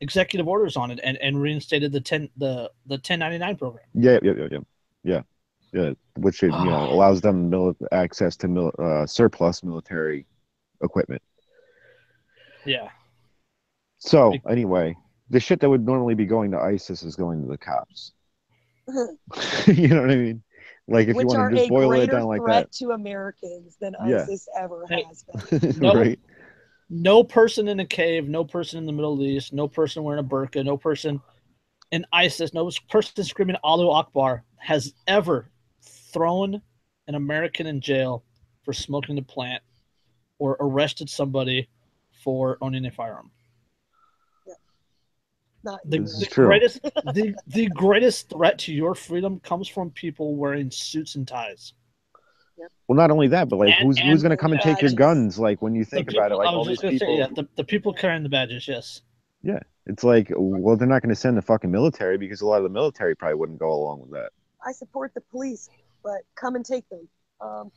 executive orders on it and reinstated the 1099 program. Yeah, which allows them access to surplus military equipment. Yeah. So anyway, the shit that would normally be going to ISIS is going to the cops. You know what I mean? Like if Which you want are to just a boil it greater down like threat that, to Americans than Yeah. ISIS ever Hey. has been. No. right? No person in a cave, no person in the Middle East, no person wearing a burqa, no person in ISIS, no person screaming Allahu Akbar has ever thrown an American in jail for smoking the plant or arrested somebody for owning a firearm. Not The, This is the true. greatest the greatest threat to your freedom comes from people wearing suits and ties. Well, not only that, but like And- who's going to and come and take your badges. guns? Like when you think about it, like I was all just these gonna people. say, yeah, the people carrying the badges, yes. It's like, well, they're not going to send the fucking military because a lot of the military probably wouldn't go along with that. I support the police, but come and take them. Who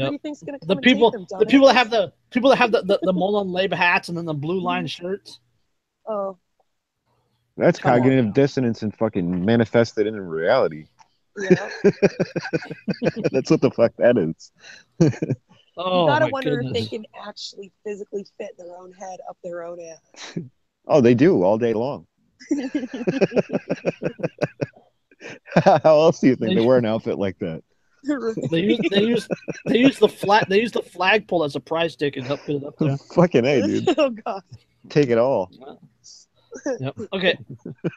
Yep. do you think's going to come The and people, take them? the people that dumbass? have the Molon Lab hats and then the blue line shirts. Oh, That's Come on cognitive now. dissonance and fucking manifested in reality. yeah. That's what the fuck that is. Oh You gotta my wonder goodness. if they can actually physically fit their own head up their own ass. Oh, they do all day long. How else do you think they wear an outfit like that? They use the flagpole as a prize stick and help get it up there. Fucking A, dude. Oh god. Take it all. Yep. Okay.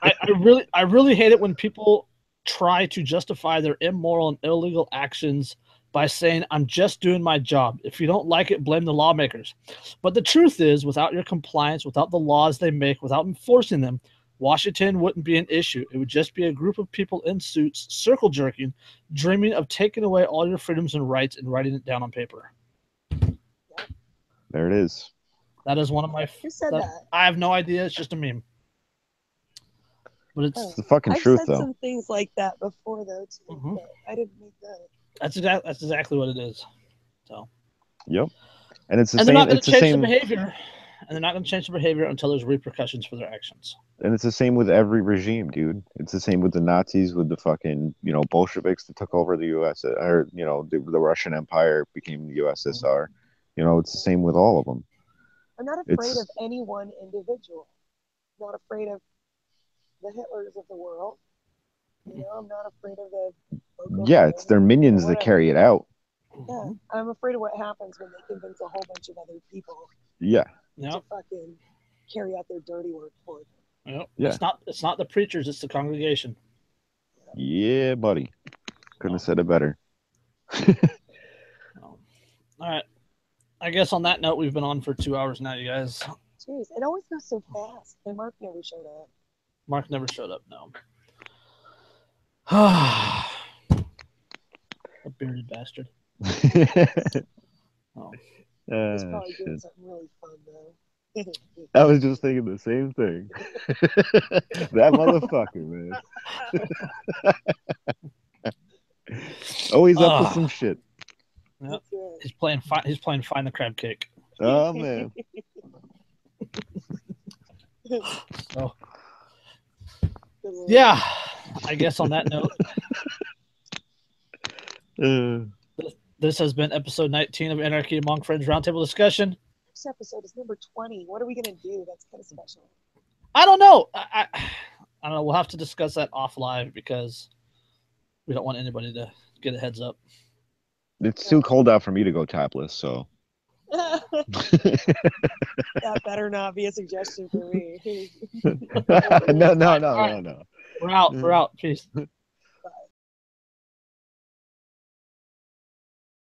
I really hate it when people try to justify their immoral and illegal actions by saying, I'm just doing my job. If you don't like it, blame the lawmakers. But the truth is, without your compliance, without the laws they make, without enforcing them, Washington wouldn't be an issue. It would just be a group of people in suits, circle jerking, dreaming of taking away all your freedoms and rights and writing it down on paper. There it is. That is one of my... Who said that? I have no idea. It's just a meme. But It's the fucking I've truth, said though. some things like that before, though, too. Mhm. But I didn't make that. That's exactly what it is. So. Yep. And it's the And same. they're not going It's to the change same. the behavior. And they're not going to change the behavior until there's repercussions for their actions. And it's the same with every regime, dude. It's the same with the Nazis, with the fucking, Bolsheviks that took over the U.S. Or, the Russian Empire became the USSR. It's the same with all of them. I'm not afraid of any one individual. I'm not afraid of the Hitlers of the world. I'm not afraid of the... Yeah, it's their minions that carry it out. Yeah, I'm afraid of what happens when they convince a whole bunch of other people Yeah. to fucking carry out their dirty work for them. Yep. Yeah. It's not the preachers, it's the congregation. Yeah, buddy. Couldn't have said it better. All right. I guess on that note, we've been on for 2 hours now, you guys. Jeez, it always goes so fast. And Mark never showed up. Mark never showed up, no. A bearded bastard. Oh. He's probably doing something really fun, though. I was just thinking the same thing. That motherfucker, man. Always up to some shit. Yep. He's playing Find the Crab Cake. Oh man. So, yeah, I guess on that note, this has been episode 19 of Anarchy Among Friends Roundtable Discussion. Next episode is number 20. What are we gonna do? That's kind of special. I don't know. I don't know. We'll have to discuss that off live because we don't want anybody to get a heads up. It's too cold out for me to go tapless, so. That better not be a suggestion for me. No. We're out. Peace.